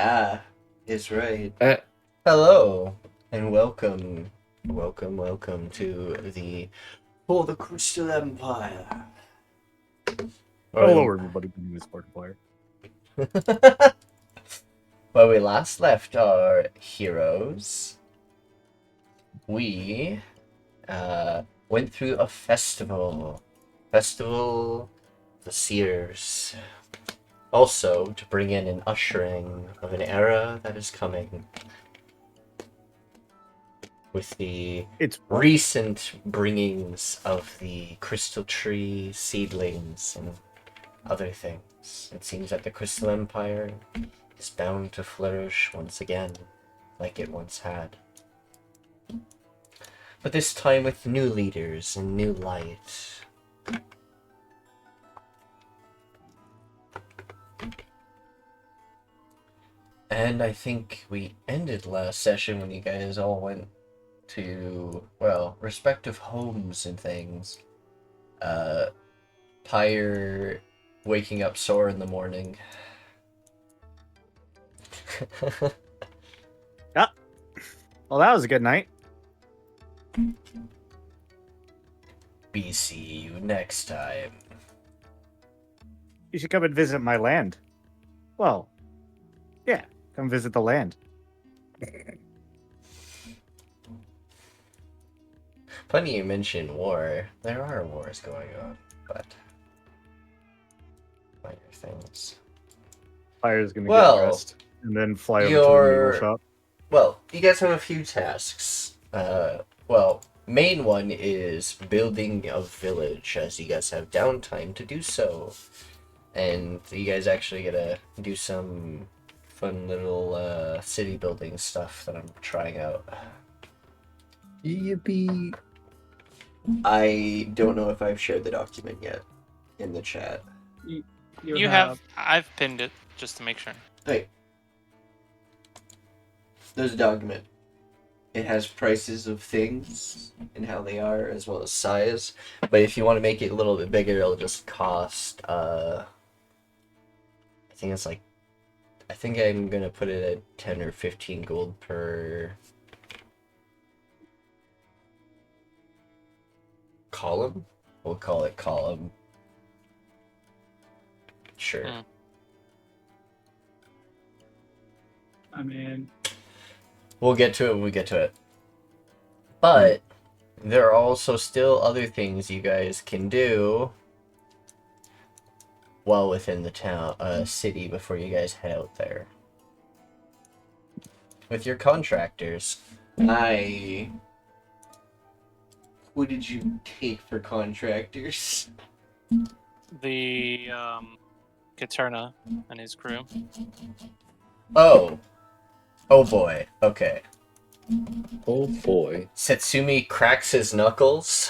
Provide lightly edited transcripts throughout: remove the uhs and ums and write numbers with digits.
Ah, is right. Uh, Hello, and welcome to the For the Crystal Empire. Hello, everybody. My name is Markiplier. Where we last left our heroes, we went through a festival. Festival of the Seers. Also, to bring in an ushering of an era that is coming. With the recent bringings of the crystal tree seedlings and other things. It seems that the Crystal Empire is bound to flourish once again, like it once had. But this time with new leaders and new light. And I think we ended last session when you guys all went to, well, respective homes and things. Pyre waking up sore in the morning. Yeah. Well, that was a good night. We see you next time. You should come and visit my land. Well, yeah, come visit the land. Funny you mention war. There are wars going on, but minor things. Pyre's gonna Well, get dressed and then fly over to the medieval shop. Well, you guys have a few tasks. Well, main one is building a village, as you guys have downtime to do so. And you guys actually gotta do some fun little city building stuff that I'm trying out. Yippee! I don't know if I've shared the document yet in the chat. You have. I've pinned it just to make sure. Hey, there's a document. It has prices of things and how they are, as well as size. But if you want to make it a little bit bigger, it'll just cost, I think I'm gonna put it at 10 or 15 gold per column. We'll call it column. Sure. I mean, We'll get to it when we get to it. But there are also still other things you guys can do well within the town, city before you guys head out there. With your contractors, who did you take for contractors? The Katerna and his crew. Oh boy. Okay. Oh boy. Setsumi cracks his knuckles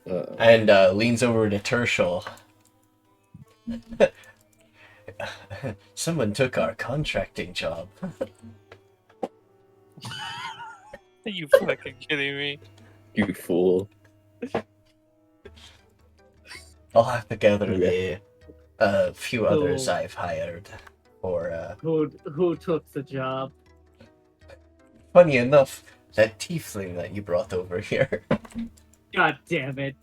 and leans over to Tirsheal. Someone took our contracting job. Are you fucking kidding me? You fool. I'll have to gather the few others Oh. I've hired. Or who took the job? funny enough, that tiefling that you brought over here. God damn it!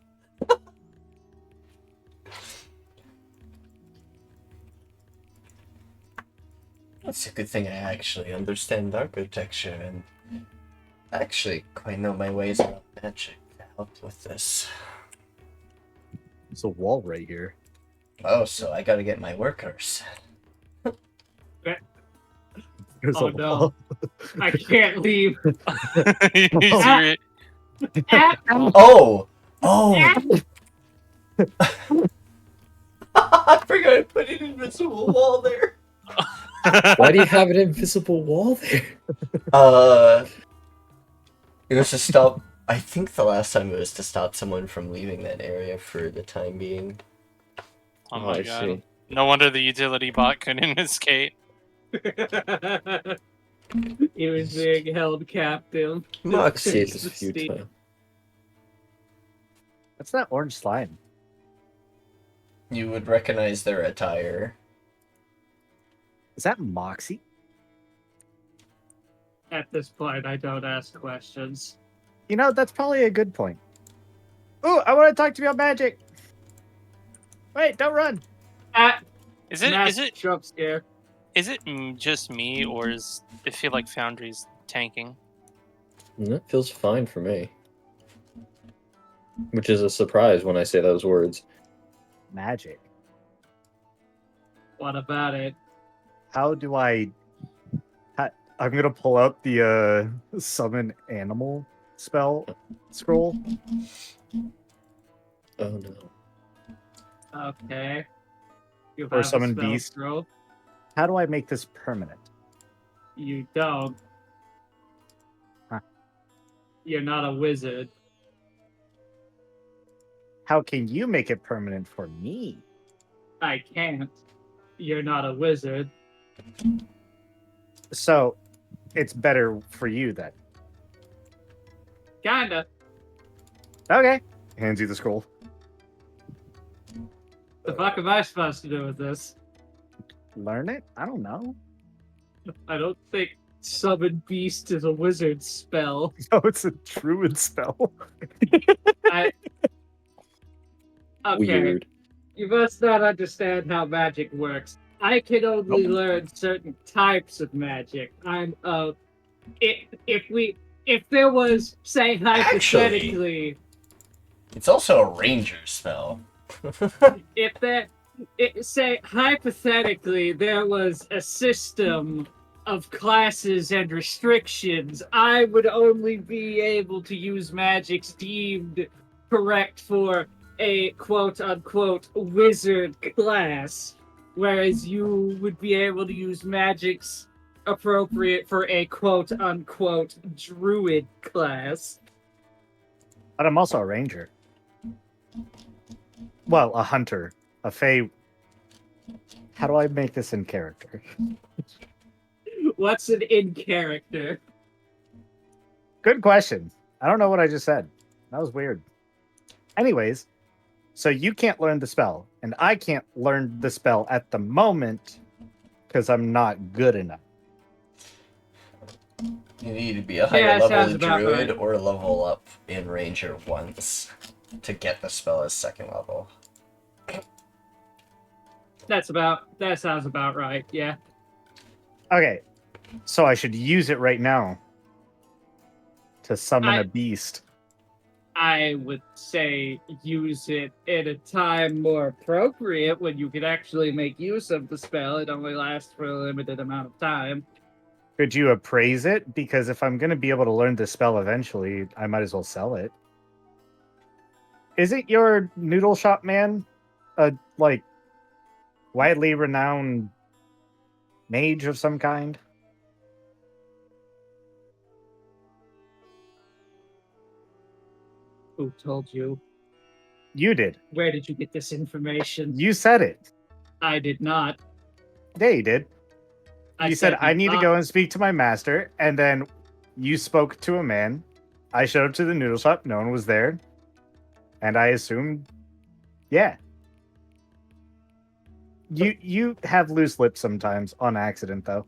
It's a good thing I actually understand architecture and actually quite know my ways around magic to help with this. There's a wall right here. Oh, so I gotta get my workers. There's Oh, a no. wall. I can't leave. You're- Oh! Oh! I forgot I put an invisible wall there. Why do you have an invisible wall there? It was to stop. I think the last time it was to stop someone from leaving that area for the time being. Oh my I god. see. No wonder the utility bot couldn't escape. He was being held captive. Moxie. It is futile. What's that orange slime? You would recognize their attire. Is that Moxie? At this point, I don't ask questions. You know, that's probably a good point. Ooh, I want to talk to you about magic. Wait, don't run. Is it Massive jump scare. just me, or is it feel like Foundry's tanking? It feels fine for me. Which is a surprise when I say those words. Magic. What about it? How do I... I'm going to pull up the summon animal spell scroll. Oh no. Okay. You Or have a summon spell beast. scroll. How do I make this permanent? You don't. Huh. You're not a wizard. How can you make it permanent for me? I can't. You're not a wizard. So, it's better for you then. Kinda. Okay. Hands you the scroll. The fuck am I supposed to do with this? Learn it? I don't know. I don't think summon beast is a wizard spell. No, it's a druid spell. I... Okay. Weird. You must not understand how magic works. I can only learn certain types of magic. If there was, say, hypothetically, It's also a ranger spell. say hypothetically there was a system of classes and restrictions, I would only be able to use magics deemed correct for a quote-unquote wizard class, whereas you would be able to use magics appropriate for a quote-unquote druid class. But I'm also a ranger. Well, a hunter. A fae. How do I make this in character? What's an in character? Good question. I don't know what I just said. That was weird. Anyways, so you can't learn the spell, and I can't learn the spell at the moment because I'm not good enough. You need to be a higher level druid or level up in ranger once to get the spell as second level. That sounds about right, yeah. Okay, so I should use it right now to summon a beast. I would say use it at a time more appropriate when you could actually make use of the spell. It only lasts for a limited amount of time. Could you appraise it? Because if I'm going to be able to learn the spell eventually, I might as well sell it. Isn't your noodle shop man a, widely renowned mage of some kind? Who told you? You did. Where did you get this information? You said it. I did not. Yeah, you did. You said, I need to not. go and speak to my master, and then you spoke to a man. I showed up to the noodle shop. No one was there. And I assumed, yeah. You have loose lips sometimes, on accident, though.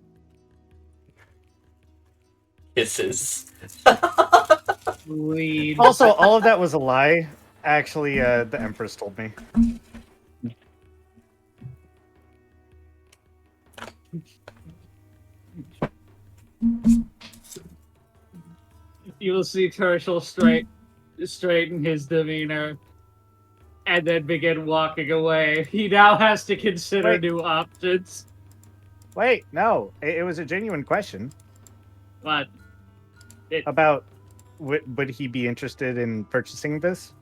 Kisses. Lead. Also, all of that was a lie. Actually, the Empress told me. You will see Tirsheal straighten his demeanor and then begin walking away. He now has to consider new options. Wait, no. It was a genuine question. But about would he be interested in purchasing this?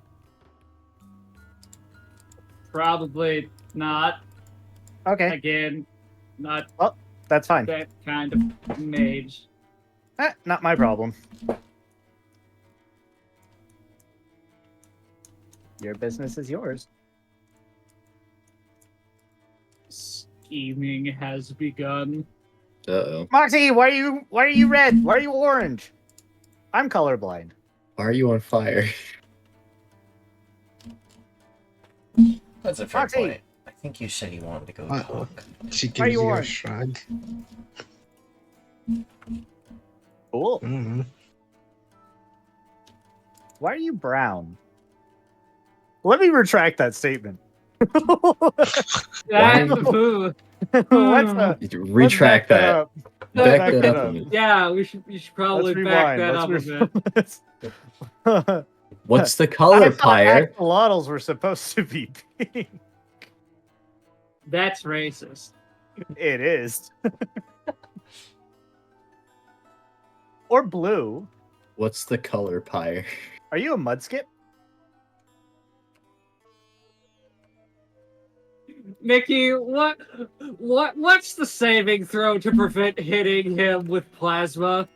Probably not. Okay. Again, not That's fine. that kind of mage. Not my problem. Your business is yours. Scheming has begun. Uh-oh. Moxie, why are you red? Why are you orange? I'm colorblind. Why are you on fire? That's a fair Foxy. point. I think you said you wanted to go talk. She Why are gives you you a orange? shrug. Cool. Mm-hmm. Why are you brown? Let me retract that statement. That, Let's Retract back that. up. Back Back that that up. up. a minute. yeah, you should probably Let's back rewind. that up a bit. What's the I color, thought Pyre? axolotls were supposed to be pink. That's racist. It is. Or blue. What's the color, Pyre? Are you a mudskip? Mickey, what's the saving throw to prevent hitting him with plasma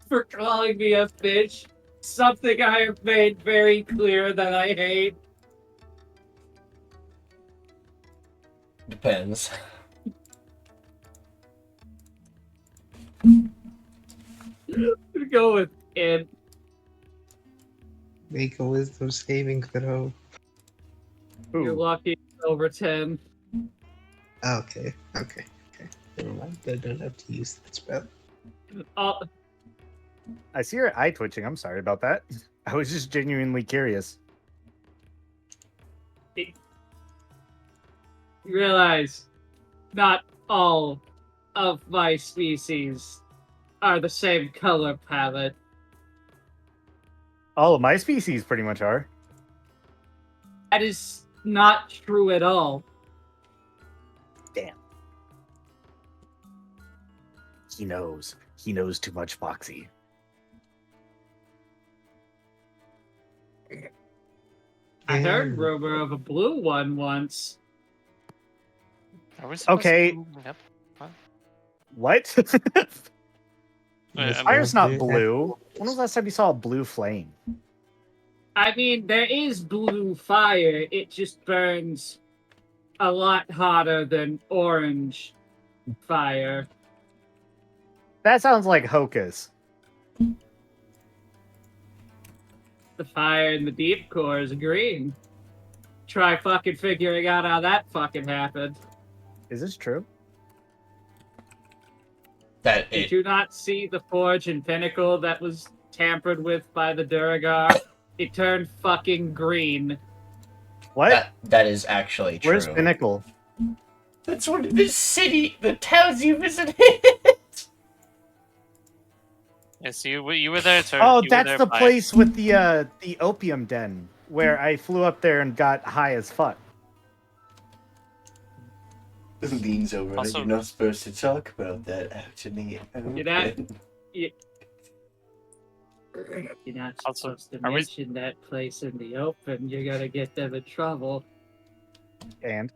for calling me a bitch? Something I have made very clear that I hate. Depends. Go with it. Make a wisdom saving throw. You're lucky. Over 10. Okay. Never mind. I don't have to use that spell. I see your eye twitching. I'm sorry about that. I was just genuinely curious. You realize not all of my species are the same color palette. All of my species pretty much are. That is not true at all. Damn. He knows. He knows too much, Foxy. I heard rumor of a blue one once. Are we supposed Okay. to... Yep. What? I'm- Fire's not blue. When was the last time you saw a blue flame? I mean, there is blue fire. It just burns a lot hotter than orange fire. That sounds like Hocus. The fire in the deep core is green. Try fucking figuring out how that fucking happened. Is this true? That Did it, you not see the forge and pinnacle that was tampered with by the Duragar? It turned fucking green. What? that is actually true. Where's Pinnacle? That's one of the towns you visited. Yes, you were there. Oh, you were that's there the by- place with the opium den where I flew up there and got high as fuck. Leans over. Also- You're not supposed to talk about that after me. You're not Also, supposed to are we- mention that place in the open. You're gonna get them in trouble. And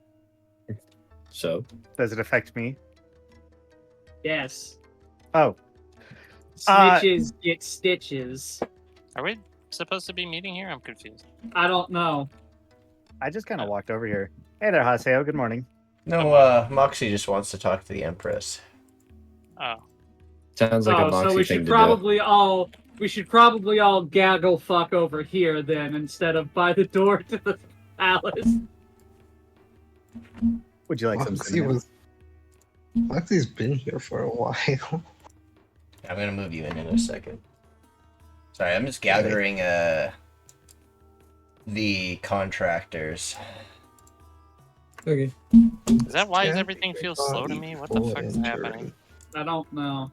So, does it affect me? Yes. Oh, Snitches get stitches. Are we supposed to be meeting here? I'm confused. I don't know. I just kind of walked over here. Hey there, Haseo. Good morning. No, Moxie just wants to talk to the Empress. Oh, sounds like a Oh, Moxie so we thing should to probably all gaggle fuck over here then instead of by the door to the palace. Would you like some cinnamon? Moxie's been here for a while. I'm gonna move you in a second. Sorry, I'm just gathering the contractors. do. Okay. is that why Yeah, everything feels slow to me? What the fuck is happening? I don't know.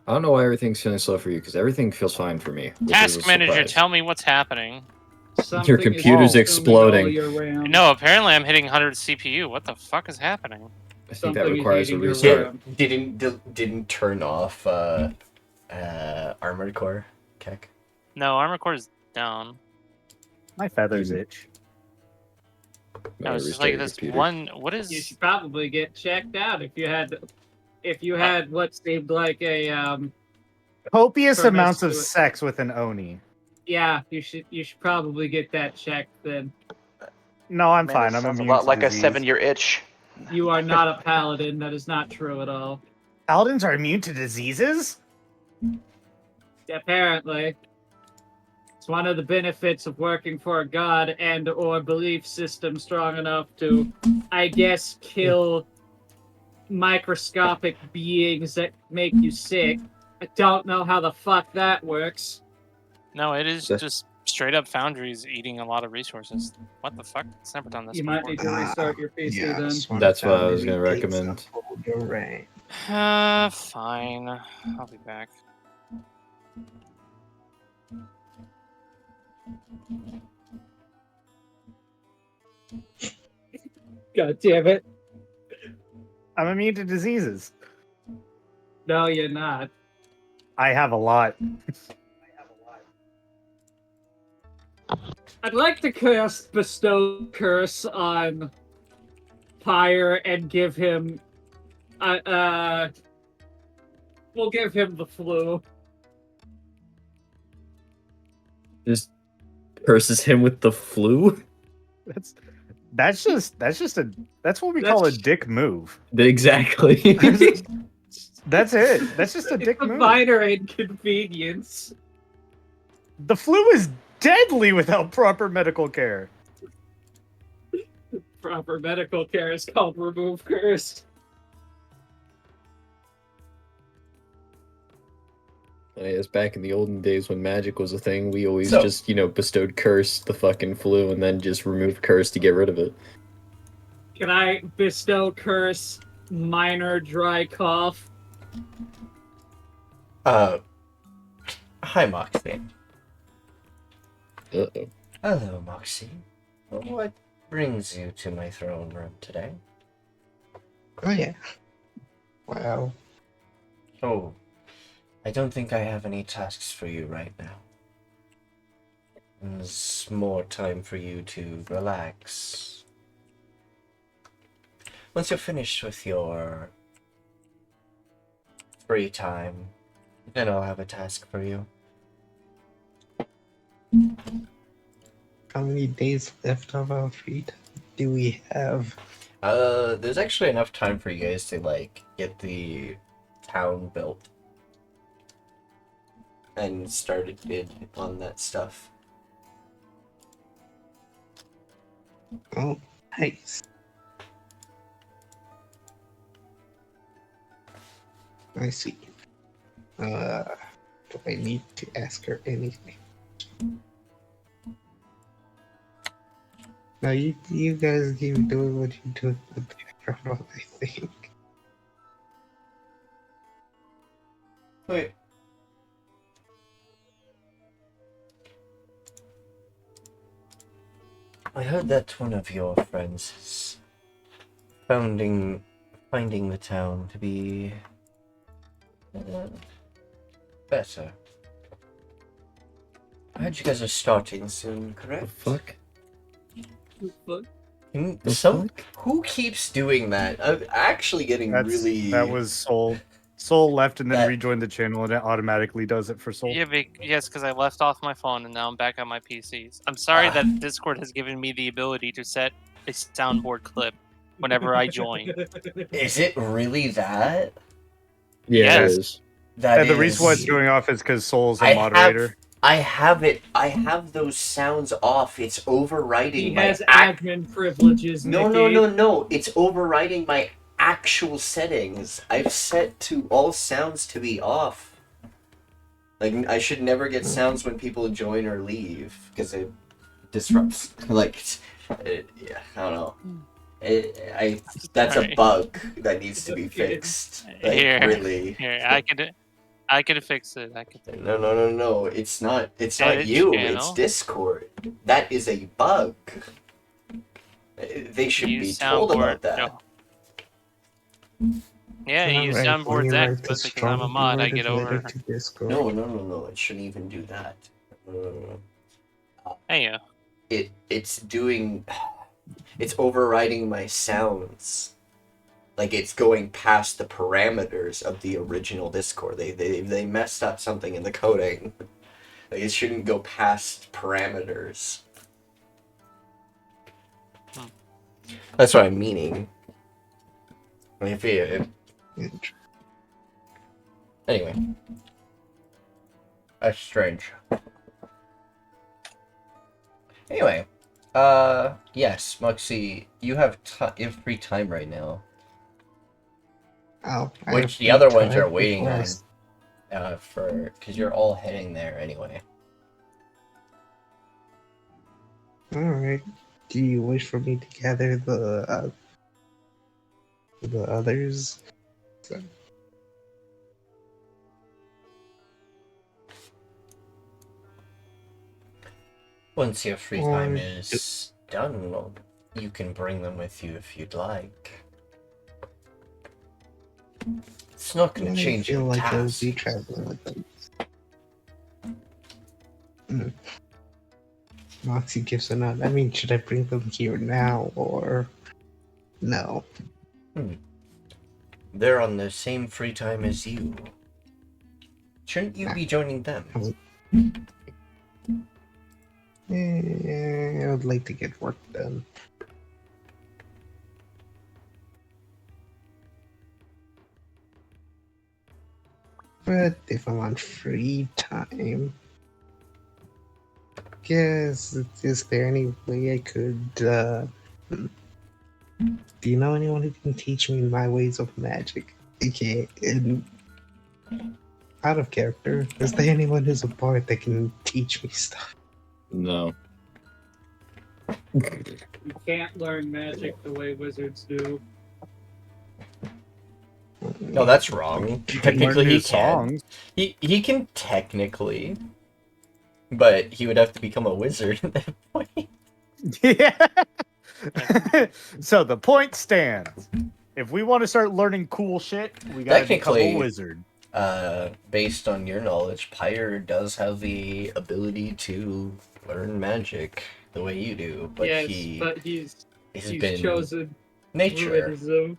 I don't know why everything's feeling slow for you, because everything feels fine for me. which is a Task manager, surprise. tell me what's happening. Something is computer's consuming exploding. all your RAM. No, apparently I'm hitting 100 CPU. What the fuck is happening? I think that Something is requires a eating your restart. RAM. Didn't turn off armored core, Keck. No, armor core is down. My feathers itch. I was just like this one. What You is? should probably get checked out if you had what seemed like a Copious amounts of Promiscuous. sex with an Oni. yeah, you should probably get that checked then. No, I'm Man, fine. that I'm sounds a immune lot to like a disease. 7-year itch. You are not a paladin. That is not true at all. Paladins are immune to diseases? Apparently. It's one of the benefits of working for a god and or belief system strong enough to, I guess, kill microscopic beings that make you sick. I don't know how the fuck that works. No, it is That's- just straight up foundries eating a lot of resources. What the fuck? It's never done this You might before. need to restart your PC then. Yes, one That's what I family was gonna takes recommend. up all your rank. Fine. I'll be back. God damn it. I'm immune to diseases. No, you're not. I have a lot. I'd like to bestow curse on Pyre and give him we'll give him the flu. Just curses him with the flu. That's what we call a dick move. Exactly. That's it. That's just a It's dick a move. minor inconvenience. The flu is deadly without proper medical care. Proper medical care is called remove curse. It's back in the olden days when magic was a thing. We always So- just, bestowed curse the fucking flu and then just removed curse to get rid of it. Can I bestow curse minor dry cough? Hi, Moxie. Uh-oh. Hello, Moxie. What brings you to my throne room today? Oh yeah. Wow. Oh, I don't think I have any tasks for you right now. There's more time for you to relax. Once you're finished with your free time, then I'll have a task for you. How many days left of our free time do we have? There's actually enough time for you guys to, get the town built. And started bid on that stuff. Oh, nice. I see. Do I need to ask her anything? No, you guys keep doing what you do in the background, I think. Wait. I heard that one of your friends is finding the town to be better. I heard you guys are starting soon, The correct? fuck? The fuck? Who keeps doing that? I'm actually getting really. That was Soul. Soul left and then That- rejoined the channel, and it automatically does it for Soul. Yeah, yes, because I left off my phone and now I'm back on my PCs. I'm sorry that Discord has given me the ability to set a soundboard clip whenever I join. Is it really that? Yeah, Yes. it is. That And the reason why it's is- going off is because Soul's a I moderator. I have those sounds off. It's overriding He my has admin privileges. No, Nikki. no. It's overriding my actual settings. I've set to all sounds to be off. Like, I should never get sounds when people join or leave because it disrupts. Yeah, I don't know. That's a Alright. bug that needs to be fixed. Like, Here. really. Here, I could fix it. I could. No. It's not Edit you. channel. It's Discord. That is a bug. They should Use be told about soundboard. that. No. Yeah, Alright, use let soundboard me X, write but this because I'm a strong mod, I worded get letter over. to Discord. No. It shouldn't even do that. Hey, It's overriding my sounds. Like, it's going past the parameters of the original Discord. They messed up something in the coding. Like, it shouldn't go past parameters. That's what I'm meaning. Anyway. That's strange. Anyway. Yes, Moxie, you have free time right now. Oh, I Which have the other ones tried are waiting before I on, because you're all heading there anyway. Alright. Do you wish for me to gather the others? So, Once your free time Or is done, you can bring them with you if you'd like. It's not going I to change feel your like I'll task. be traveling with them. Moxie gives a nod. I mean, should I bring them here now or no? They're on the same free time as you. Shouldn't you be joining them? I would like to get work done. But if I'm on free time, guess is there any way I could? Do you know anyone who can teach me my ways of magic? Okay, out of character, is there anyone who's a bard that can teach me stuff? No. You can't learn magic the way wizards do. No, that's wrong. You can learn Technically, new he can. songs. He can technically, but he would have to become a wizard at that point. Yeah. So the point stands. If we want to start learning cool shit, we gotta become Technically- a wizard. Based on your knowledge, Pyre does have the ability to learn magic the way you do, but yes, he but he's has been chosen nature. druidism.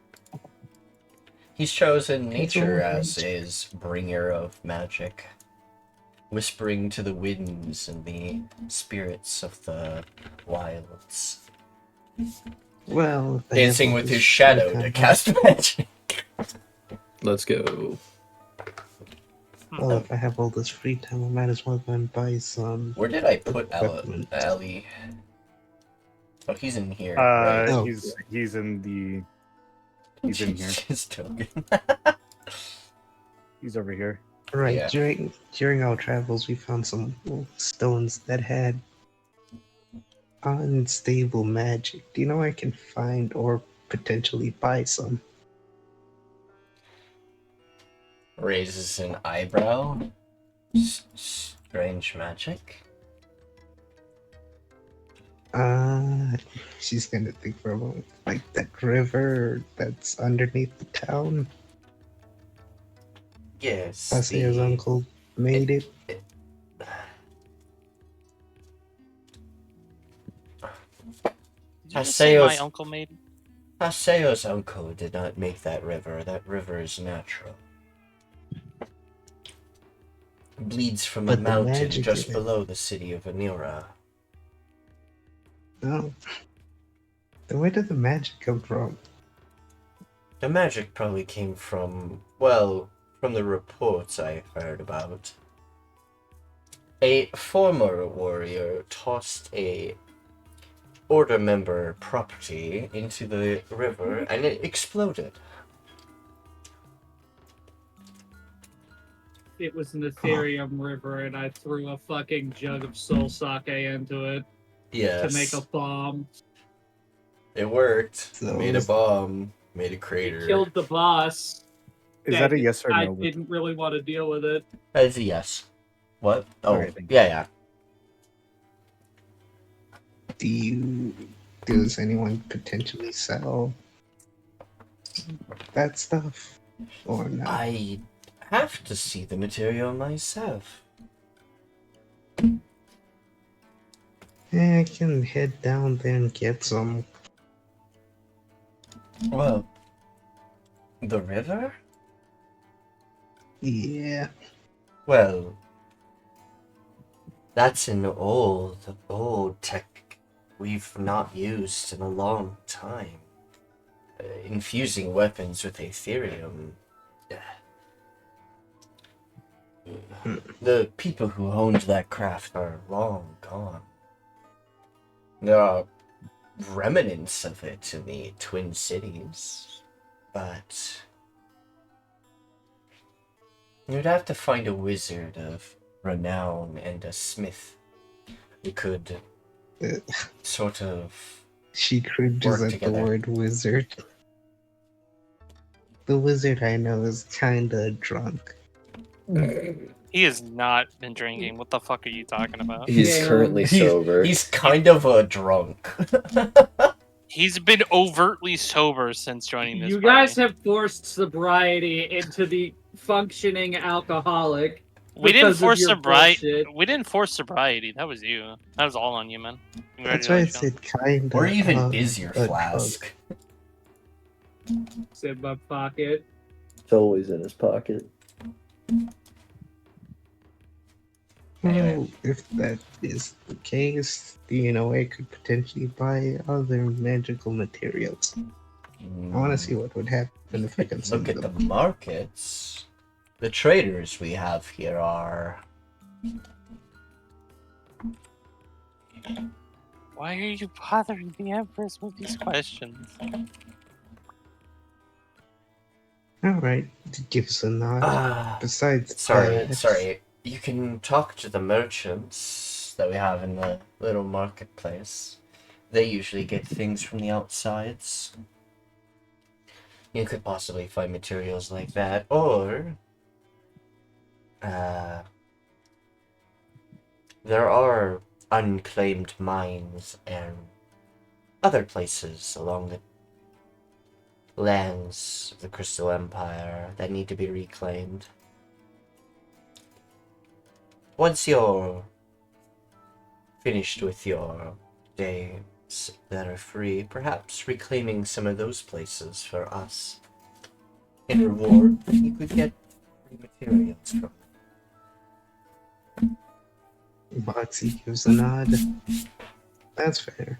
He's chosen It's nature all as his bringer of magic, whispering to the winds and the spirits of the wilds, Well, if I dancing have all with this his shadow free to time- cast magic. Let's go. Well, if I have all this free time, I might as well go and buy some. Where did I put Equipment. Ali? Oh, he's in here. right? Oh. He's in the he's in here. His token. He's over here. Right. Yeah. During our travels, we found some stones that had unstable magic. Do you know where I can find or potentially buy some? Raises an eyebrow. Strange magic. She's gonna think for a moment. Like that river that's underneath the town. Yes. Haseo's uncle made it. Did you just say my Haseo's- uncle made? Haseo's uncle did not make that river. That river is natural. Bleeds from a But the mountain magic just in it- below the city of Anira. No. Then where did the magic come from? The magic probably came from, well, from the reports I heard about. A former warrior tossed a order member property into the river and it exploded. It was an Ethereum river, and I threw a fucking jug of soul sake into it Yes. to make a bomb. It worked. So- Made a bomb. Made a crater. It killed the boss. Is that a yes or I no? didn't really want to deal with it. That's a yes. What? Oh, Okay, thank you. yeah. Does anyone potentially sell that stuff? Or not? I have to see the material myself. I can head down there and get some. Well, the river? Yeah. Well, that's an old tech we've not used in a long time. Infusing weapons with Ethereum. The people who owned that craft are long gone. There are remnants of it in the Twin Cities, but You'd have to find a wizard of renown and a smith who could sort of She cringes work at together. the word wizard. The wizard I know is kinda drunk. He has not been drinking. What the fuck are you talking about? He's Yeah. currently sober. He's kind of a drunk. He's been overtly sober since joining this You party. guys have forced sobriety into the functioning alcoholic. We didn't because of force your sobriety. bullshit. We didn't force sobriety. That was you. That was all on you, man. That's why I Congratulations. said kinda. Where even is your a flask? It's in my pocket. It's always in his pocket. Anyway. Well, if that is the case, the NOA could potentially buy other magical materials. I want to see what would happen if I can send Look at them. the markets. The traders we have here are. Why are you bothering the Empress with these questions? Alright, give us a nod. Besides that, Sorry. You can talk to the merchants that we have in the little marketplace. They usually get things from the outsides. You could possibly find materials like that, or there are unclaimed mines and other places along the lands of the Crystal Empire that need to be reclaimed. Once you're finished with your days that are free, perhaps reclaiming some of those places for us. In reward, you could get free materials from Moxie gives a nod. That's fair.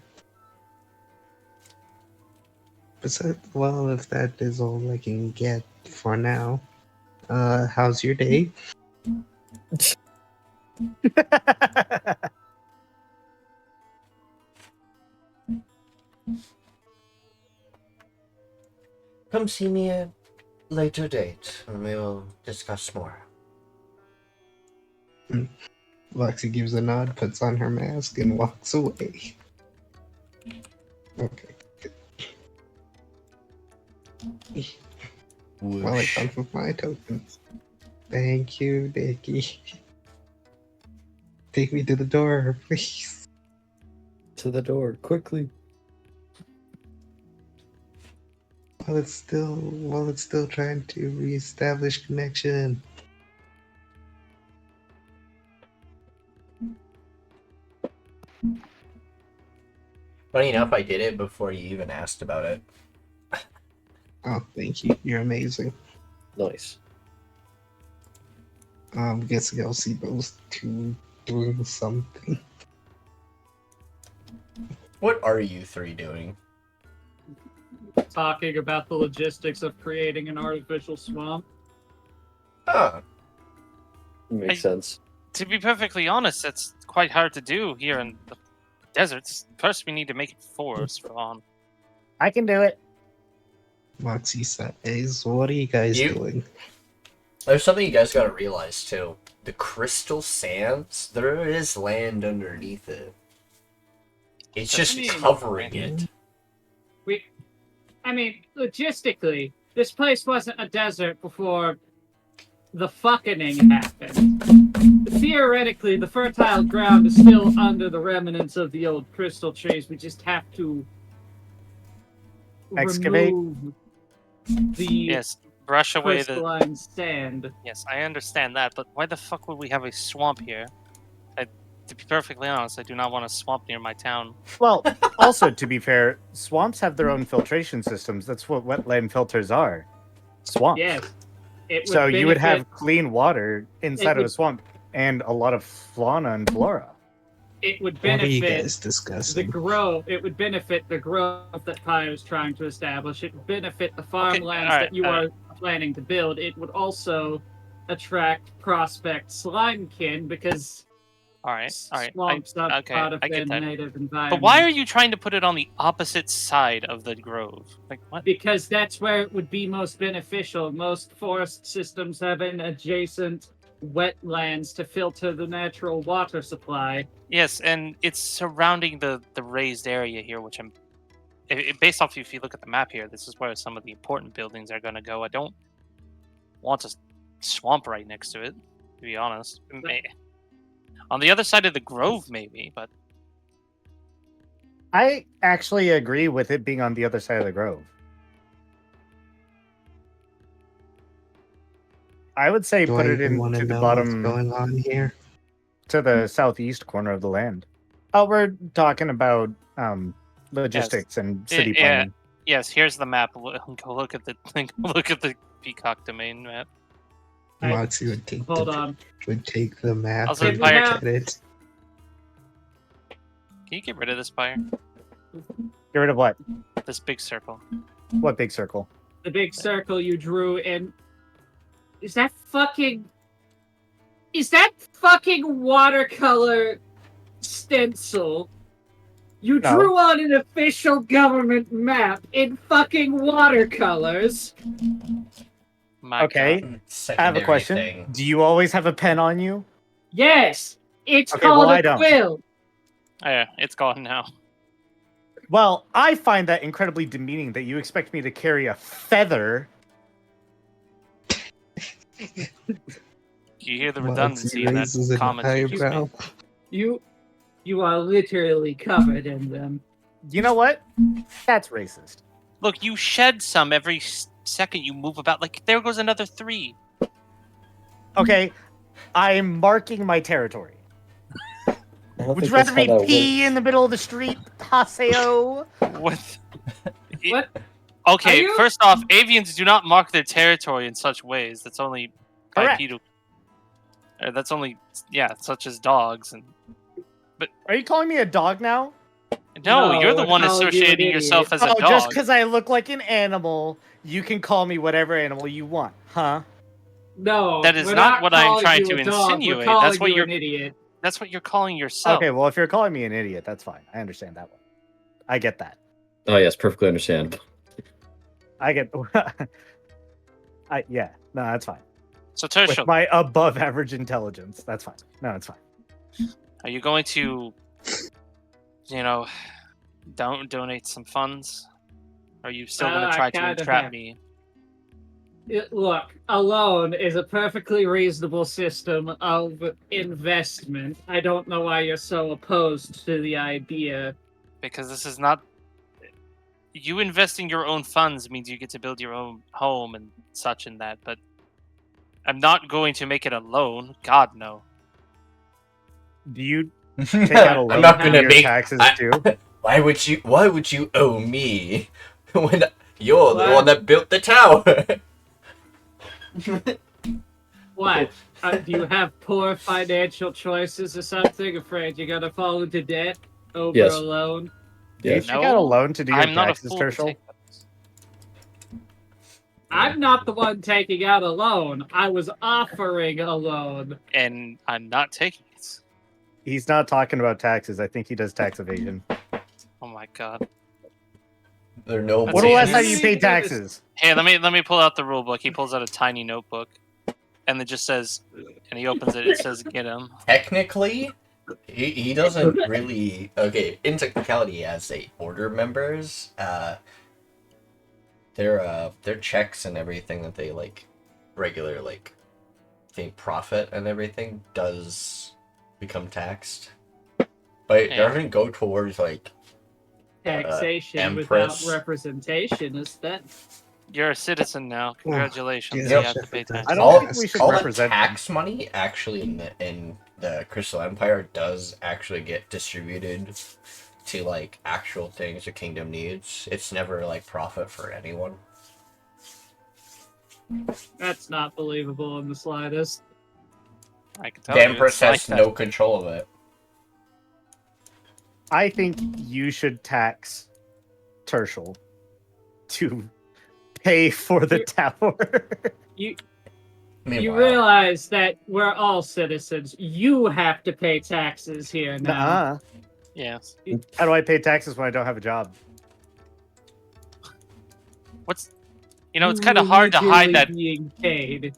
Besides, well, if that is all I can get for now, how's your day? Come see me at a later date, and we will discuss more. Moxie gives a nod, puts on her mask, and walks away. Okay. Well, I come with my tokens. Thank you, Dickie. Take me to the door, please. To the door, quickly. While it's still trying to reestablish connection. Funny enough, I did it before you even asked about it. Oh, thank you. You're amazing. Nice. Guessing I'll see those two doing something. What are you three doing? Talking about the logistics of creating an artificial swamp. Huh. Makes sense. To be perfectly honest, it's quite hard to do here in the deserts. First, we need to make it forest on. I can do it. Moxie says, what are you guys doing? There's something you guys gotta realize, too. The crystal sands, there is land underneath it. It's just covering it. I mean, logistically, this place wasn't a desert before the fucking happened. Theoretically, the fertile ground is still under the remnants of the old crystal trees. We just have to Excavate? remove the Yes, brush away the. crystalline sand. Yes, I understand that, but why the fuck would we have a swamp here? To be perfectly honest, I do not want a swamp near my town. Well, also, to be fair, swamps have their own filtration systems. That's what wetland filters are. Swamps. Yes. It would So you would benefit- have clean water inside of a would- swamp and a lot of fauna and flora. It would What are you benefit guys the discussing? growth. It would benefit the growth that Pyre is trying to establish. It would benefit the farmlands alright, that you are planning to build. It would also attract prospect slimekin because All right. Swamps up okay, part of I their get that. native environment. But why are you trying to put it on the opposite side of the grove? Like what? Because that's where it would be most beneficial. Most forest systems have an adjacent wetlands to filter the natural water supply. Yes, and it's surrounding the raised area here, which I'm. Based off if you look at the map here, this is where some of the important buildings are going to go. I don't want a swamp right next to it, to be honest. On the other side of the grove, maybe, but I actually agree with it being on the other side of the grove. I would say Do put I it even want into to the know what's bottom, going on here? to the southeast corner of the land. Oh, we're talking about logistics and city planning. yes, here's the map. Go look at the Peacock domain map. Moxie would take the map Also, and Pyre- look at it. Can you get rid of this Pyre? Get rid of what? This big circle. What big circle? The big circle you drew in. Is that fucking watercolor stencil you No. drew on an official government map in fucking watercolors? My Okay. God. I have a question. Thing. Do you always have a pen on you? Yes, it's Okay, called well, I a don't. quill. Oh, yeah, it's gone now. Well, I find that incredibly demeaning that you expect me to carry a feather. You hear the Moxie redundancy in raises that an comment. eyebrow. You are literally covered in them. You know what? That's racist. Look, you shed some every second you move about. Like, there goes another 3. Okay, I'm marking my territory. I don't Would you think that's rather me how that pee works. in the middle of the street, Haseo? What? What? Okay, Are you- first off, avians do not mark their territory in such ways. That's only Correct. bipedal. That's only, such as dogs. And Are you calling me a dog now? no, you're the I one called you an associating idiot. yourself as a Oh, dog. just because I look like an animal, you can call me whatever animal you want, huh? No, That is we're not what I'm calling trying you to a dog, insinuate. We're calling That's what you you're- an idiot. That's what you're calling yourself. Okay, well, if you're calling me an idiot, that's fine. I understand that one. I get that. Oh yes, perfectly understandable. I get. No, that's fine. So, With Tirsheal, my above average intelligence, that's fine. No, it's fine. are you going to, donate some funds? Or are you still going I to try to kinda entrap have. me? Look, a loan is a perfectly reasonable system of investment. I don't know why you're so opposed to the idea. Because this is not. You investing your own funds means you get to build your own home and such and that, but I'm not going to make it a loan. God, no. Do you take out a loan I'm not for gonna your make. taxes I- too? Why would you owe me when you're the What? one that built the tower? What? Do you have poor financial choices or something? Afraid you're gonna fall into debt over Yes. a loan? Do you Yes. take out a loan to do your I'm not a taxes, fool to Tirsheal? take those. I'm not the one taking out a loan. I was offering a loan. And I'm not taking it. He's not talking about taxes. I think he does tax evasion. Oh my god. There are no. That's When the it. last time That's you it. paid taxes? Hey, let me pull out the rule book. He pulls out a tiny notebook, and it just says, and he opens it. It says, "Get him." Technically, he doesn't really. Okay, in technicality, as a order members, their checks and everything that they regular they profit and everything does become taxed, but it Yeah. doesn't go towards Taxation Empress. without representation is that. You're a citizen now. Congratulations. yeah, You have to pay Sheffield, taxes. I don't all, think we should all represent the them. tax money actually in the Crystal Empire does actually get distributed to actual things the kingdom needs. It's never profit for anyone. That's not believable in the slightest. I can tell The you, Empress it's like has that. no control of it. I think you should tax Tirsheal to pay for the tower. You realize that we're all citizens. You have to pay taxes here now. Nuh-uh. Yes. How do I pay taxes when I don't have a job? What's... it's kind of hard to hide that... being paid.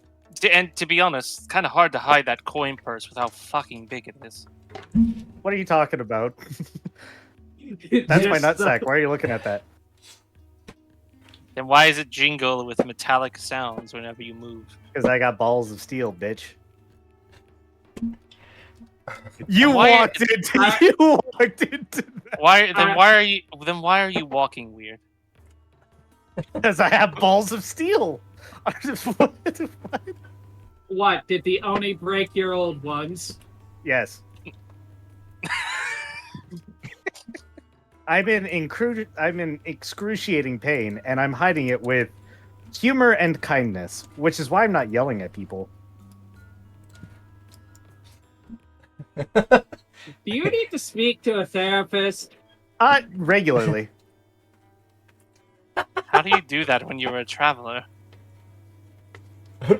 And to be honest, it's kind of hard to hide that coin purse with how fucking big it is. What are you talking about? That's my nutsack. Why are you looking at that? Then why is it jingle with metallic sounds whenever you move? Because I got balls of steel, bitch. You Why- walked into that. Why are you walking weird? Because I have balls of steel. What? Did the Oni break your old ones? Yes. I'm in excruciating pain, and I'm hiding it with humor and kindness, which is why I'm not yelling at people. Do you need to speak to a therapist? Regularly. How do you do that when you're a traveler?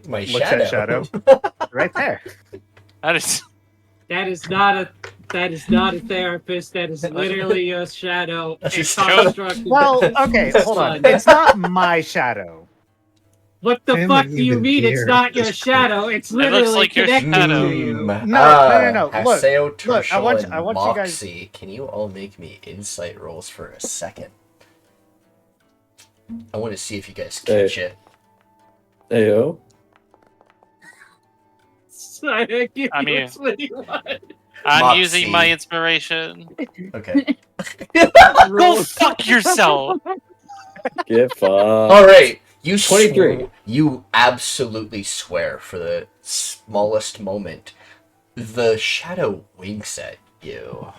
My Looks at shadow. Right there. That is... That is not a therapist. That is literally a shadow. A That's construct. Well, okay, hold on. It's not my shadow. What the Damn fuck it, do you even mean it's here. not your shadow? It's looks literally like your connected shadow. to you. No. Look, Haseo, look, Tirsheal, I want you guys- Moxie, can you all make me insight rolls for a second? I want to see if you guys catch it. Ayo. I I mean- it's what you want. I'm Moxie. using my inspiration. Okay. Go fuck yourself! Get fucked. All right. You 23. You absolutely swear for the smallest moment. The shadow winks at you.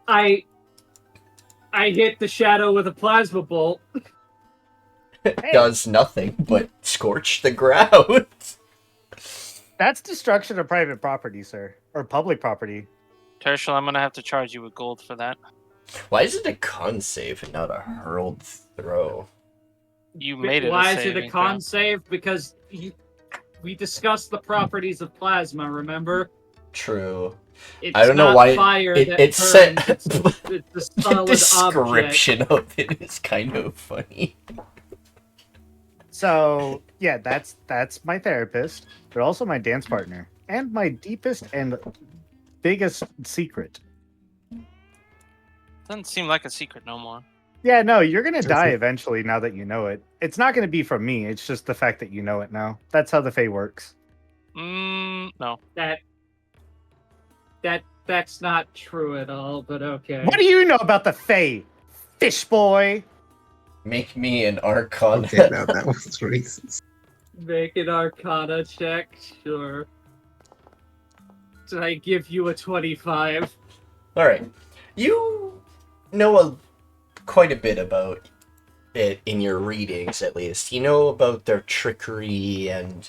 I hit the shadow with a plasma bolt. Does nothing but scorch the ground. That's destruction of private property, sir. Or public property. Tirsheal, I'm gonna have to charge you with gold for that. Why is it a con save and not a hurled throw? You made it. Why a is it a saving con throw. save? Because we discussed the properties of plasma, remember? True. It's I don't know not why fire it that said burns, it's a the solid object. description of it is kind of funny. So, yeah, that's my therapist, but also my dance partner. And my deepest and biggest secret. Doesn't seem like a secret no more. Yeah, no, you're gonna Does die it? eventually now that you know it. It's not gonna be from me, it's just the fact that you know it now. That's how the Fae works. No. That's not true at all, but okay. What do you know about the Fae, fish boy? Make me an arcana. Okay, now that was racist. Make an arcana check, sure. Did I give you a 25? All right, you know quite a bit about it in your readings, at least. You know about their trickery and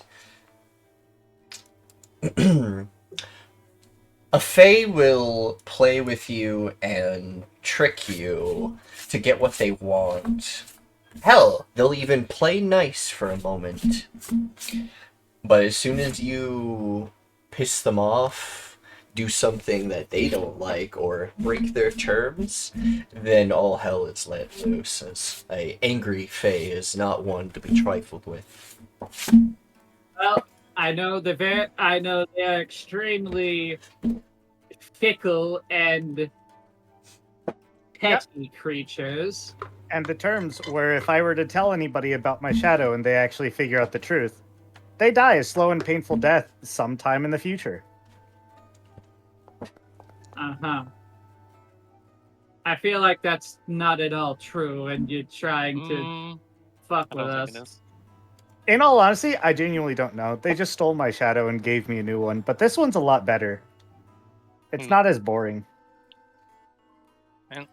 a Fae will play with you and trick you to get what they want. Hell, they'll even play nice for a moment. But as soon as you piss them off, do something that they don't like, or break their terms, then all hell is let loose, as a angry Fae is not one to be trifled with. Well, I know they're extremely fickle and petty creatures. And the terms were if I were to tell anybody about my shadow and they actually figure out the truth, they die a slow and painful death sometime in the future. Uh-huh. I feel like that's not at all true, and you're trying to fuck I with don't think it us. is. In all honesty, I genuinely don't know. They just stole my shadow and gave me a new one, but this one's a lot better. It's not as boring.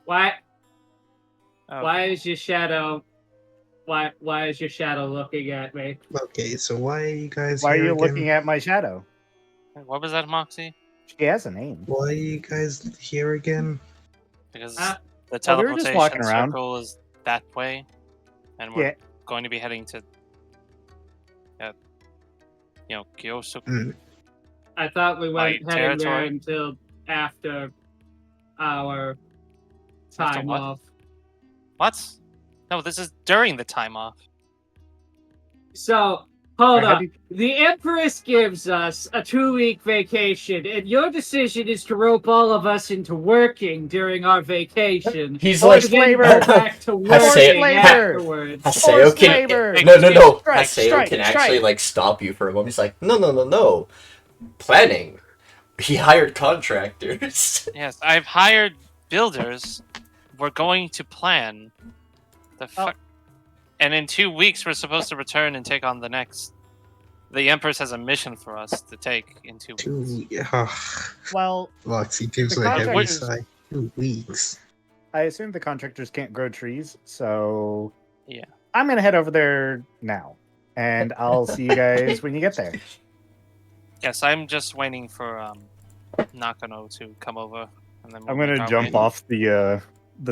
Why Oh, why is your shadow looking at me? Okay, so why are you guys Why are here you again? looking at my shadow? What was that, Moxie? She has a name. Why are you guys here again? Because Ah. the Oh, we were just teleportation walking around. circle is that way, and we're Yeah. going to be heading to Kyosu. I thought we weren't Like heading there territory? until after our After time what? off. What? No, this is during the time off. So, hold How up. do you- The Empress gives us a 2-week vacation, and your decision is to rope all of us into working during our vacation. He's or like, to then labor. go back to Haseo- working Ha- afterwards. Haseo Forced can labor. no. Strike, Haseo strike, can strike. actually like stop you for a moment. He's like, no. Planning. He hired contractors. Yes, I've hired builders. We're going to plan. The fuck. And in 2 weeks, we're supposed to return and take on the next. The Empress has a mission for us to take in 2 weeks. Well, Moxie gives The a heavy contractors- sigh. 2 weeks. I assume the contractors can't grow trees, so Yeah. I'm gonna head over there now, and I'll see you guys when you get there. Yes, I'm just waiting for Nakano to come over, and then we'll I'm make gonna our jump way. off the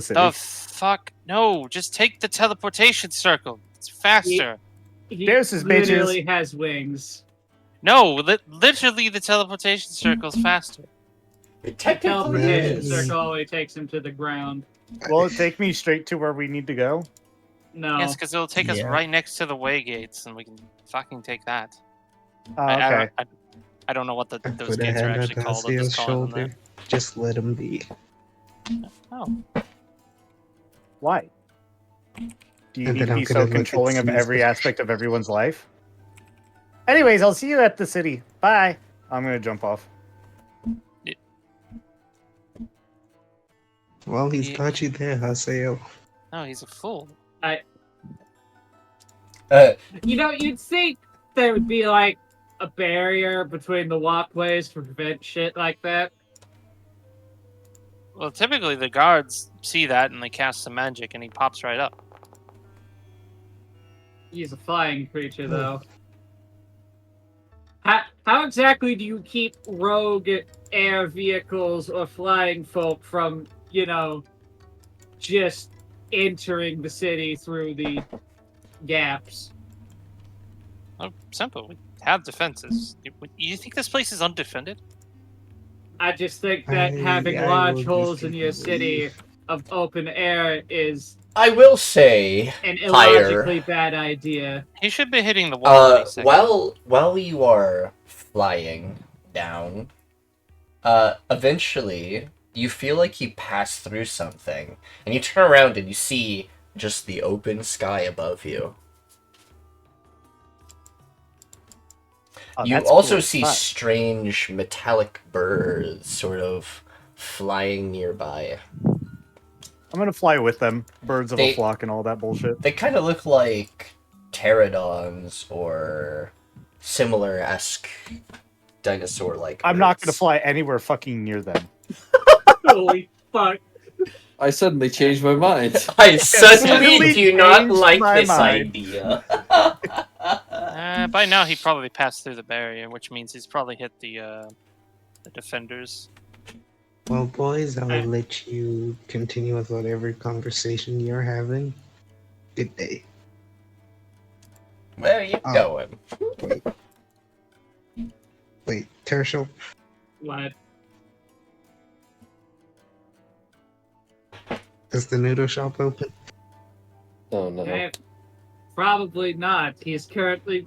city. The fuck? No, just take the teleportation circle. It's faster. He Deuces, literally has wings. No, literally the teleportation circle's faster. It The technically teleportation is. circle only takes him to the ground. Will it take me straight to where we need to go? No. Yes, because it'll take us Yeah. right next to the way gates, and we can fucking take that. Oh, I okay. don't know what I those put a gates are hand on actually called. I'm Haseo's just calling them shoulder. Just let him be. that. Oh, Why? Do you And need then to I'm be gonna so look at controlling of Steve's every picture. aspect of everyone's life? Anyways, I'll see you at the city. Bye. I'm gonna jump off. Well, he's Yeah. got you there, Haseo. no, he's a fool. You'd think there would be like a barrier between the walkways to prevent shit like that. Well, typically the guards see that and they cast some magic, and he pops right up. He's a flying creature, though. How exactly do you keep rogue air vehicles or flying folk from, just entering the city through the gaps? Oh, simple. We have defenses. You think this place is undefended? I just think that having I large will holes in your just city leave. of open air is I will say, an Pyre. illogically bad idea. He should be hitting the wall. any second. while you are flying down, eventually you feel like you pass through something, and you turn around and you see just the open sky above you. Oh, You that's also cool. see Fuck. strange metallic birds sort of flying nearby. I'm gonna fly with them. Birds of They- a flock and all that bullshit. They kind of look like pterodons or similar-esque dinosaur-like I'm not birds. gonna fly anywhere fucking near them. Holy fuck. I suddenly changed my mind. I suddenly Suddenly do not changed like my this mind. idea. By now he probably passed through the barrier, which means he's probably hit the defenders. Well, boys, I'll I- let you continue with whatever conversation you're having. Good day. Where are you Oh. going? Wait, Tirsheal, What? is the noodle shop open? Oh no. Eh, probably not. He's currently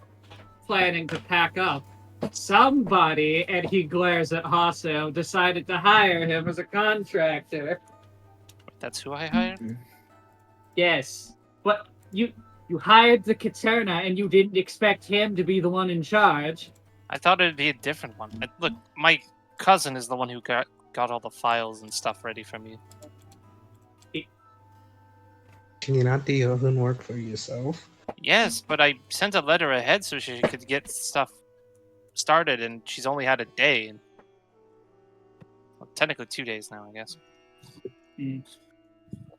planning to pack up. Somebody, and he glares at Haseo, decided to hire him as a contractor. That's who I hired. Yes. But you hired the Katerna and you didn't expect him to be the one in charge. I thought it'd be a different one. Look, my cousin is the one who got all the files and stuff ready for me. Can you not do your own work for yourself? Yes, but I sent a letter ahead so she could get stuff started, and she's only had a day. Well, technically 2 days now, I guess. Hmm.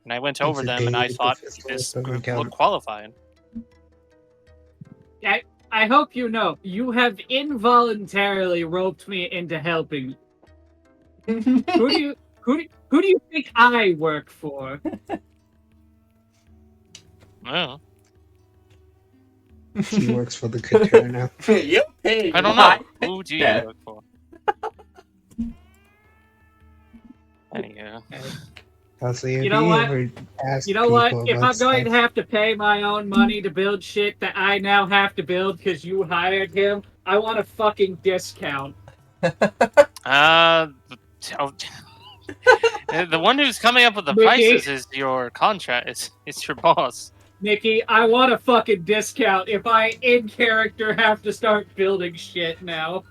And I went It's over a them, and day I with thought the festival this doesn't group count. looked qualified. I hope you know, you have involuntarily roped me into helping. Who do you think I work for? Oh. He works for the Couture now. You paid I don't my know. Who do you Yeah. work for? Anywho. Haseo, You know do you what? ever ask You know what? people If about I'm going to stuff? have to pay my own money to build shit that I now have to build because you hired him, I want a fucking discount. Oh, the one who's coming up with the Mickey. prices is your contract. It's your boss. Nikki, I want a fucking discount if I, in character, have to start building shit now.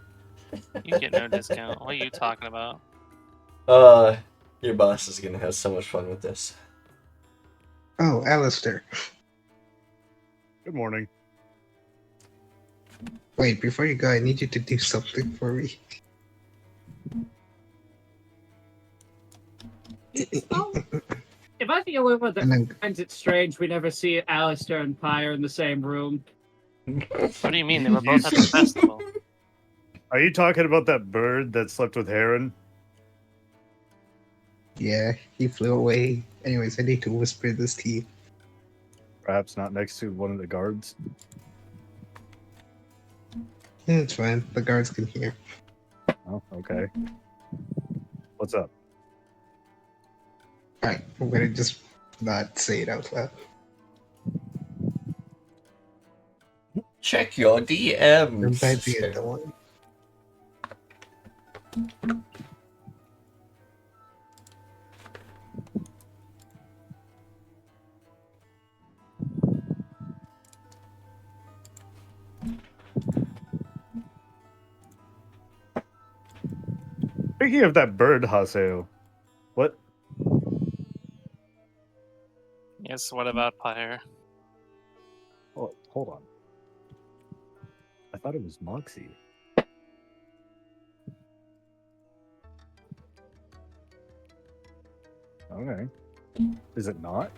You get no discount. What are you talking about? Your boss is gonna have so much fun with this. Oh, Alistair. Good morning. Wait, before you go, I need you to do something for me. If I deal with And it, then, finds it strange we never see Alistair and Pyre in the same room. What do you mean? They were both at the festival. Are you talking about that bird that slept with Heron? yeah, he flew away. Anyways, I need to whisper this to you. Perhaps not next to one of the guards. Yeah, it's fine. The guards can hear. Oh, okay. What's up? Alright, I'm gonna just not say it out loud. Check your There DMs. might be a door. Speaking of that bird, Haseo, what? Yes, what about Pyre? Oh, hold on. I thought it was Moxie. Okay. Is it not?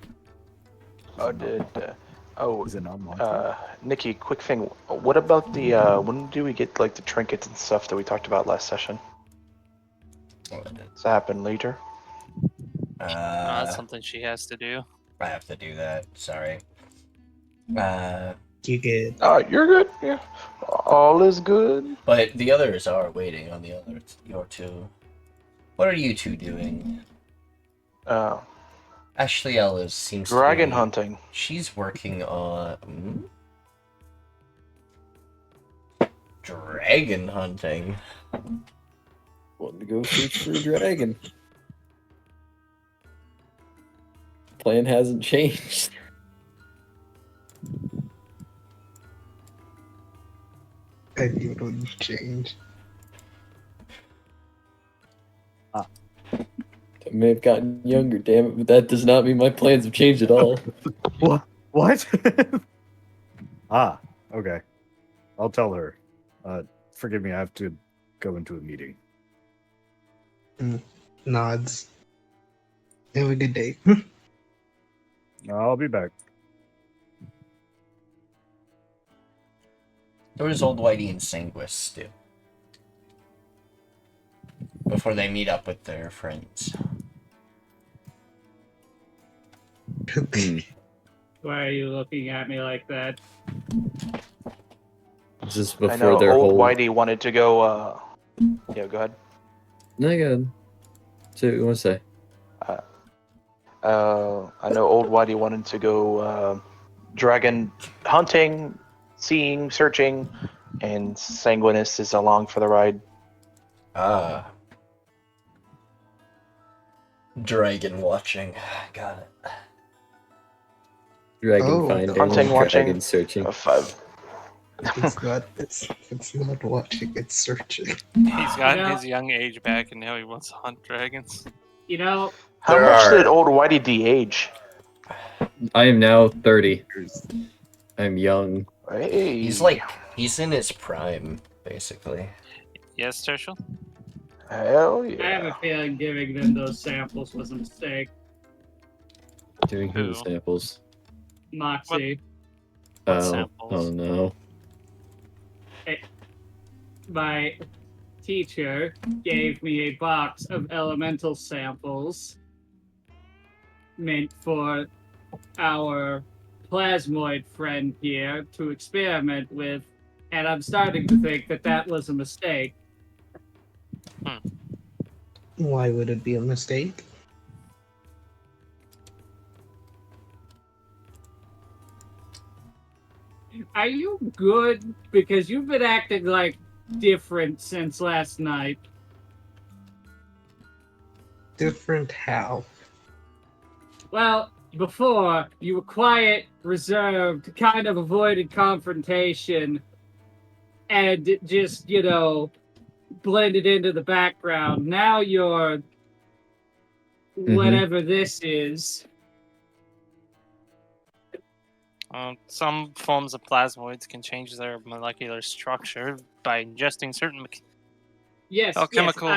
Oh, Is it not Moxie? Nikki, quick thing. What about the, when do we get, like, the trinkets and stuff that we talked about last session? Does that happen later? No, that's something she has to do. I have to do that. Sorry. You get Oh, you're good. Yeah. All is good. But the others are waiting on the other your two. What are you two doing? Ashley Ellis seems Dragon to be, hunting. She's working on dragon hunting. Want to go search for a dragon. Plan hasn't changed. I knew it wouldn't change. I may have gotten younger, damn it, but that does not mean my plans have changed at all. What? Okay. I'll tell her. Forgive me, I have to go into a meeting. Nods. Have a good day. I'll be back. What does Old Whitey and Sanguis do? Before they meet up with their friends. Why are you looking at me like that? Just I before know their old whole... Whitey wanted to go, yeah, go ahead. No, go ahead. So what you want to say? I know old Whitey wanted to go, dragon hunting, seeing, searching, and Sanguis is along for the ride. Dragon watching. Got it. Dragon Oh, finding, hunting, watching. dragon searching. Five. It's not watching, it's searching. He's gotten Yeah. his young age back, and now he wants to hunt dragons. You know, How There much are- did old Whitey de-age? I am now 30. I'm young. Hey. He's in his prime, basically. Yes, Tirsheal? Hell I have a yeah. feeling giving them those samples was a mistake. Doing Who? who samples? Moxie, What Oh, samples? oh no. my teacher, gave me a box of elemental samples meant for our plasmoid friend here to experiment with, and I'm starting to think that that was a mistake. Why would it be a mistake? Are you good? Because you've been acting like different since last night. Different how? Well, before, you were quiet, reserved, kind of avoided confrontation, and just, blended into the background. Now you're whatever this is. Some forms of plasmoids can change their molecular structure by ingesting certain Yes, alchemical.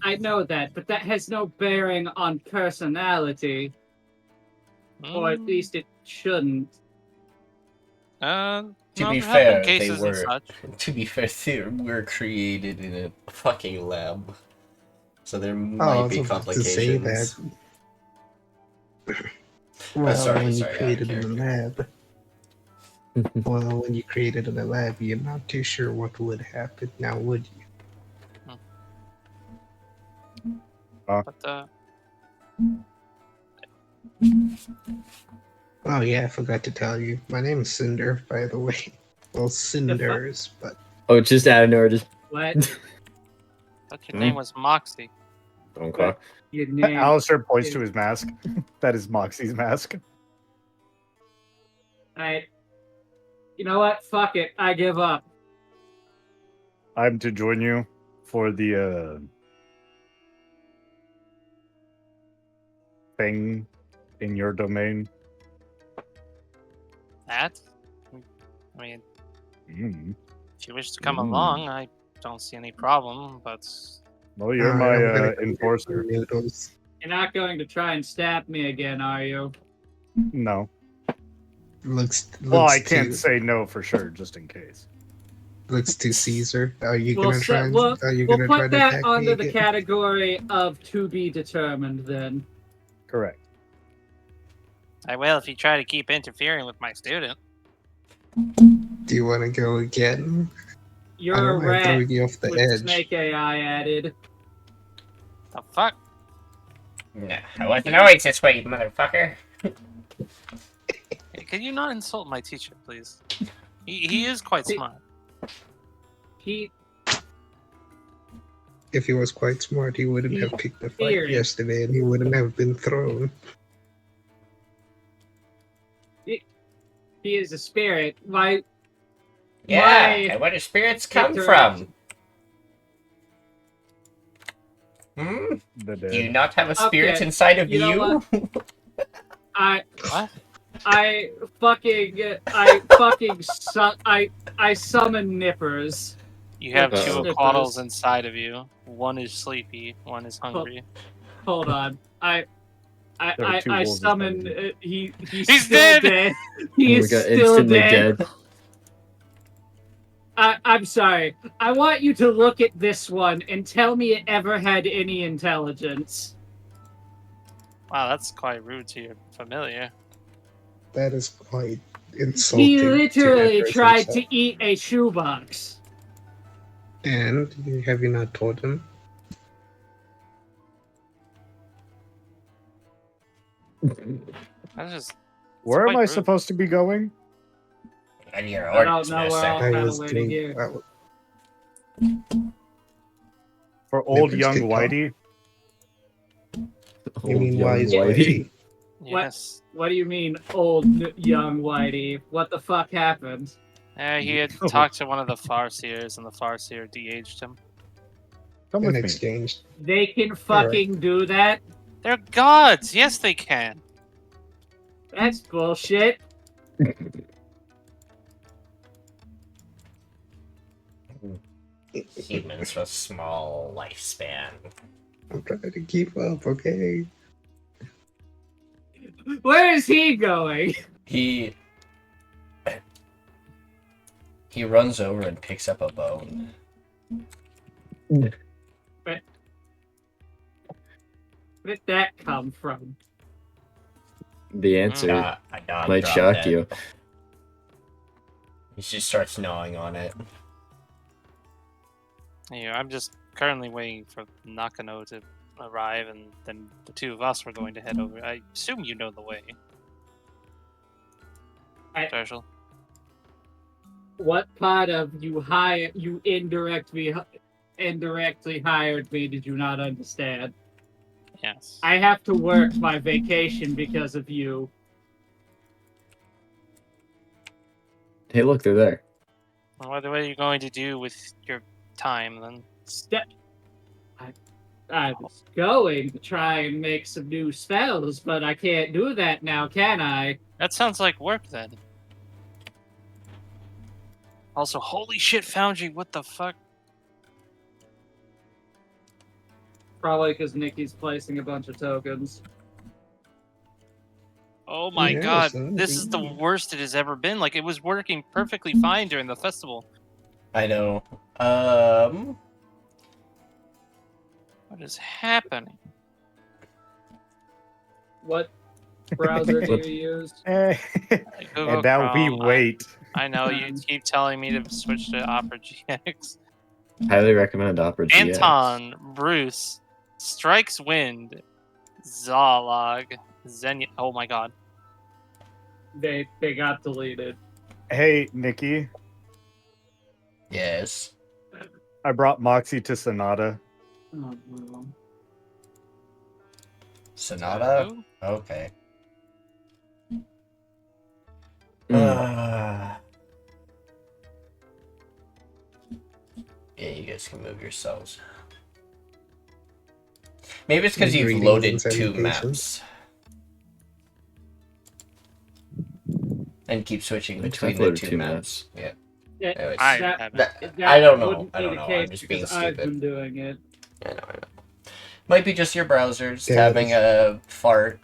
I know that, but that has no bearing on personality. Or at least it shouldn't. To No, be there have been fair, they cases and were. such. To be fair, they were created in a fucking lab, so there I might was be about to say that. complications. Well, sorry, when sorry, you created in the lab. Well, when you created in the lab, you're not too sure what would happen. Now, would you? But Oh yeah, I forgot to tell you. My name is Cinder, by the way. Well, Cinders, but Oh, just out of nowhere, just What? thought your name was Moxie. okay. Your name? Alistair points to his mask. That is Moxie's mask. You know what? Fuck it. I give up. I'm to join you for the thing in your domain. That? I mean, Mm. if you wish to come along, I don't see any problem, but... Well, you're I'm my gonna go get enforcer. noodles. You're not going to try and stab me again, are you? No. Looks Well, I can't too, say no for sure, just in case. looks to Caesar. Are you We'll gonna try? we'll Are you gonna try put to that attack me under the again? category of to be determined then. Correct. I will if you try to keep interfering with my student. Do you want to go again? I You're don't a mind rat throwing you off the with edge. snake AI added. The fuck? No, I wasn't always this way, you motherfucker. Hey, can you not insult my teacher, please? He is quite smart. He If he was quite smart, he wouldn't have picked the fight Feared. yesterday, and he wouldn't have been thrown. he is a spirit. Why? Yeah, Why- and where do spirits come Interact. from? Hmm? The Do you dead. not have a spirit Okay, inside of you know you? What? I summon nippers. You have With two slippers. aquaddles inside of you. One is sleepy, one is hungry. Hold on. There are two I wolves summon. inside He's He's still dead! He Oh, is we got still instantly dead. dead. I'm sorry. I want you to look at this one and tell me it ever had any intelligence. Wow, that's quite rude to your familiar. That is quite insulting. He literally Empress tried himself. to eat a shoebox. And have you not told him? That's just... Where am quite I rude. supposed to be going? And your I don't orders, know where mister. else. I kinda was waiting doing. here. For old Nippers young can talk. Whitey? You mean young wise Whitey. Whitey? Yes. What do you mean, old young Whitey? What the fuck happened? He had talked to one of the Farseers, and the Farseer de-aged him. Come In with me. exchange. They can fucking do that? They're gods! Yes, they can! That's bullshit. Humans with small lifespan. I'm trying to keep up, okay? Where is he going? He runs over and picks up a bone. Where did that come from? The answer I might dropped shock it. you. He just starts gnawing on it. Yeah, I'm just currently waiting for Nakano to arrive, and then the two of us were going to head over. I assume you know the way. Tirsheal. What part of you indirectly hired me did you not understand? Yes. I have to work my vacation because of you. Hey, look, they're there. What are you going to do with your time then? I was going to try and make some new spells, but I can't do that now, can I? That sounds like work then. Also, holy shit, Foundry, what the fuck? Probably because Nikki's placing a bunch of tokens. Oh my Yeah, god, so this is the worst it has ever been. Like, it was working perfectly fine during the festival. I know. What is happening? What browser do you use? And Google now we Chrome, wait. I know, you keep telling me to switch to Opera GX. Highly recommend Opera GX. Anton, Bruce, Strikes Wind, Zalog, Zenya. Oh my god. They got deleted. Hey, Nikki, Yes. I brought Moxie to Sonata. Oh, no. Sonata? Who? Okay. Mm. Yeah, you guys can move yourselves. Maybe it's because you've Greetings loaded and 2 salutations. maps. And keep switching I've between the loaded 2 two maps. Yeah. Yeah, Anyways. I that- haven't. that I don't know. wouldn't I be don't the know. case I'm just being because I've stupid. been doing it. I know. Might be just your browsers Yeah, having a fart.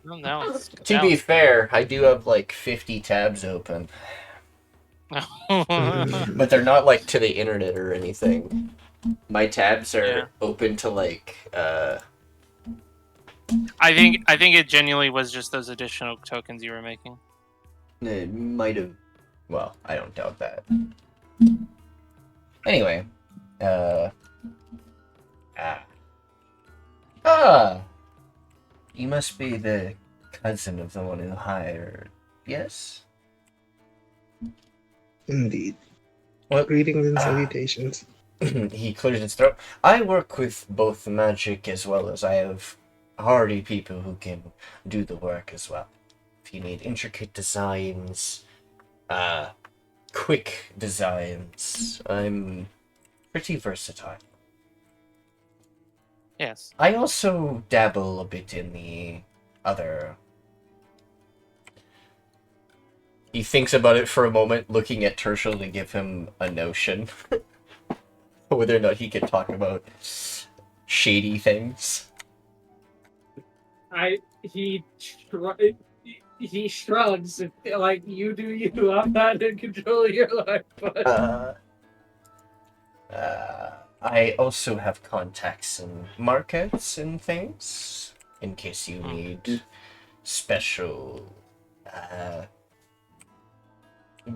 Well, no, To be fair, I do have like 50 tabs open. But they're not like to the internet or anything. My tabs are Yeah. open to like I think it genuinely was just those additional tokens you were making. it might have, well, I don't doubt that. Anyway, you must be the cousin of the one who hired, yes? Indeed. Well, Greetings and salutations. he clears his throat. I work with both magic as well as I have hardy people who can do the work as well. If you need intricate designs, quick designs, I'm pretty versatile. Yes. I also dabble a bit in the other. He thinks about it for a moment, looking at Tirsheal to give him a notion. Whether or not he can talk about shady things. He shrugs like you do you. I'm not in control of your life, but I also have contacts in markets and things, in case you need special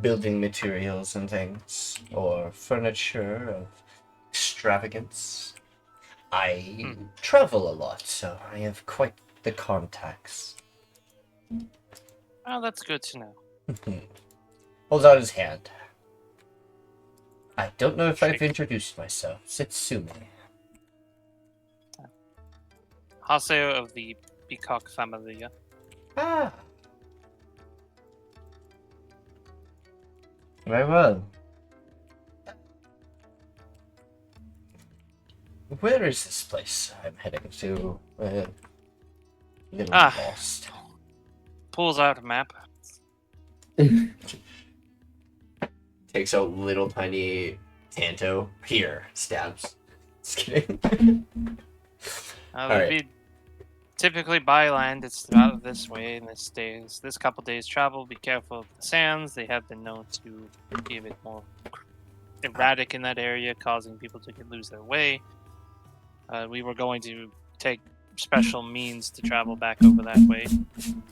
building materials and things, or furniture of extravagance. I travel a lot, so I have quite the contacts. Oh, that's good to know. Holds out his hand. I don't know if I've Shake. introduced myself. Setsumi. Haseo of the Peacock family. Ah. Very well. Where is this place I'm heading to? Little lost. Pulls out a map. Takes out little tiny Tanto. Here, stabs. Just kidding. Alright. We'd typically by land, it's about this way in this couple days travel. Be careful of the sands. They have been known to be a bit more erratic in that area, causing people to lose their way. We were going to take special means to travel back over that way.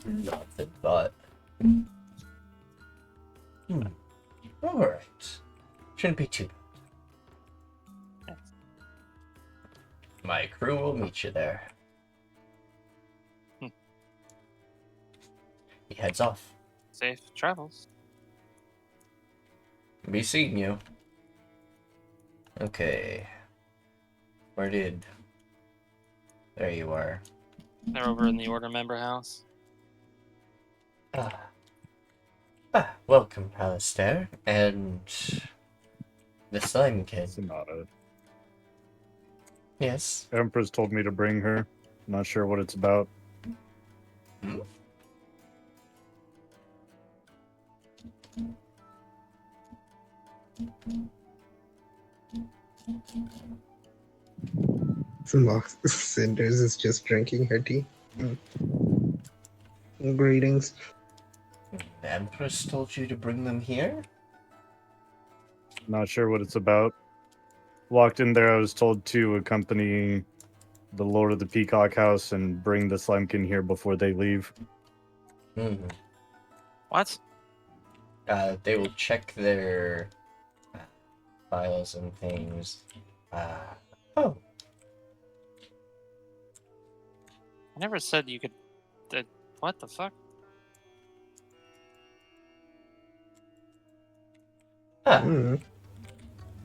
Nothing but. Alright. Shouldn't be too bad. My crew will meet you there. He heads off. Safe travels. Be seeing you. Okay. Where did... There you are. They're over in the Order member house. Welcome, Alistair, and the slime kid. Sonata. Yes. Empress told me to bring her. Not sure what it's about. Cinders is just drinking her tea. Greetings. The Empress told you to bring them here? Not sure what it's about. Walked in there, I was told to accompany the Lord of the Peacock House and bring the Slimekin here before they leave. What? They will check their files and things. Oh. I never said you could... what the fuck?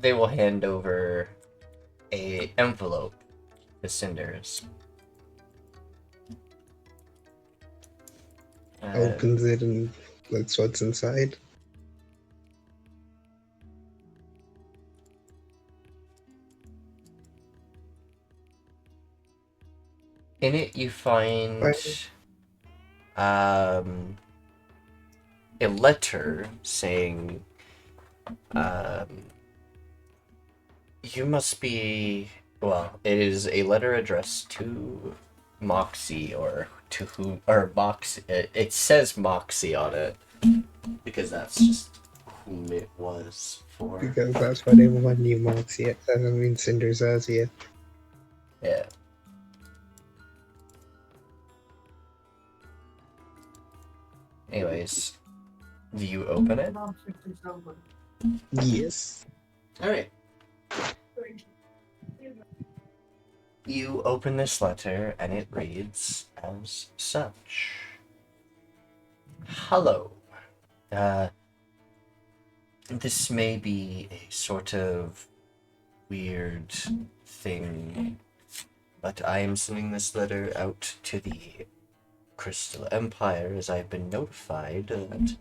They will hand over a envelope to Cinders. Opens it and looks what's inside. In it, you find a letter saying, you must be, well, it is a letter addressed to Moxie, or to whom, or Moxie, it says Moxie on it, because that's just whom it was for. Because that's what everyone knew Moxie. I mean, Cinders as yet. Yeah. Anyways, do you open it? Yes. Alright. You open this letter, and it reads as such. Hello. This may be a sort of weird thing, but I am sending this letter out to the Crystal Empire, as I've been notified that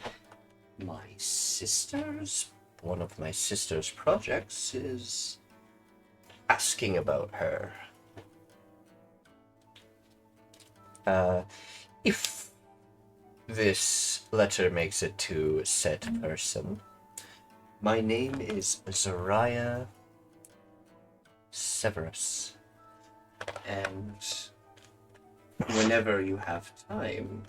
one of my sister's projects is asking about her. If this letter makes it to said person, my name is Zariah Severus, and whenever you have time,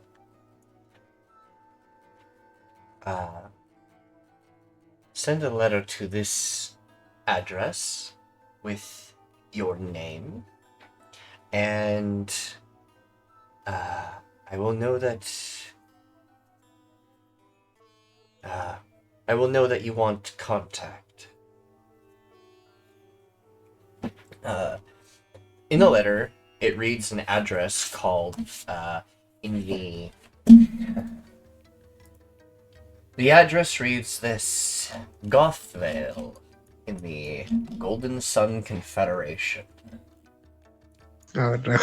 send a letter to this address with your name, and I will know that you want contact. In the letter, it reads an address called, the address reads this: Gothvale in the Golden Sun Confederation. Oh no.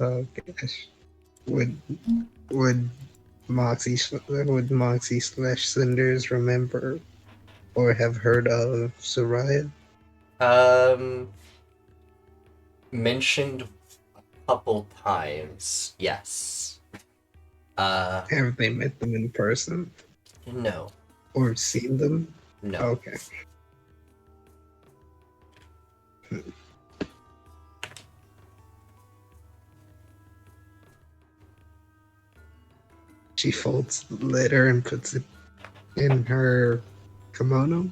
Oh gosh. Would Moxie slash Cinders remember or have heard of Zariah? Mentioned a couple times, yes. Have they met them in person? No. Or seen them? No. Okay. She folds the letter and puts it in her kimono.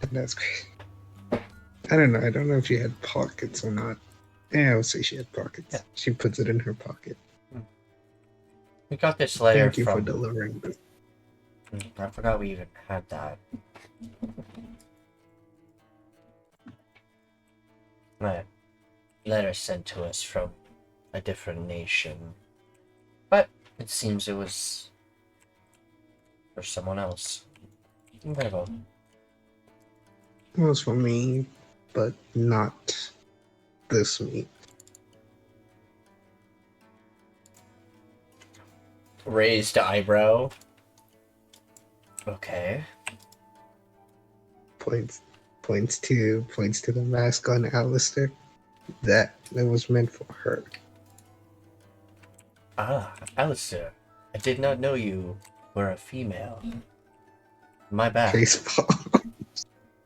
And that's great. I don't know. I don't know if she had pockets or not. Yeah, I would say she had pockets. Yeah. She puts it in her pocket. We got this letter Thank you for from. delivering this. I forgot we even had that. A letter sent to us from a different nation. But it seems it was for someone else. Very well. It was for me, but not this me. Raised eyebrow. Okay. Points to the mask on Alistair. That was meant for her. Ah, Alistair. I did not know you were a female. My bad. Facepalm.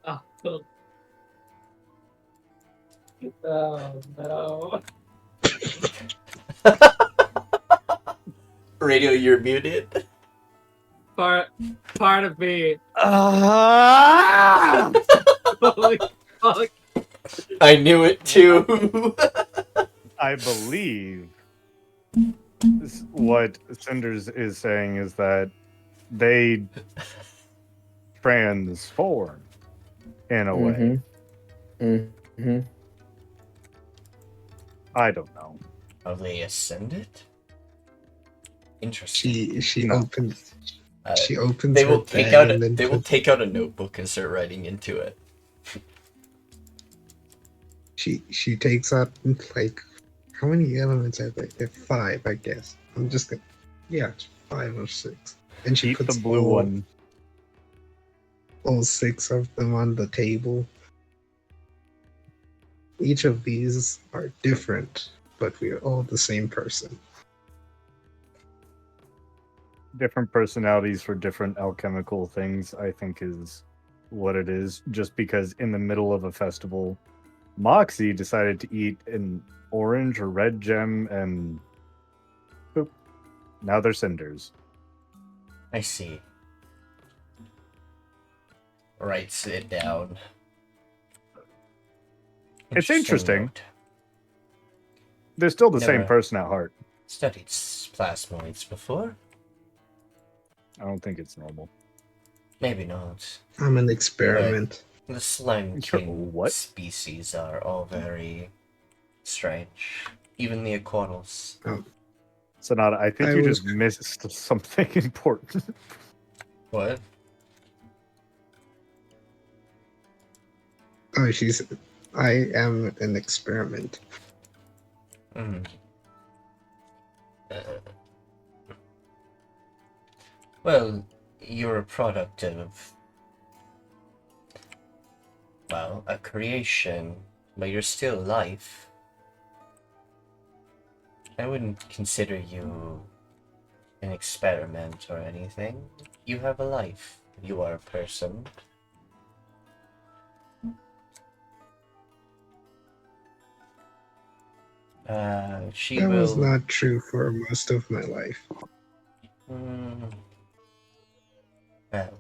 Oh, oh no. Radio, you're muted. Part of me. Ah! Holy fuck. I knew it too. I believe what Cinders is saying is that they transform in a way. Mm-hmm. I don't know. Oh, they ascended? Interesting. She No. opens. She opens. They her will take bag out. and then They will puts- take out a notebook and start writing into it. She takes out like how many elements are there? There are 5, I guess. I'm just gonna it's 5 or 6. And she Keep puts the blue one. all 6 of them on the table. Each of these are different, but we are all the same person. Different personalities for different alchemical things, I think, is what it is. Just because in the middle of a festival, Moxie decided to eat an orange or red gem, and boop, now they're cinders. I see. Writes it down. It's interesting. note. They're still the same Never. person at heart. Studied plasmoids before? I don't think it's normal. Maybe not. I'm an experiment. The slime You're king what? species are all very strange. Even the Aquatos. Sonata, I think I you was- just missed something important. What? Oh, I am an experiment. Mm. Well, you're a product of, well, a creation, but you're still life. I wouldn't consider you an experiment or anything. You have a life. You are a person. She That will. was not true for most of my life. Well,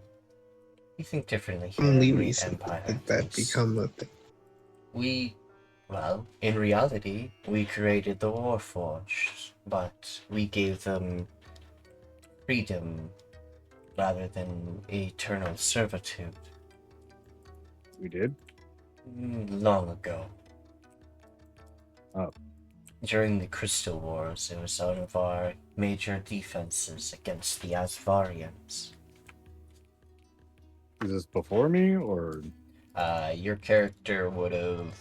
you think differently here. Only in the recently Empire, did that thanks. become a thing. Well, in reality, we created the Warforged, but we gave them freedom rather than eternal servitude. We did? Long ago. Oh. During the Crystal Wars, it was one of our major defenses against the Asvarians. Is this before me, or Your character would have.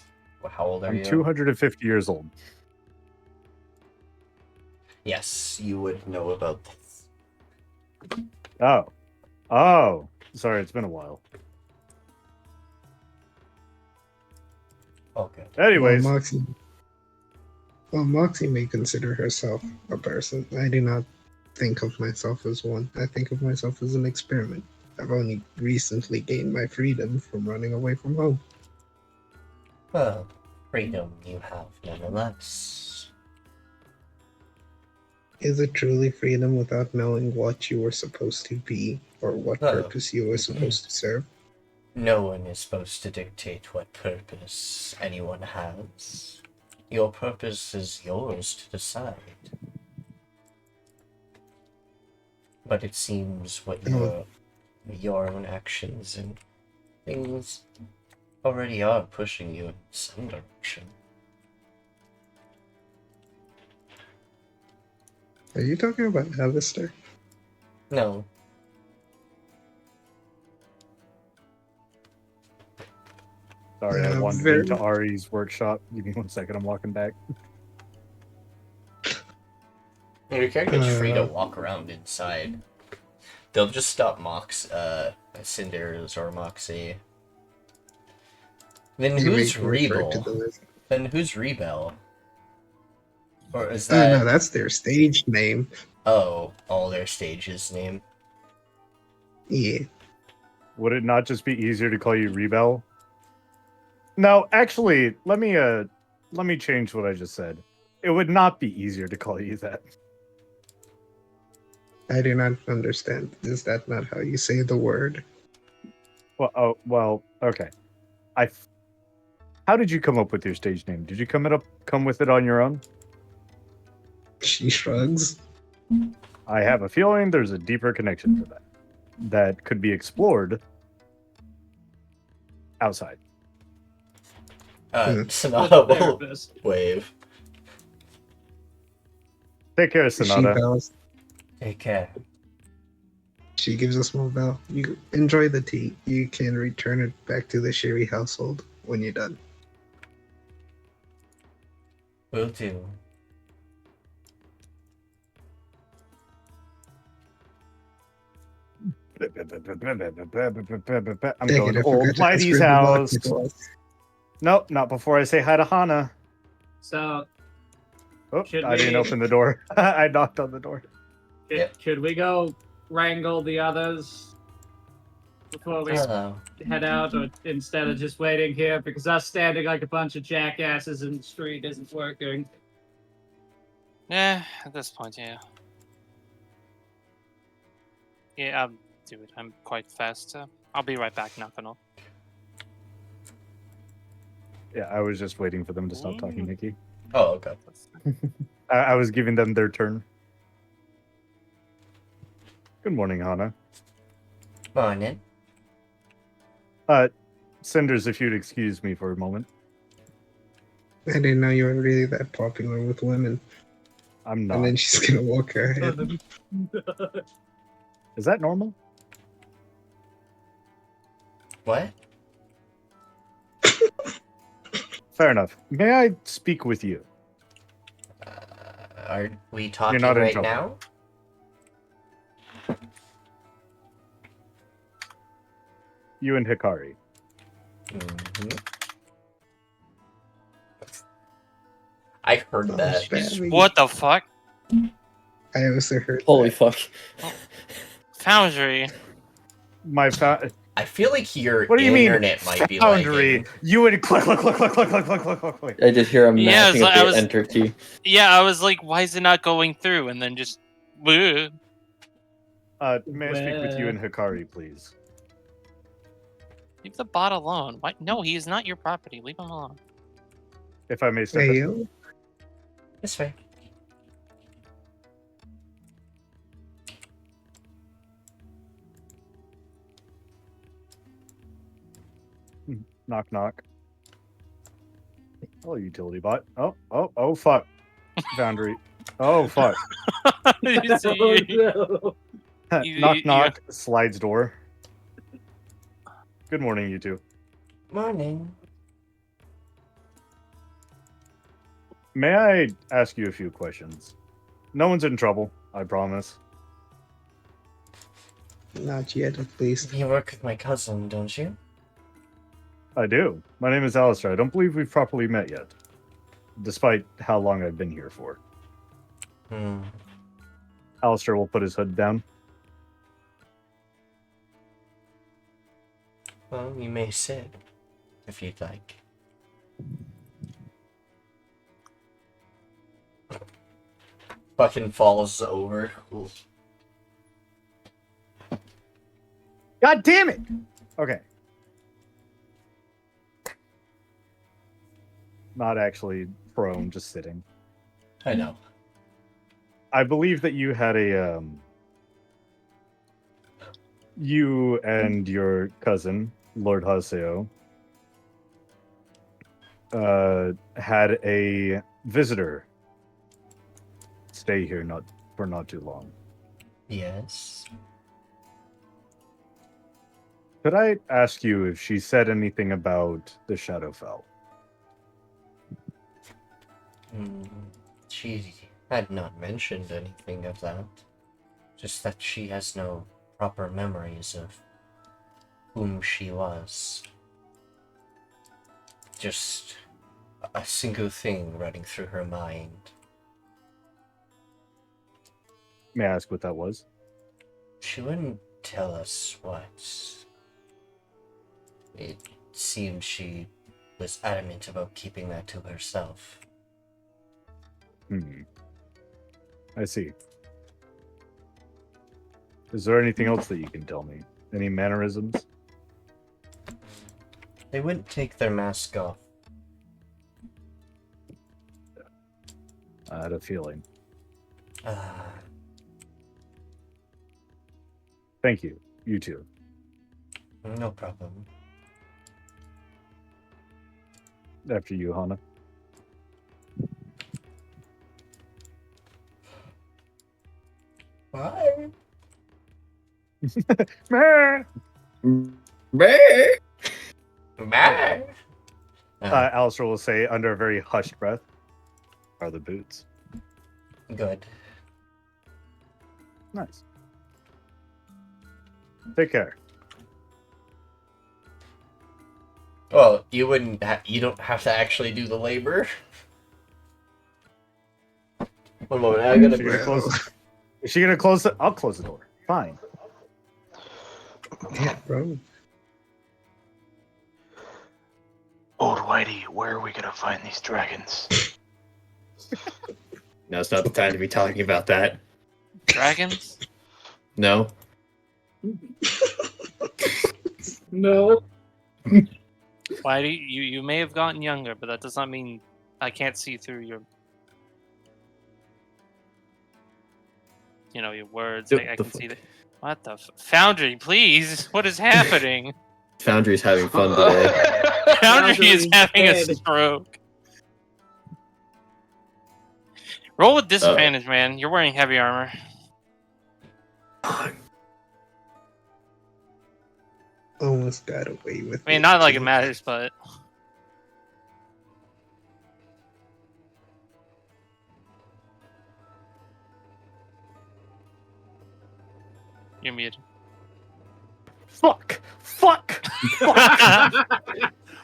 How old are I'm you? 250 years old? Yes, you would know about this. Oh, sorry, it's been a while. Okay. Anyways, Moxie may consider herself a person. I do not think of myself as one. I think of myself as an experiment. I've only recently gained my freedom from running away from home. Well, freedom you have nonetheless. Is it truly freedom without knowing what you were supposed to be or what No. purpose you were supposed to serve? No one is supposed to dictate what purpose anyone has. Your purpose is yours to decide. But it seems what your own actions and things already are pushing you in some direction. Are you talking about Alistair? No. Sorry, I wandered very- into Ari's workshop. Give me 1 second, I'm walking back. Your character's free to walk around inside. They'll just stop Cinders or Moxie. Then You who's may refer to Rebel? them as- Then who's Rebel? Or is Oh that... no, that's their stage name. Oh, all their stages name. Yeah. Would it not just be easier to call you Rebel? No, actually, let me change what I just said. It would not be easier to call you that. I do not understand. Is that not how you say the word? Well, okay. How did you come up with your stage name? Did you come with it on your own? She shrugs. I have a feeling there's a deeper connection to that could be explored outside. Sonata will Therapist. wave. Take care, She Sonata. bows. Take care. She gives a small bow. You enjoy the tea. You can return it back to the Sherry household when you're done. Will do. I'm going to Old Whitey's house. Nope, not before I say hi to Hana. So, Oh, Should I didn't we- open the door. I knocked on the door. should we go wrangle the others before we Hello. head out, or instead of just waiting here? Because us standing like a bunch of jackasses in the street isn't working. Yeah, at this point, yeah. Yeah, I'll do it. I'm quite fast. I'll be right back, knocking off. Yeah, I was just waiting for them to stop talking, Nikki. Oh, okay. I was giving them their turn. Good morning, Hana. Morning. Cinders, if you'd excuse me for a moment. I didn't know you were really that popular with women. I'm not. And then she's gonna walk her head. Is that normal? What? Fair enough. May I speak with you? Are we talking not in right trouble. now? You and Hikari. Mhm. I heard Oh, that. bad. What the fuck? I also heard Holy that. fuck. Foundry. My I feel like your What do you mean, internet might be Foundry? lagging. You and click, click, click, click, click, click, click, click, click, click. I just hear him Yeah, mashing so up I the was- enter key. Yeah, I was like, why is it not going through? And then just. Bleh. May I speak with you and Hikari, please? Leave the bot alone. Why? No, he is not your property. Leave him alone. If I may step Hey, in. yo. That's right. Knock, knock. Oh, utility bot. Oh, fuck. Foundry. Oh, fuck. You see, Oh, you- no. knock, you- knock. Slides door. Good morning, you two. Morning. May I ask you a few questions? No one's in trouble, I promise. Not yet, at least. You work with my cousin, don't you? I do. My name is Alistair. I don't believe we've properly met yet, despite how long I've been here for. Hmm. Alistair will put his hood down. Well, you may sit, if you'd like. Fucking falls over. Ooh. God damn it! Okay. not actually prone, just sitting. I know. I believe that you had a you and your cousin, Lord Haseo, had a visitor stay here for not too long. Yes. Could I ask you if she said anything about the Shadowfell? She had not mentioned anything of that. Just that she has no proper memories of whom she was. Just a single thing running through her mind. May I ask what that was? She wouldn't tell us what. It seemed she was adamant about keeping that to herself. I see. Is there anything else that you can tell me? Any mannerisms? They wouldn't take their mask off. I had a feeling. Thank you. You too. No problem. After you, Hana. Bye. Bye. Alistair will say under a very hushed breath, "Are the boots?" Good. Nice. Take care. Well, you wouldn't. You don't have to actually do the labor. One moment, I gotta. Is she gonna close the? I'll close the door. Fine. Yeah, bro. Old Whitey, where are we gonna find these dragons? No, it's not the time to be talking about that. Dragons? No. No. Whitey, you may have gotten younger, but that does not mean I can't see through your your words. I can see that. What the Foundry, please? What is happening? Foundry's having fun today. Foundry is having a dead. stroke. Roll with disadvantage, man. You're wearing heavy armor. Almost got away with it. I mean, not like it matters, but you're muted. Fuck!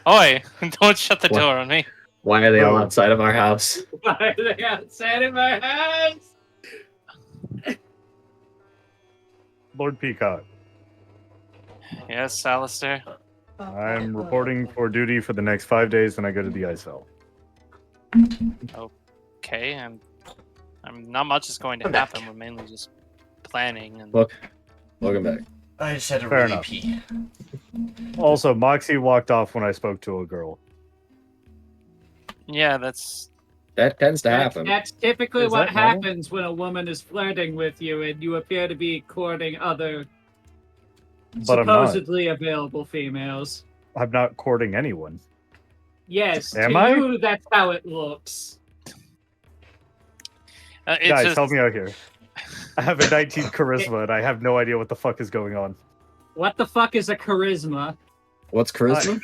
Oi! Don't shut the door on me. Why are they all outside of our house? Why are they outside of my house? Lord Peacock, Yes, Alistair. I'm reporting for duty for the next 5 days, then I go to the Icefell. Okay, I'm not much is going to I'm back. happen. We're mainly just planning and Look, welcome back. I just had to Fair really enough. pee. Also, Moxie walked off when I spoke to a girl. yeah, That tends to happen. That's typically Is what that normal? happens when a woman is flirting with you and you appear to be courting other But I'm not. supposedly available females. I'm not courting anyone. Yes, Am to I? you, that's how it looks. it's Guys, just, help me out here. I have a 19 charisma and I have no idea what the fuck is going on. What the fuck is a charisma? What's charisma?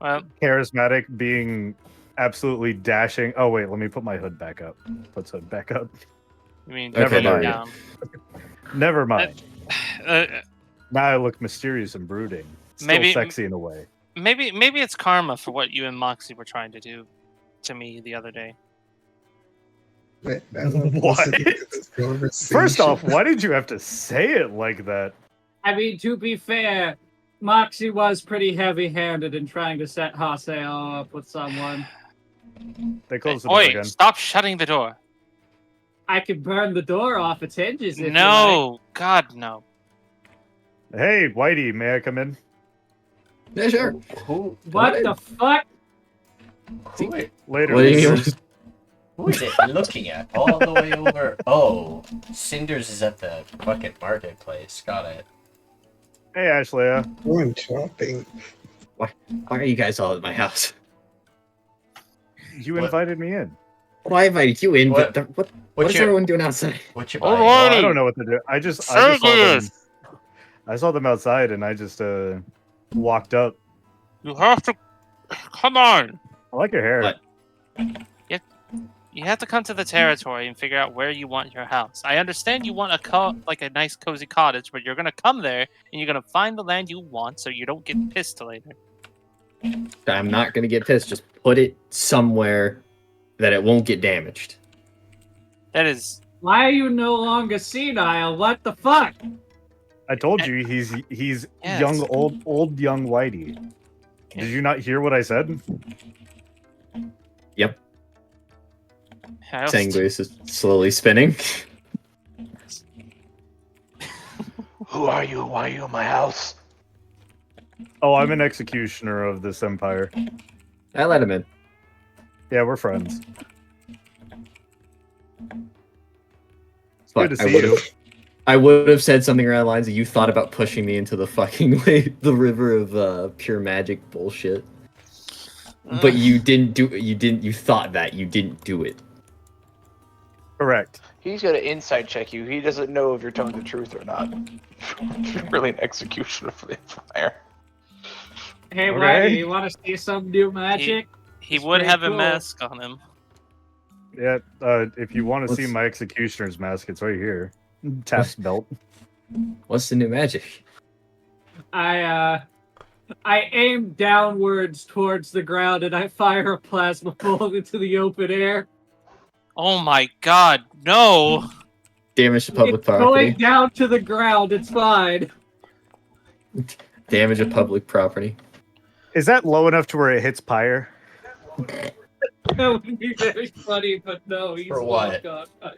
well, Charismatic, being absolutely dashing. Oh wait, let me put my hood back up. Puts hood back up. I mean, Never never mind. down. Never mind. Uh, Now I look mysterious and brooding. Still Maybe- sexy in a way. maybe it's karma for what you and Moxie were trying to do to me the other day. Wait, that one What? wasn't this conversation. First off, why did you have to say it like that? I mean, to be fair, Moxie was pretty heavy-handed in trying to set Haseo up with someone. They closed the door Oi! again. Stop shutting the door. I could burn the door off its hinges if you like. No, God, no. Hey, Whitey, may I come in? Yeah, sure. Who? What the fuck? Who is, Later. What do you losers. who is it looking at? All the way over. Oh, Cinders is at the fucking marketplace. Got it. Hey, Ashley. Going shopping. Why are you guys all at my house? You What? invited me in. Well, I invited you in, What? but what is your everyone doing outside? what you Old buying? Oh, I Whitey! don't know what to do. I just saw them. Sanguis! I saw them outside, and I just walked up. You have to come on. I like your hair. What? You have to come to the territory and figure out where you want your house. I understand you want like a nice cozy cottage, but you're gonna come there and you're gonna find the land you want, so you don't get pissed later. I'm not gonna get pissed. Just put it somewhere that it won't get damaged. That is. Why are you no longer senile? What the fuck? I told you he's Yes. young young Whitey. Did you not hear what I said? Yep. I also- Sanguis is slowly spinning. Who are you? Why are you in my house? Oh, I'm an executioner of this empire. I let him in. Yeah, we're friends. But Good to see you. I would have said something around the lines of you thought about pushing me into the fucking the river of pure magic bullshit. But you didn't do it. You thought that. You didn't do it. Correct. He's gonna inside check you. He doesn't know if you're telling the truth or not. You're really an executioner for the Empire. Hey, Okay. Whitey, you want to see some new magic? He It's would pretty have a cool. mask on him. Yeah, if you want to see What's- my executioner's mask, it's right here. Taps belt. What's the new magic? I aim downwards towards the ground and I fire a plasma bolt into the open air. Oh my god, no! Damage to public It's going property. down to the ground. It's fine. Damage of public property. Is that low enough to where it hits Pyre? That would be very funny, but no, he's For long what? gone by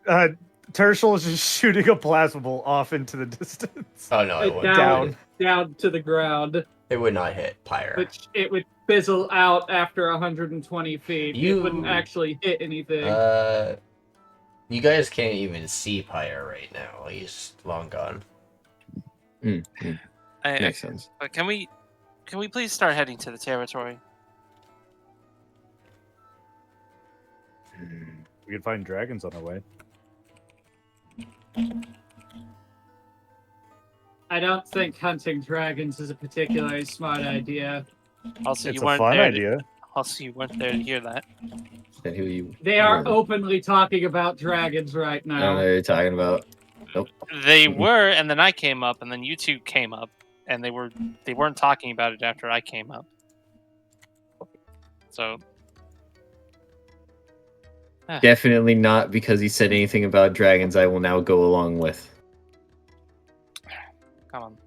now. Tirsheal is just shooting a plasma bolt off into the distance. Oh no, it wouldn't. Down. Down to the ground, It would not hit Pyre. which it would fizzle out after 120 feet. You- It wouldn't actually hit anything. You guys can't even see Pyre right now. He's long gone. Makes sense. But can we please start heading to the territory? We could find dragons on our way. I don't think hunting dragons is a particularly smart idea. Also, It's you a weren't fun there. idea. Also, you weren't there to hear that. Then who you? They are who openly talking about dragons right I don't know now. what you're talking about. They Mhm. were, and then I came up, and then you two came up, and they weren't talking about it after I came up. So Definitely not because he said anything about dragons. I will now go along with. come on,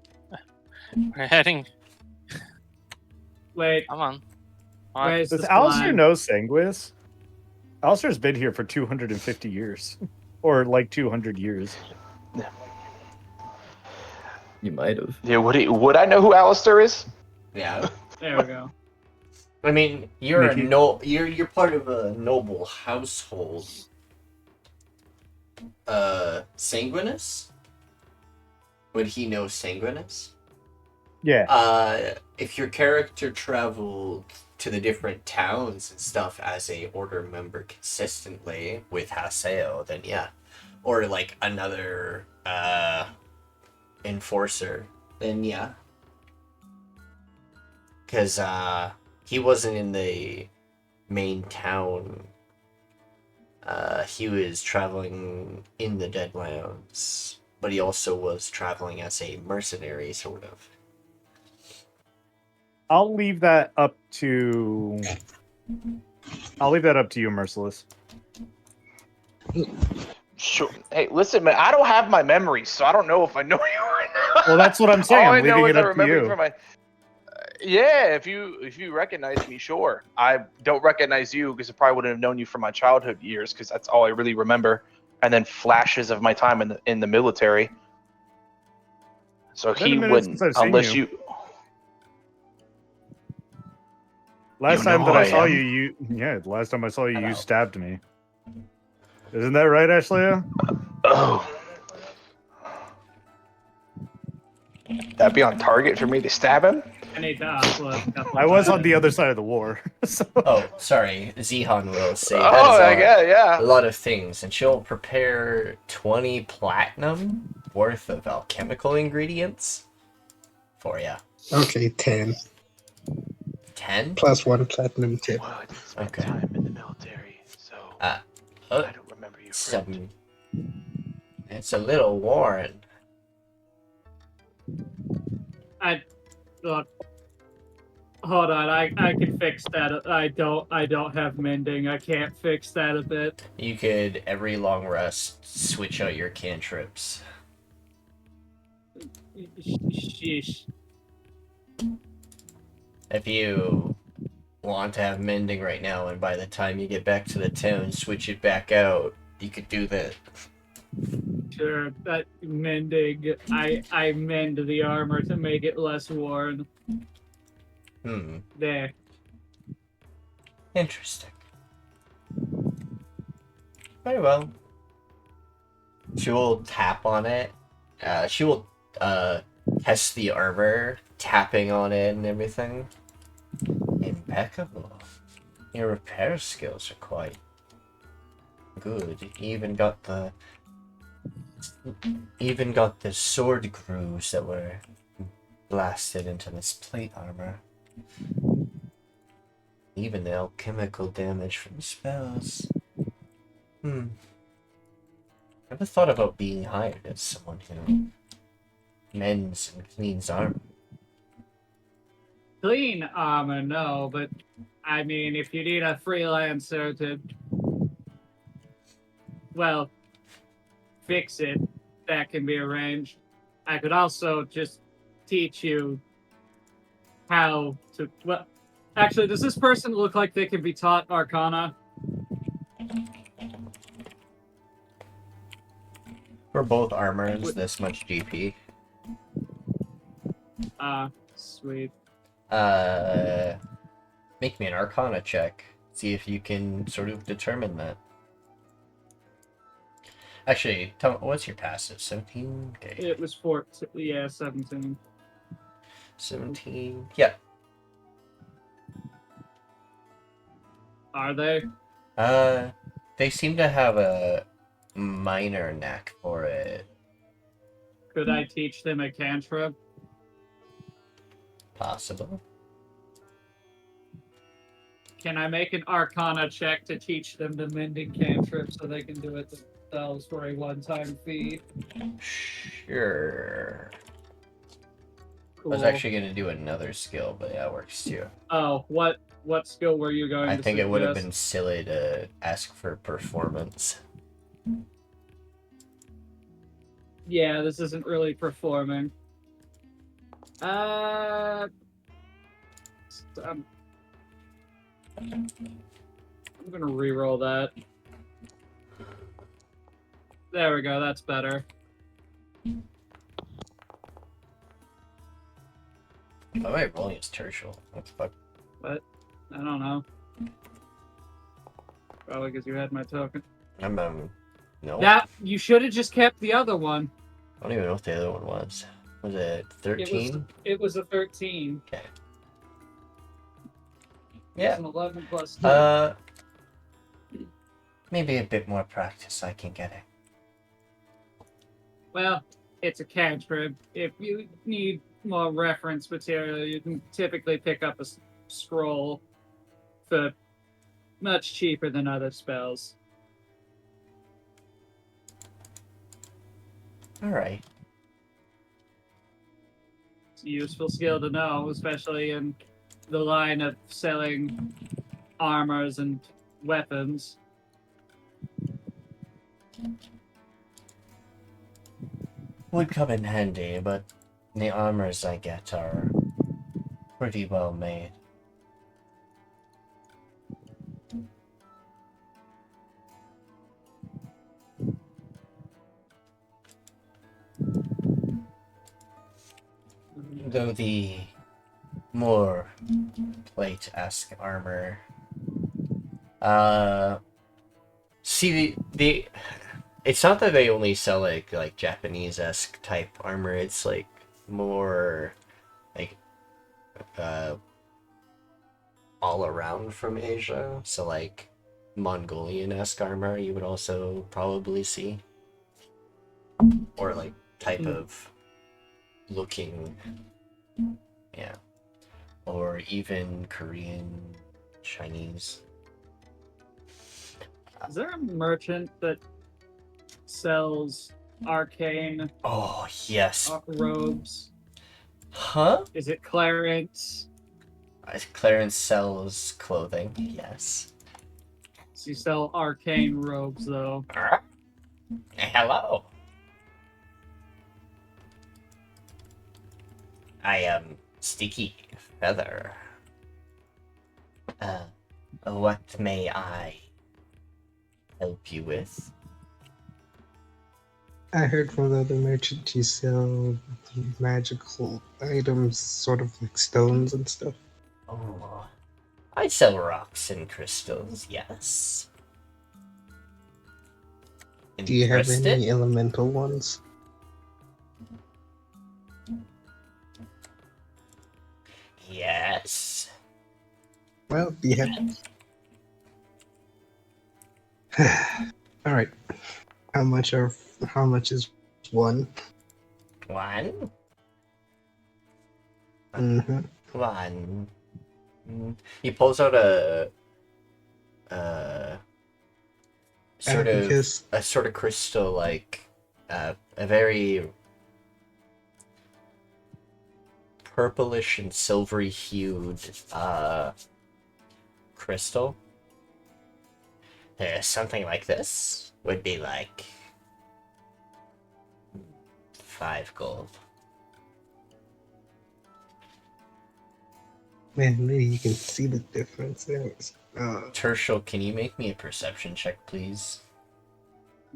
we're heading. Wait, Come on. All right. where's Does the Alistair slime? know Sanguis? Alistair's been here for 250 years. Or like 200 years. You might have. Yeah, would I know who Alistair is? Yeah. There we go. I mean, you're Nikki. you're part of a noble household. Sanguinus? Would he know Sanguinus? Yeah. If your character traveled to the different towns and stuff as a order member consistently with Haseo, then yeah. Or like another enforcer, then yeah. Cause he wasn't in the main town. He was traveling in the Deadlands, but he also was traveling as a mercenary, sort of. I'll leave that up to you, Merciless. Sure. Hey, listen, man. I don't have my memories, so I don't know if I know you or not. Well, that's what I'm saying. All I'm I know leaving is it I up to remember you. from my. Yeah, if you recognize me, sure. I don't recognize you because I probably wouldn't have known you from my childhood years because that's all I really remember, and then flashes of my time in the military. So Been a he minute wouldn't since I've seen unless you. you. Last You time know that who I I saw am? you last time I saw you, Hello. you stabbed me. Isn't that right, Ashley? Oh. That'd be on target for me to stab him? I need to upload a couple I was on times. the other side of the war. So Oh, sorry. Zihan will say Oh, that is I get it, a yeah. lot of things, and she'll prepare 20 platinum worth of alchemical ingredients for you. Okay, 10. 10? Plus 1 platinum tip. Well, I did spend Okay. time in the military, so Oh, I don't remember you. Friend. it's a little worn. Look, hold on, I can fix that. I don't have mending. I can't fix that a bit. You could, every long rest, switch out your cantrips. Sheesh. If you want to have mending right now, and by the time you get back to the town, switch it back out, you could do that. Sure, that mending. I mend the armor to make it less worn. There. Interesting. Very well. She will tap on it. She will test the armor, tapping on it and everything. Impeccable. Your repair skills are quite good. You even got the sword grooves that were blasted into this plate armor. Even the alchemical damage from spells. Never thought about being hired as someone who mends and cleans armor. Clean armor, no, but I mean, if you need a freelancer to, well, fix it, that can be arranged. I could also just teach you how to, well, actually, does this person look like they can be taught Arcana? For both armors, this much GP. Sweet. Make me an Arcana check. See if you can sort of determine that. Actually, tell me, what's your passive? 17? Okay. It was 14, yeah, 17. 17? Yeah. Are they? They seem to have a minor knack for it. Could I teach them a cantrip? Possible. Can I make an Arcana check to teach them the mending cantrip so they can do it themselves for a one-time fee? Sure. Cool. I was actually going to do another skill, but that works too. Oh, what skill were you going to I think it would have suggest? been silly to ask for performance. Yeah, this isn't really performing. I'm gonna re-roll that. There we go, that's better. Why am I rolling as Tirsheal? What the fuck? But I don't know. Probably because you had my token. No. That you should have just kept the other one. I don't even know what the other one was. Was it 13? It was a 13. Okay. It Yeah. was an 11 plus 2. Maybe a bit more practice I can get it. Well, it's a cantrip. If you need more reference material, you can typically pick up a scroll for much cheaper than other spells. Alright. It's a useful skill to know, especially in the line of selling armors and weapons. Would come in handy, but the armors I get are pretty well made. Though the more plate-esque armor. See the it's not that they only sell like Japanese-esque type armor. It's like more like all around from Asia. So like Mongolian-esque armor you would also probably see, or like type of looking, yeah, or even Korean, Chinese. Is there a merchant that sells arcane Oh yes. robes? Huh? Is it Clarence? Clarence sells clothing. Yes. Does he sell arcane robes though? Hello. I am Sticky Feather. What may I help you with? I heard from the other merchant you sell magical items, sort of like stones and stuff. Oh, I sell rocks and crystals, yes. Do you have Interested? any elemental ones? Yes. Well, do you have... Alright. How much is one? One? Mm-hmm. One. He pulls out a sort of crystal, like a very purplish and silvery hued crystal. Something like this would be like 5 gold. Man, maybe you can see the difference there. Tirsheal, can you make me a perception check, please?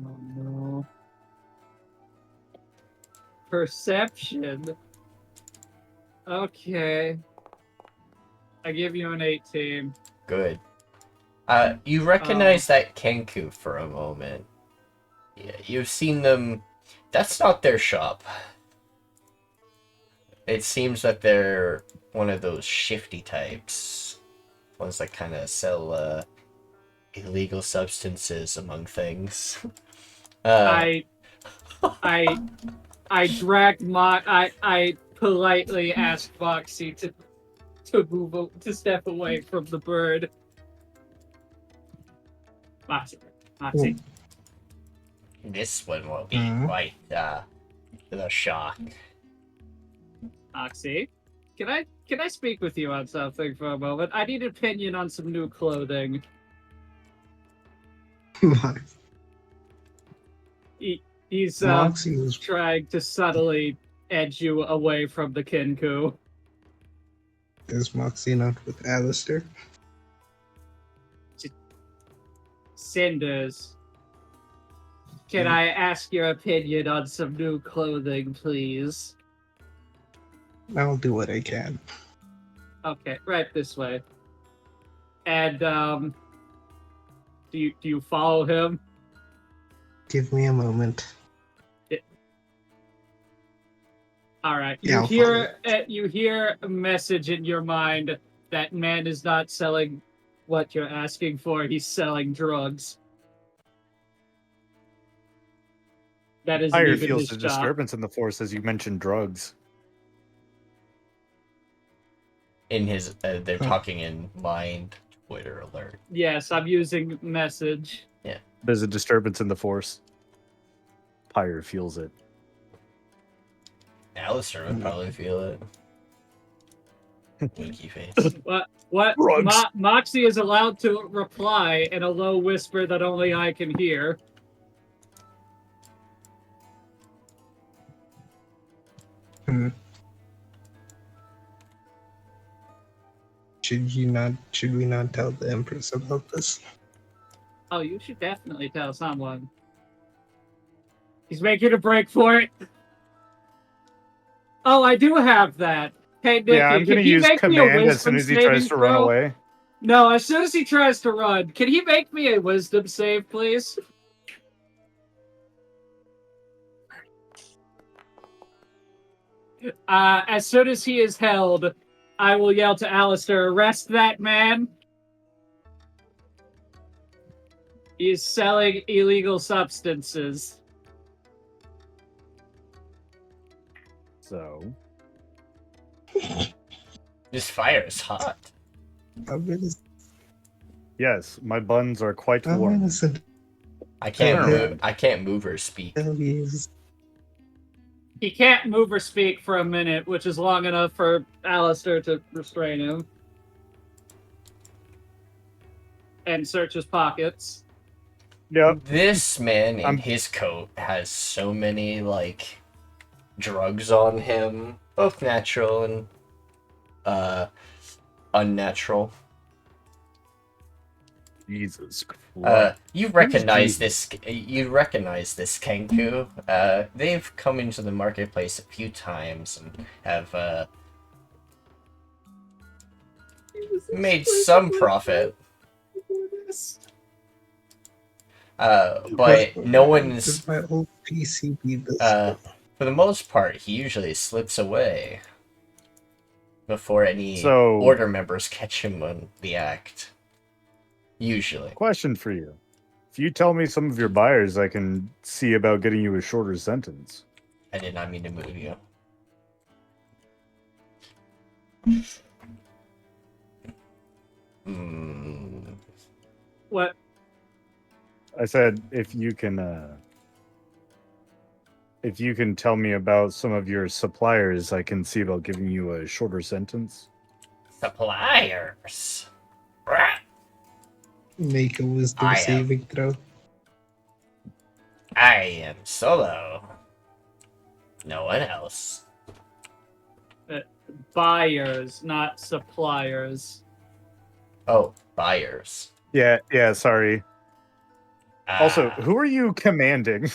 Oh no. Perception. Okay. I give you an 18. Good. You recognize that Kenku for a moment. Yeah, you've seen them. That's not their shop. It seems that they're one of those shifty types. Ones that kind of sell illegal substances among things. I politely asked Foxy to step away from the bird. Moxie. This one will be quite the shock. Moxie, can I speak with you on something for a moment? I need an opinion on some new clothing. He's Moxie was... trying to subtly edge you away from the Kenku. Is Moxie not with Alistair? Cinders, can I ask your opinion on some new clothing, please? I'll do what I can. Okay, right this way. And do you follow him? Give me a moment. All right. Yeah, You hear a message in your mind that man is not selling what you're asking for. He's selling drugs. That isn't Pyre even feels his the job. disturbance in the force as you mentioned drugs. In his, they're talking in mind. Twitter alert. Yes, I'm using message. Yeah. There's a disturbance in the force. Pyre feels it. Alistair would probably feel it. Winky face. What? Drugs. Moxie is allowed to reply in a low whisper that only I can hear. Should we not tell the Empress about this? Oh, you should definitely tell someone. He's making a break for it. Oh, I do have that. Hey, Nikki, Yeah, I'm can gonna he use make me a command as soon wisdom as he tries saving to run throw? away. No, as soon as he tries to run, can he make me a wisdom save, please? As soon as he is held, I will yell to Alistair, arrest that man. He's selling illegal substances. So, This fire is hot. I'm innocent. yes, my buns are quite I'm warm. innocent. I can't Turn move. around. I can't move or speak. Hell yes. He can't move or speak for a minute, which is long enough for Alistair to restrain him. And search his pockets. Yep. This man in I'm- his coat has so many like drugs on him, both natural and unnatural. Jesus Christ. You recognize this. You recognize this Kenku. They've come into the marketplace a few times and have made some profit. But no one's. Does my old PC be this? For the most part, he usually slips away before any So- order members catch him on the act. Usually. Question for you. If you tell me some of your buyers, I can see about getting you a shorter sentence. I did not mean to move you. What? I said if you can tell me about some of your suppliers, I can see about giving you a shorter sentence. Suppliers. Make a wisdom I am. saving throw. I am solo. No one else. Buyers, not suppliers. Oh, buyers. Yeah, sorry. Also, Ah, who are you commanding?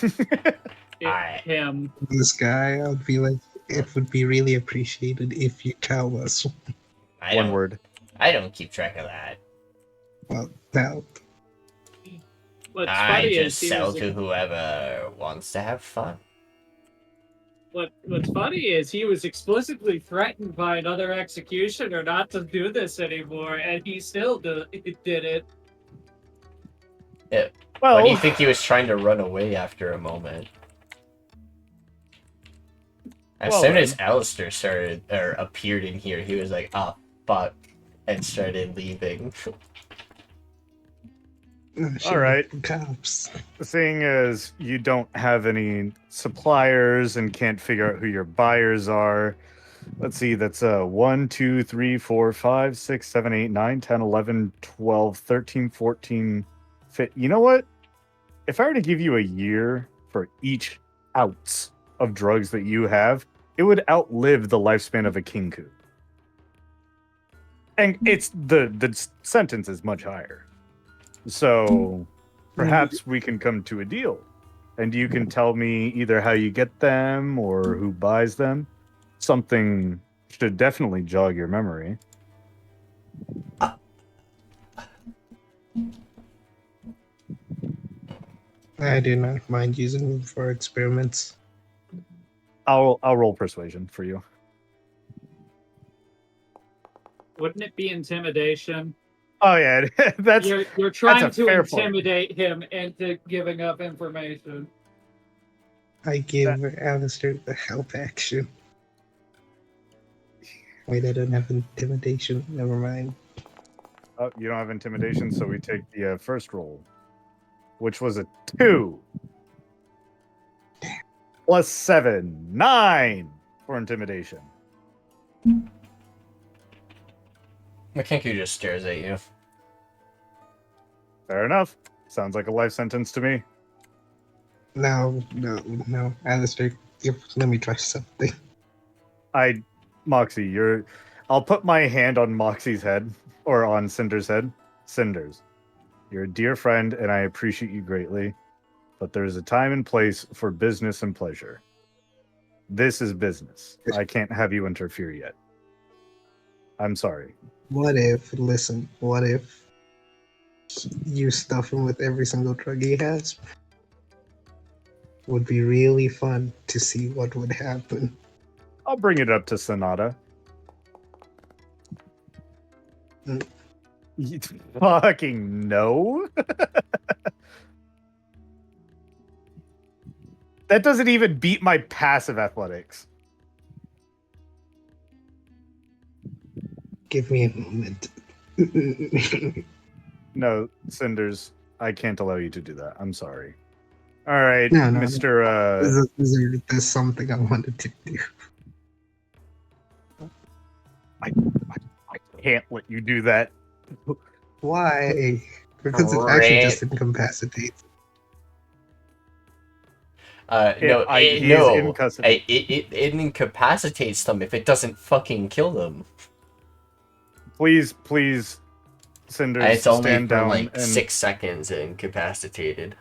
Him. This guy, I would be like, it would be really appreciated if you tell us. I One don't- word. I don't keep track of that. Well, now, What's I funny just is sell to whoever wants to have fun. What's funny is he was explicitly threatened by another executioner not to do this anymore, and he still did it. Well, Why do you think he was trying to run away after a moment? As Well, soon as Alistair started or appeared in here, he was like, "Ah, fuck," and started leaving. All right. Cops. seeing as you don't have any suppliers and can't figure out who your buyers are, let's see, that's 1, 2, 3, 4, 5, 6, 7, 8, 9, 10, 11, 12, 13, 14, 15. You know what? If I were to give you a year for each ounce of drugs that you have, it would outlive the lifespan of a kinku. And it's the sentence is much higher. So perhaps we can come to a deal. And you can tell me either how you get them or who buys them. Something should definitely jog your memory. I do not mind using them for experiments. I'll roll persuasion for you. Wouldn't it be intimidation? Oh yeah, that's You're trying a to fair point. intimidate him into giving up information. I give Alistair the help action. Wait, I don't have intimidation. Never mind. Oh, you don't have intimidation, so we take the first roll, which was a 2. Plus 7, 9 for intimidation. Makenku just stares at you. Fair enough. Sounds like a life sentence to me. No. Alistair, let me try something. Moxie, I'll put my hand on Moxie's head, or on Cinder's head. Cinders, you're a dear friend, and I appreciate you greatly, but there's a time and place for business and pleasure. This is business. I can't have you interfere yet. I'm sorry. What if you stuff him with every single drug he has? Would be really fun to see what would happen. I'll bring it up to Sonata. Mm. You fucking no. That doesn't even beat my passive athletics. Give me a moment. No, Cinders, I can't allow you to do that. I'm sorry. All right, No, no, Mr. There's something I wanted to do. I can't let you do that. Why? Because it actually just incapacitates. No, He is in custody. it incapacitates them if it doesn't fucking kill them. Please, Cinders, It's only stand for down. like and 6 seconds incapacitated.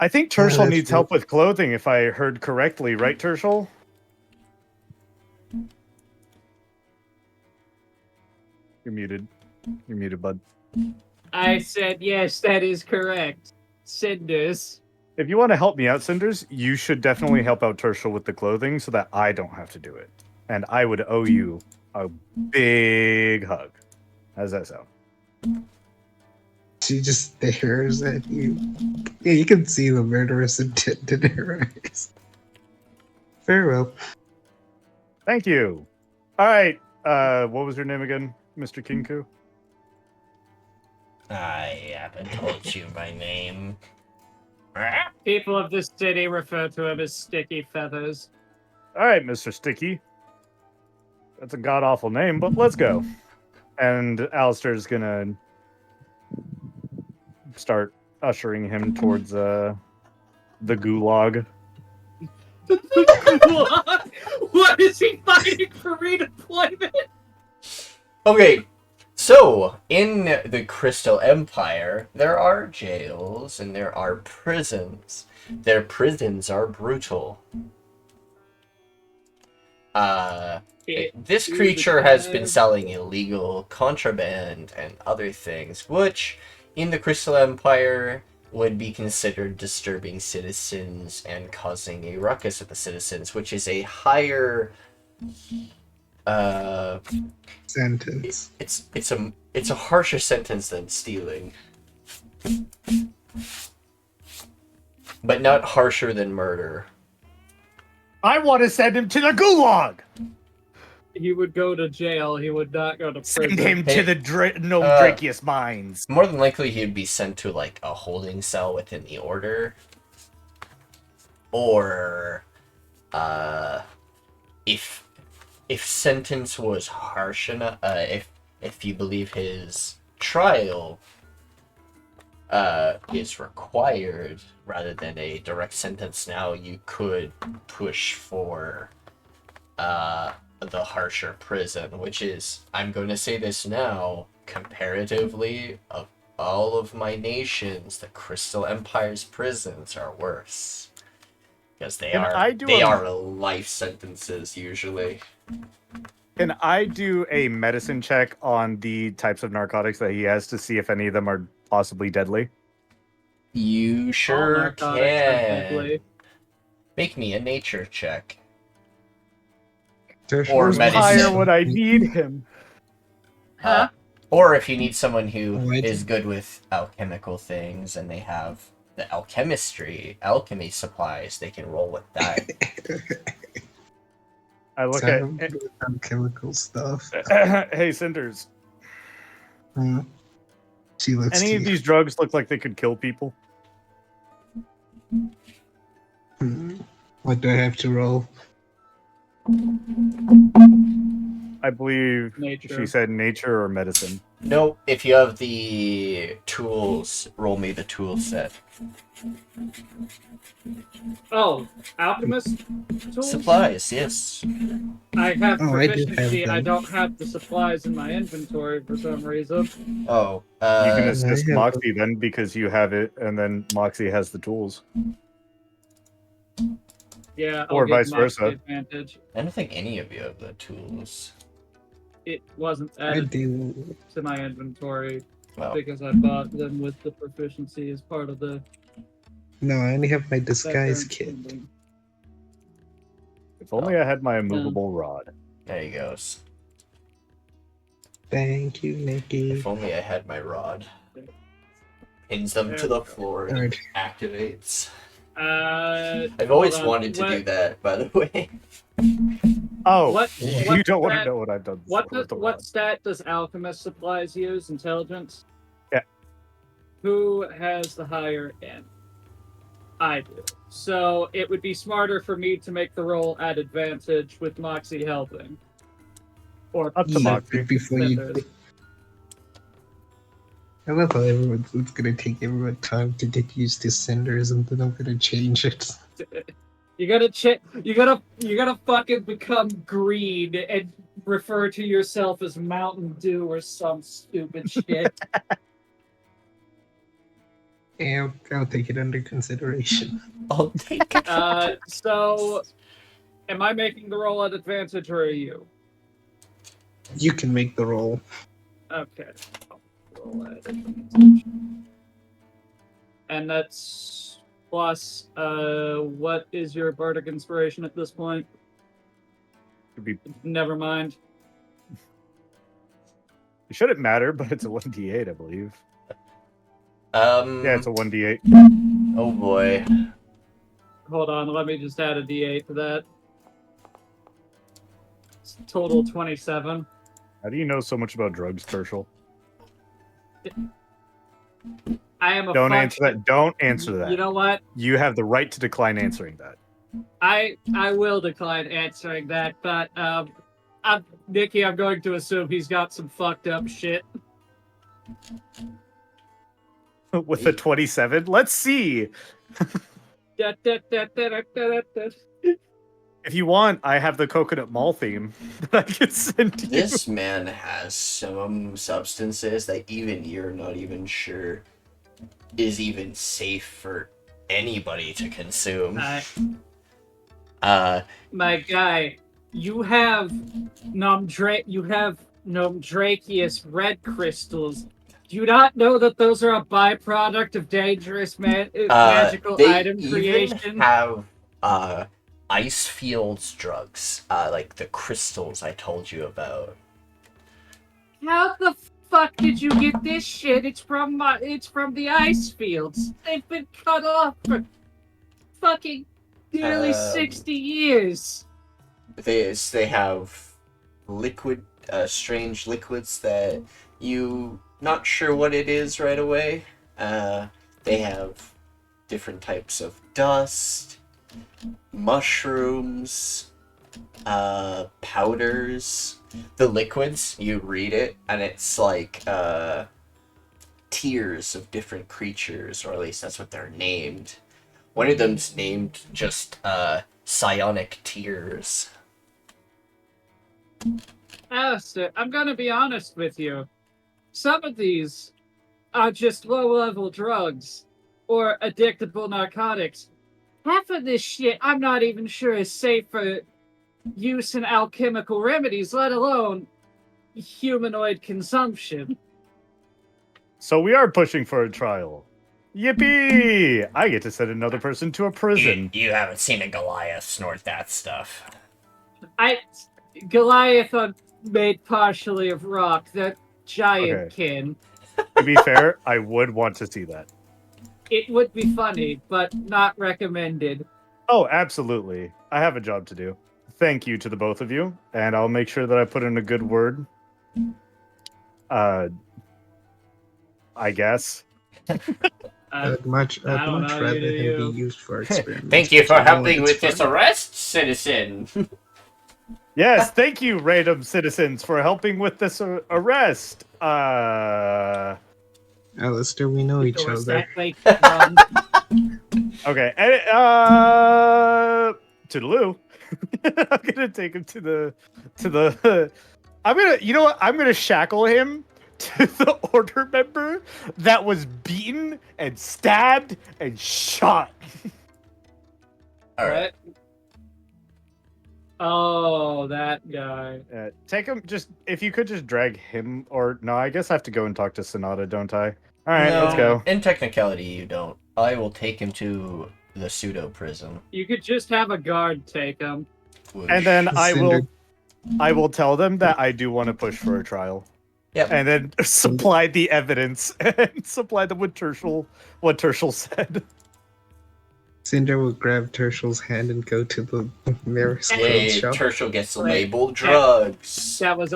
I think Yeah, Tirsheal that's needs true. help with clothing, if I heard correctly, right, Tirsheal? You're muted. You're muted, bud. I said yes, that is correct. Cinders. If you want to help me out, Cinders, you should definitely help out Tirsheal with the clothing so that I don't have to do it. And I would owe you a big hug. How's that sound? She just stares at you. Yeah, you can see the murderous intent in her eyes. Very well. Thank you. All right. What was your name again, Mr. Kinku? I haven't told you my name. People of this city refer to him as Sticky Feathers. All right, Mr. Sticky. That's a god-awful name, but let's go. And Alistair's gonna start ushering him towards the gulag. What is he fighting for redeployment? Okay, so in the Crystal Empire, there are jails and there are prisons. Their prisons are brutal. This creature has been selling illegal contraband and other things, which in the Crystal Empire would be considered disturbing citizens and causing a ruckus with the citizens, which is a higher Sentence. it's a harsher sentence than stealing. But not harsher than murder. I want to send him to the gulag. He would go to jail. He would not go to prison. Send him to the Drakius mines. More than likely, he'd be sent to like a holding cell within the order, or if sentence was harsh enough, if you believe his trial is required rather than a direct sentence, now you could push for the harsher prison, which is, I'm going to say this now, comparatively, of all of my nations, the Crystal Empire's prisons are worse. Because they are life sentences, usually. Can I do a medicine check on the types of narcotics that he has to see if any of them are possibly deadly? You sure narcotics are can. deadly. Make me a nature check. Tirsheal Or is medicine. Pyre would I need him? Huh? Or if you need someone who Whitey. is good with alchemical things and they have the alchemy supplies, they can roll with that. I look Some at chemical stuff. hey, Cinders. She looks Any to of you. these drugs look like they could kill people? What do I have to roll? I believe Nature. she said nature or medicine. No, if you have the tools, roll me the tool set. Oh, alchemist tools? Supplies, yes. I have Oh, I do have proficiency. I them. don't have the supplies in my inventory for some reason. Oh, You can I assist have Moxie then because you have it, and then Moxie has the tools. Yeah, Or I'll give vice Moxie versa. Advantage. I don't think any of you have the tools. it wasn't I added do. to my inventory Well, because I bought them with the proficiency as part of the No, I only have my disguise background kit. spending. If only I had my immovable rod. there you go. Thank you, Nikki. If only I had my rod. Pins them to the floor and Alright. activates. I've always wanted to do that, by the way. Oh, What- you what don't want to stat- know what I've done. with the What rod. stat does alchemist supplies use? Intelligence? Yeah. Who has the higher end? I do. So it would be smarter for me to make the roll at advantage with Moxie helping. Or Up to Yeah, Moxie. but before you. I love how it's gonna take everyone time to get used to cinders, and then I'm gonna change it. You gotta fucking become green and refer to yourself as Mountain Dew or some stupid shit. Yeah, I'll take it under consideration. I'll take it. So am I making the roll at advantage or are you? You can make the roll. Okay. Roll at advantage. And that's plus what is your bardic inspiration at this point? Could be. Never mind. It shouldn't matter, but it's a 1d8, I believe. Yeah, it's a 1d8. Oh boy. Hold on, let me just add a d8 to that. It's total 27. How do you know so much about drugs, Tirsheal? I am a Don't fuck- answer that. Don't answer that. You know what? You have the right to decline answering that. I will decline answering that, but Nikki, I'm going to assume he's got some fucked up shit. With a 27? Let's see. Da, da, da, da, da, da, da. If you want, I have the coconut mall theme that I can send you. This man has some substances that even you're not even sure is even safe for anybody to consume. My guy, you have Nomdrakius red crystals. Do you not know that those are a byproduct of dangerous magical they item even creation? have ice fields drugs, like the crystals I told you about. How the fuck did you get this shit? It's from the ice fields. They've been cut off for fucking nearly 60 years. They have liquid, strange liquids that you not sure what it is right away. They have different types of dust, mushrooms, powders. The liquids, you read it, and it's like tiers of different creatures, or at least that's what they're named. One of them's named just psionic tears. Alistair, I'm gonna be honest with you. Some of these are just low-level drugs or addictable narcotics. Half of this shit I'm not even sure is safe for use in alchemical remedies, let alone humanoid consumption. So we are pushing for a trial. Yippee! I get to send another person to a prison. You haven't seen a Goliath snort that stuff. Goliath made partially of rock, that giant kin. To be fair, I would want to see that. It would be funny, but not recommended. Oh, absolutely. I have a job to do. Thank you to the both of you, and I'll make sure that I put in a good word. I guess. I'd much don't know, rather you- him be used for experiments. Thank you which for I know helping it's with this fun. arrest, citizen. Yes, thank you, random citizens, for helping with this arrest. Alistair, we know each Doors other. that way run. Okay, and toodaloo. I'm gonna take him to the. You know what? I'm gonna shackle him to the order member that was beaten and stabbed and shot. All right. Oh, that guy. Take him. Just if you could just drag him, or no, I guess I have to go and talk to Sonata, don't I? All right, No, let's go. In technicality, you don't. I will take him to the pseudo prison. You could just have a guard take him. And then Cinder. I will tell them that I do want to push for a trial. Yep. And then supply the evidence and supply them with what Tirsheal said. Cinder will grab Tirsheal's hand and go to the nearest clothes Yay, shop. Tirsheal gets Wait. labeled drugs. That was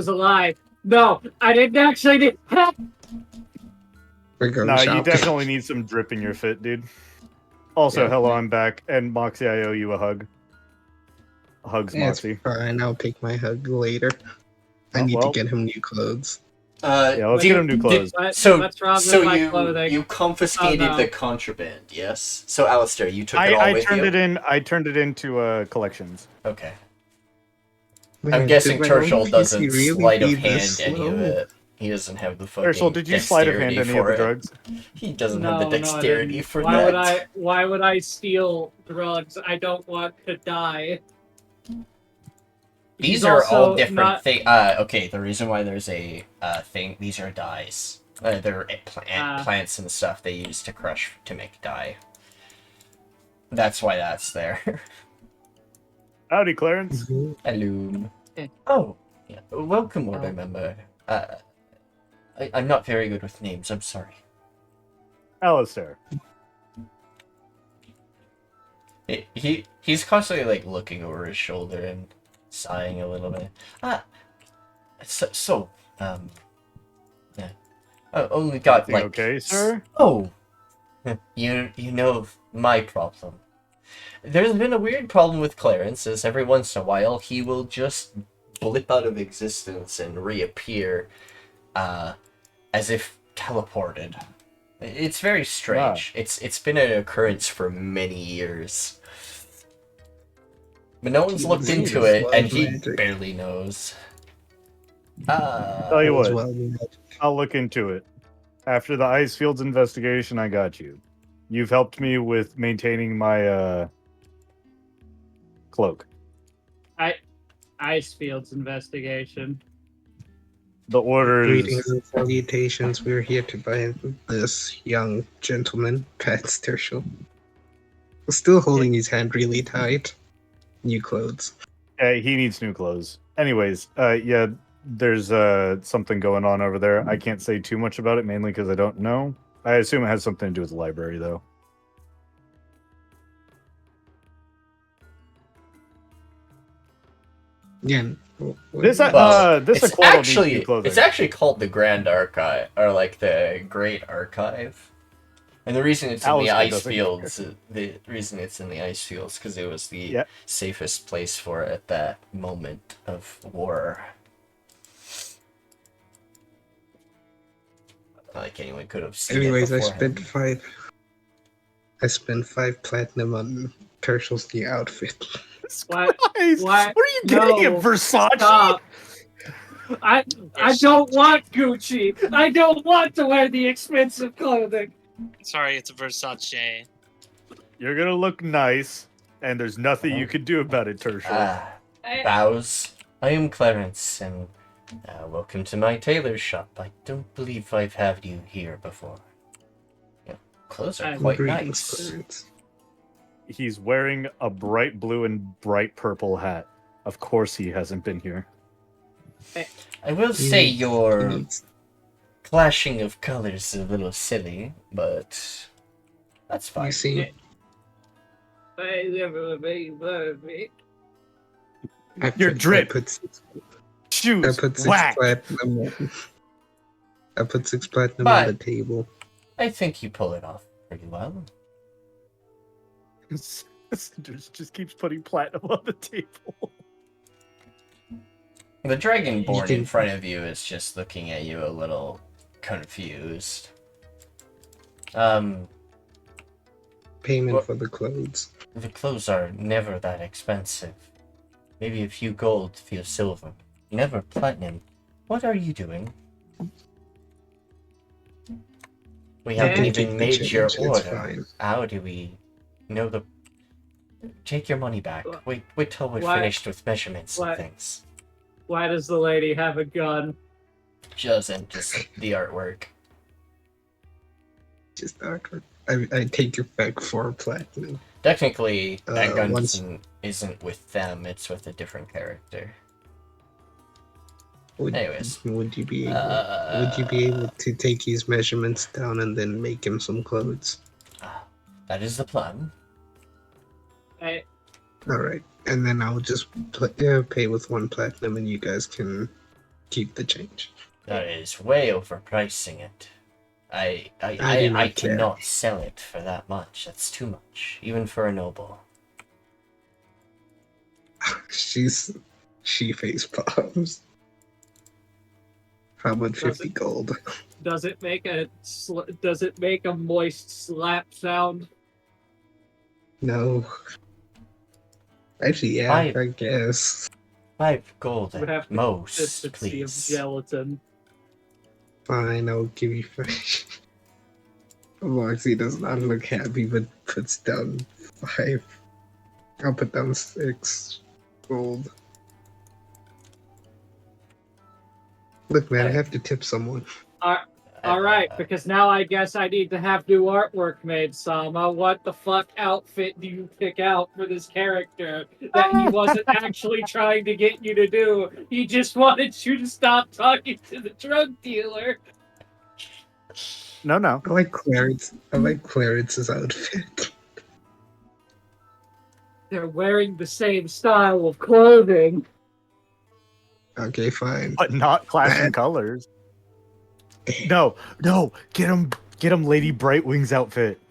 a lie. No, I didn't actually do. We go No, you shopping. definitely need some drip in your fit, dude. Also, Yeah. hello, I'm back. And Moxie, I owe you a hug. Hugs, Yeah, it's Moxie. fine. I'll take my hug later. I Oh, need well. to get him new clothes. Yeah, let's get him new clothes. Let's rob them of my you clothing. confiscated Oh, no. the contraband, yes? So Alistair, you took it all I with turned you? it in. I turned it into collections. Okay. Man, I'm guessing did my own Tirsheal PC doesn't really sleight of be hand this any of slow? it. He doesn't have the fucking Tirsheal, did you sleight of hand dexterity any of for the it. drugs? He doesn't No, have the no, I dexterity didn't. for Why that. Why would I steal drugs? I don't want to die. These He's are all also different not- things. Okay, the reason why there's a thing, these are dyes. They're plants and stuff they use to crush to make dye. That's why that's there. Howdy, Clarence. Mhm. Hello. Eh. Oh, yeah. Welcome, Order Oh. member. I'm not very good with names, I'm sorry. Alistair. He's constantly like looking over his shoulder and sighing a little bit. Yeah. I only got Everything like. okay, sir? Oh, you know my problem. There's been a weird problem with Clarence, is every once in a while he will just blip out of existence and reappear, as if teleported. It's very strange. It's been an occurrence for many years. But no one's looked He's into it, love and he magic. barely knows. Tell you As what, well, magic. I'll look into it. After the Ice Fields investigation, I got you. You've helped me with maintaining my cloak. Icefields investigation. The orders. Greetings and salutations. We're here to buy this young gentleman, pats Tirsheal. Still holding his hand really tight. New clothes. He needs new clothes. Anyways, yeah, there's something going on over there. I can't say too much about it, mainly because I don't know. I assume it has something to do with the library, though. Again, This Well, this it's Aquato needs new clothing. it's actually called the Grand Archive, or like the Great Archive. And the reason it's in the Alistair ice doesn't fields, the reason it's in the ice fields, because it was the Yep. safest place for it at that moment of war. Not like anyone could have seen anyways, it I beforehand. spent 5 platinum on Tirsheal's new outfit. What? Guys, What? what are you getting No. at Versace? Stop. I don't want Gucci. I don't want to wear the expensive clothing. Sorry, it's a Versace. You're gonna look nice, and there's nothing you can do about it, Tirsheal. Bows. I am Clarence, and welcome to my tailor's shop. I don't believe I've had you here before. Yeah, clothes are quite Greetings, nice. Clarence. He's wearing a bright blue and bright purple hat. Of course he hasn't been here. I will say He your needs- clashing of colors is a little silly, but that's fine. You see, Your drip. I put 6 Shoes, platinum. I put 6 platinum on the But- table. I think you pull it off pretty well. just keeps putting platinum on the table. The dragonborn You in can- front of you is just looking at you a little confused. Payment What- for the clothes. The clothes are never that expensive. Maybe a few gold, a few silver. Never platinum. What are you doing? We Yeah. haven't You even can made change, your it's order. fine. How do we know the... Take your money back. Wait till we're Why- finished with measurements why- and things. Why does the lady have a gun? She doesn't, just the artwork. Just awkward. I take it back 4 platinum. Technically, that gun once- isn't with them, it's with a different character. Would, Anyways. would you be able to take his measurements down and then make him some clothes? That is the plan. I, All right, and then I'll just pay with 1 platinum, and you guys can keep the change. That is way overpricing it. I do not I care. cannot sell it for that much. That's too much, even for a noble. She face palms. How about 50 gold? does it make a moist slap sound? No. Actually, yeah, I guess. 5 gold Would have at to most, Consistency of please. gelatin. Fine, I'll give you 5. Moxie does not look happy, but puts down 5. I'll put down 6 gold. Look, man, I have to tip someone. All right, because now I guess I need to have new artwork made, Sama. What the fuck outfit do you pick out for this character that he wasn't actually trying to get you to do? He just wanted you to stop talking to the drug dealer. No. I like Clarence's outfit. They're wearing the same style of clothing. Okay, fine. But not clashing colors. No, get him Lady Brightwing's outfit.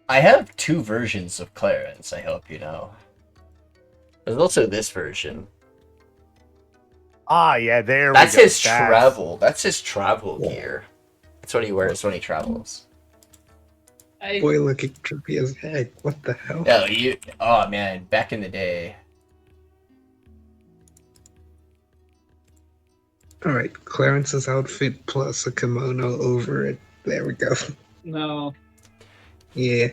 I have 2 versions of Clarence, I hope you know. There's also this version. Ah, yeah, there That's we go. his travel. That's his travel gear. That's what he wears when he travels. Boy looking trippy as heck. What the hell? Oh man, back in the day. Alright, Clarence's outfit plus a kimono over it. There we go. No, Yeah.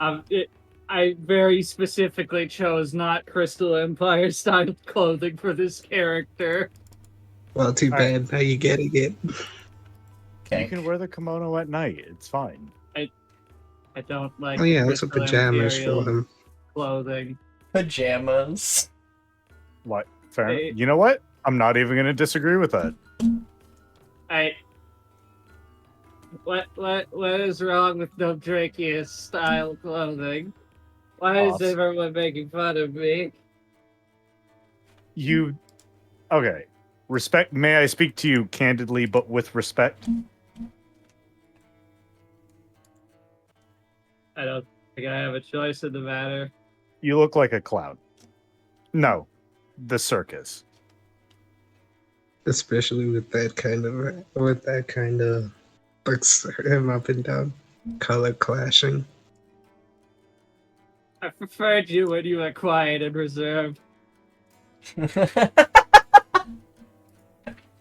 I very specifically chose not Crystal Empire style clothing for this character. Well, too Alright. bad. Now you getting it. You can wear the kimono at night. It's fine. I don't like Oh yeah, that's Crystal what pajamas Imperial for him. clothing. Pajamas. What? Fair. Hey. You know what? I'm not even going to disagree with that. What is wrong with Domdrakius style clothing? Why is Awesome. everyone making fun of me? Okay. Respect. May I speak to you candidly, but with respect? I don't think I have a choice in the matter. You look like a clown. No, the circus. Especially with that kind of looks him up and down. Color clashing. I preferred you when you were quiet and reserved.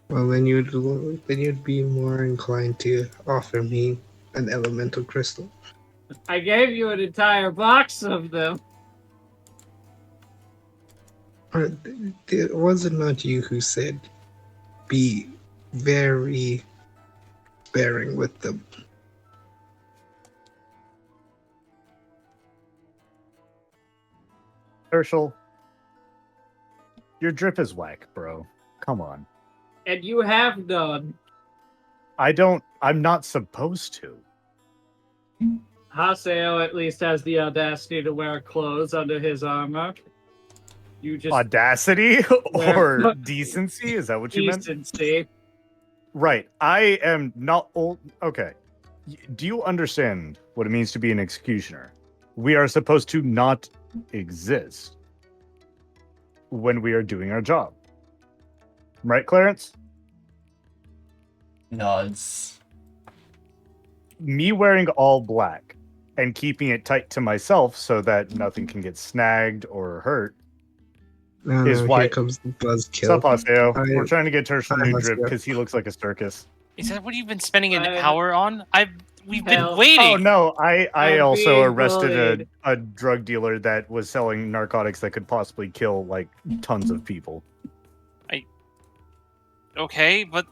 Well, then you'd be more inclined to offer me an elemental crystal. I gave you an entire box of them. Was it not you who said be very sparing with them? Tirsheal, your drip is whack, bro. Come on. And you have none. I'm not supposed to. Haseo at least has the audacity to wear clothes under his armor. You just Audacity Where- or decency? Is that what you meant? decency. Right. I am not old. Okay. Do you understand what it means to be an executioner? We are supposed to not exist when we are doing our job. Right, Clarence? Nods. Me wearing all black and keeping it tight to myself so that nothing can get snagged or hurt. No, Is why- here comes the buzzkill. Sup, Haseo? I- We're trying to get Tirsheal I new must drip go. because he looks like a circus. Is that what you've been spending an I- hour on? We've been Hell. waiting. Oh no, I I'm also being arrested bullied. a drug dealer that was selling narcotics that could possibly kill like tons of people. Okay, but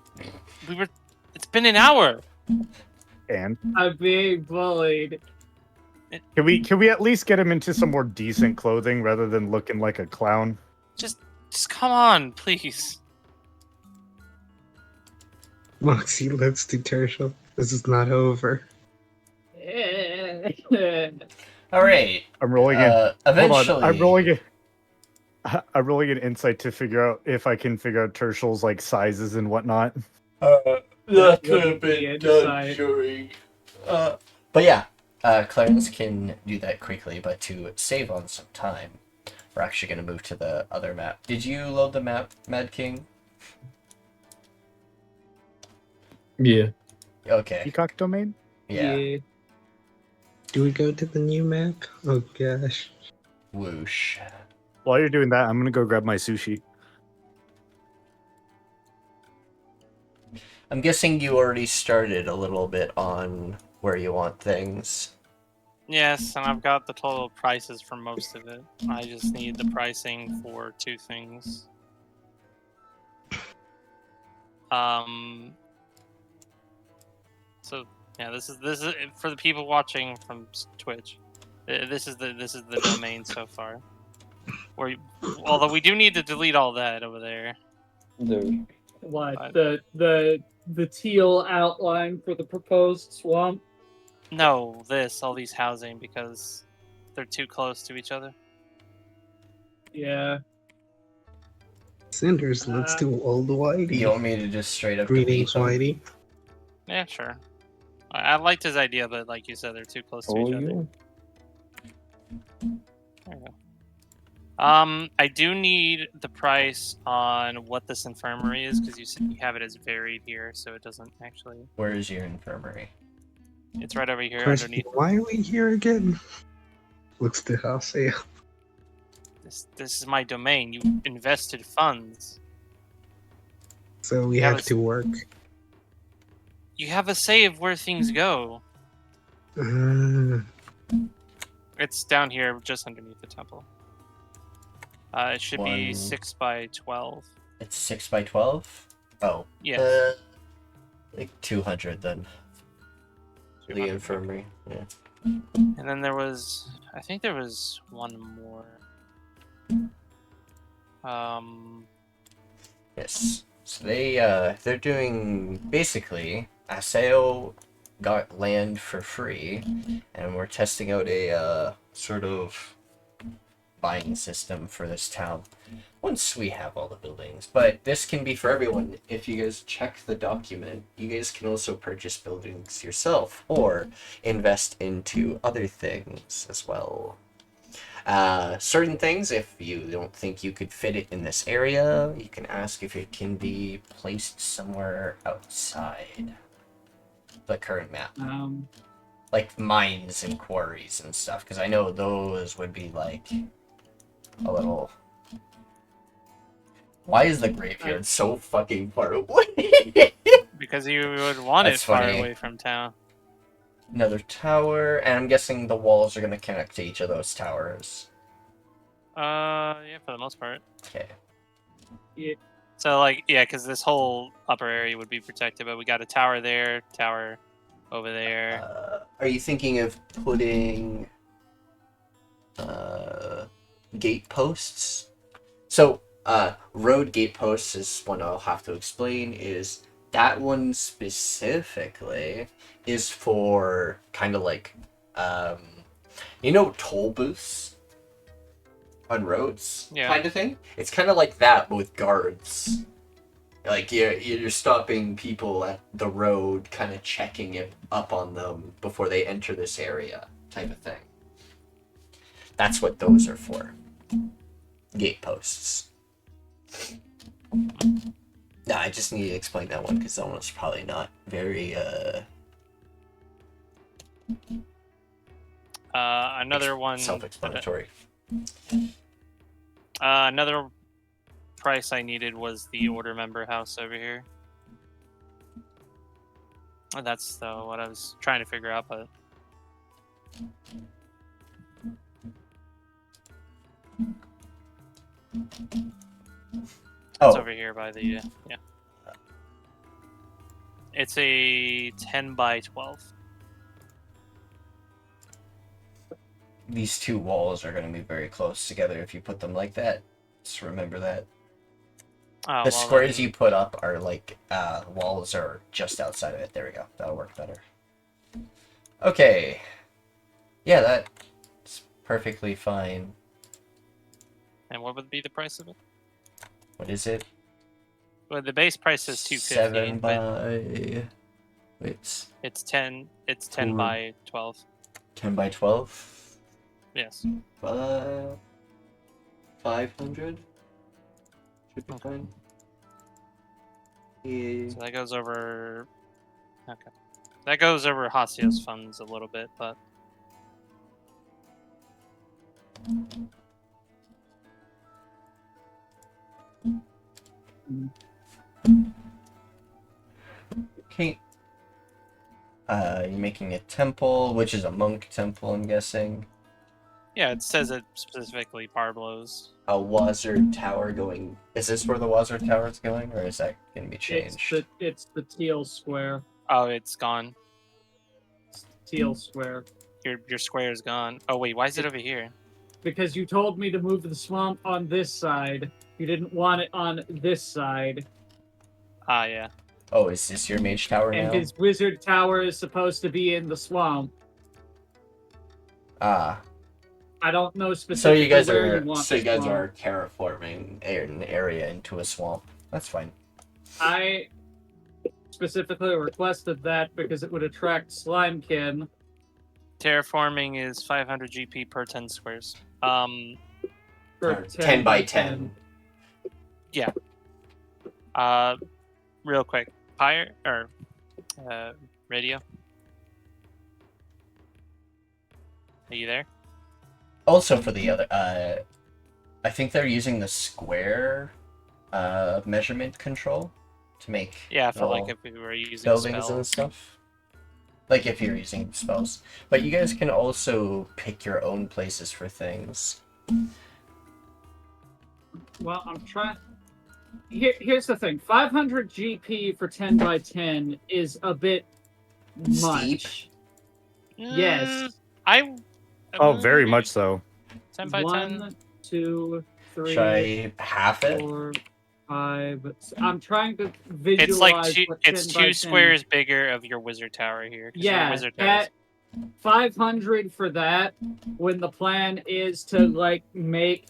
we were. It's been an hour. And I'm being bullied. can we at least get him into some more decent clothing rather than looking like a clown? Just come on, please. Moxie, let's do Tirsheal. This is not over. All right. I'm rolling in. Hold Eventually, on, I'm rolling an insight to figure out if I can figure out Tirsheal's like sizes and whatnot. That could have been done during. But yeah, Clarence can do that quickly. But to save on some time, we're actually going to move to the other map. Did you load the map, Mad King? Yeah. Okay. Peacock domain? Yeah. Do we go to the new map? Oh gosh. Whoosh. While you're doing that, I'm gonna go grab my sushi. I'm guessing you already started a little bit on where you want things. Yes, and I've got the total prices for most of it. I just need the pricing for 2 things. So yeah, this is for the people watching from Twitch. This is the domain so far. Although we do need to delete all that over there. What the teal outline for the proposed swamp? No, all these housing because they're too close to each other. Yeah. Cinders, let's do Old Whitey. You want me to just straight up Greetings, delete them? Whitey. Yeah, sure. I liked his idea, but like you said, they're too close to each other. There you go. I do need the price on what this infirmary is because you said you have it as varied here, so it doesn't actually. Where is your infirmary? It's right over here Question, underneath. why are we here again? Looks to Haseo. This is my domain. You invested funds. So we have to work. You have a say of where things go. It's down here, just underneath the temple. It should be 6 by 12. It's 6 by 12? Oh. Yes. Like 200 then. 200. The infirmary. Yeah. And then I think there was one more. Yes. So they're doing basically Haseo got land for free, and we're testing out a sort of buying system for this town once we have all the buildings. But this can be for everyone. If you guys check the document, you guys can also purchase buildings yourself or invest into other things as well. Certain things, if you don't think you could fit it in this area, you can ask if it can be placed somewhere outside the current map. Like mines and quarries and stuff, because I know those would be like a little... Why is the graveyard so fucking far away? Because you would want That's it far funny. away from town. Another tower, and I'm guessing the walls are going to connect to each of those towers. Yeah, for the most part. Okay. Yeah. So, like, yeah, because this whole upper area would be protected, but we got a tower there, tower over there. Are you thinking of putting gate posts? So, road gate posts is one I'll have to explain. Is that one specifically is for kind of like, toll booths on roads, Yeah. kind of thing. It's kind of like that, but with guards. Like you're stopping people at the road, kind of checking it up on them before they enter this area, type of thing. That's what those are for. Gate posts. No, I just need to explain that one because that one's probably not very Another one. self-explanatory. Another price I needed was the order member house over here. That's what I was trying to figure out, but it's over here by the yeah. It's a 10 by 12. These two walls are going to be very close together if you put them like that. Just remember that. Oh, The well, squares then- you put up are like walls are just outside of it. There we go. That'll work better. Okay. Yeah, that's perfectly fine. And what would be the price of it? What is it? Well, the base price is 250, 7 but by... Wait. it's 10. It's 10 Ooh. by 12. 10 by 12? Yes. 500? Should be fine. Yeah. So that goes over. Okay. That goes over Haseo's funds a little bit, but Okay. You're making a temple, which is a monk temple, I'm guessing. yeah, it says it specifically Barblos. A Wazard Tower going... Is this where the Wazard Tower is going, or is that going to be changed? It's the teal square. Oh, it's gone. It's the teal square. Your square is gone. Oh wait, why is it over here? Because you told me to move the swamp on this side. You didn't want it on this side. Ah, yeah. Oh, is this your mage tower And now? his wizard tower is supposed to be in the swamp. Ah. I don't know So specifically you guys where are you want so you the guys swamp. are terraforming an area into a swamp. That's fine. I specifically requested that because it would attract Slimekin. Terraforming is 500 GP per 10 squares. For Or 10 by 10. Real quick, Pyre or radio. Are you there? Also for the other I think they're using the square measurement control to make Yeah, for like little if we were using buildings spell. and stuff. Like if you're using spells. But you guys can also pick your own places for things. Well, I'm trying. Here's the thing: 500 GP for 10 by 10 is a bit much. Yes. I. Oh, very much so. 10 by 10. 1, 2, 3, Should I half it? 4, 5. I'm trying to visualize. It's like two, what it's 10 by 10 two squares bigger of your wizard tower here. 'cause your Yeah, wizard tower is- that 500 for that. When the plan is to like make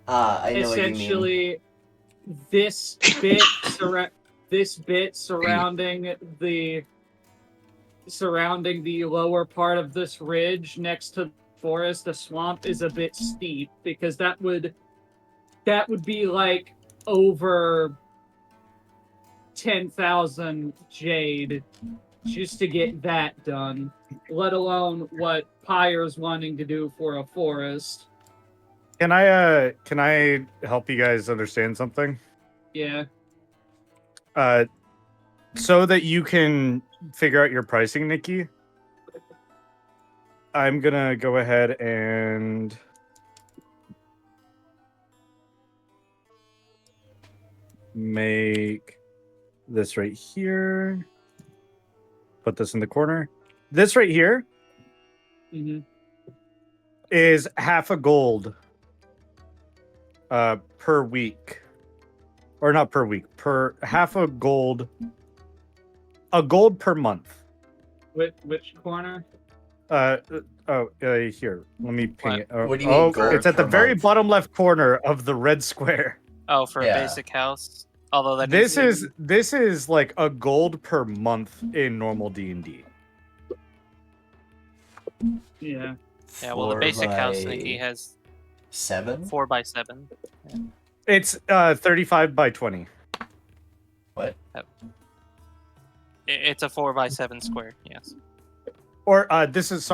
I know what you mean. essentially this bit surrounding the lower part of this ridge next to the forest, the swamp is a bit steep because that would be like over 10,000 jade just to get that done, let alone what Pyre's wanting to do for a forest. Can I help you guys understand something? Yeah. So that you can figure out your pricing, Nikki, I'm gonna go ahead and make this right here. Put this in the corner. This right here Mm-hmm. is half a gold per week. Or not per week, per half a gold per month. Which corner? Here. Let me ping What? it. Oh, What do you mean gold it's at the per very month? bottom left corner of the red square. Oh, for Yeah. a basic house. Although that This is like a gold per month in normal D&D. Yeah. Yeah, well, the 4 basic house by Nikki has 7? 4 by 7. It's 35 by 20. What? It's a 4 by 7 square. Yes. Or this is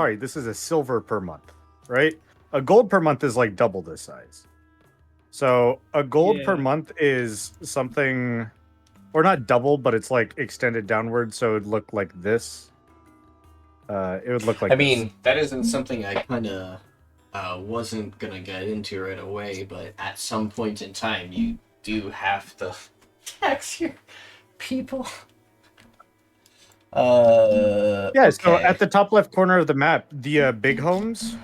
a silver per month, right? A gold per month is like double this size. So a gold per Yeah. month is something, or not double, but it's like extended downward, so it would look like this. It would look like. I mean, that isn't something I kind of wasn't gonna get into right away, but at some point in time, you do have to tax your people. Yeah. So okay. at the top left corner of the map, the big homes.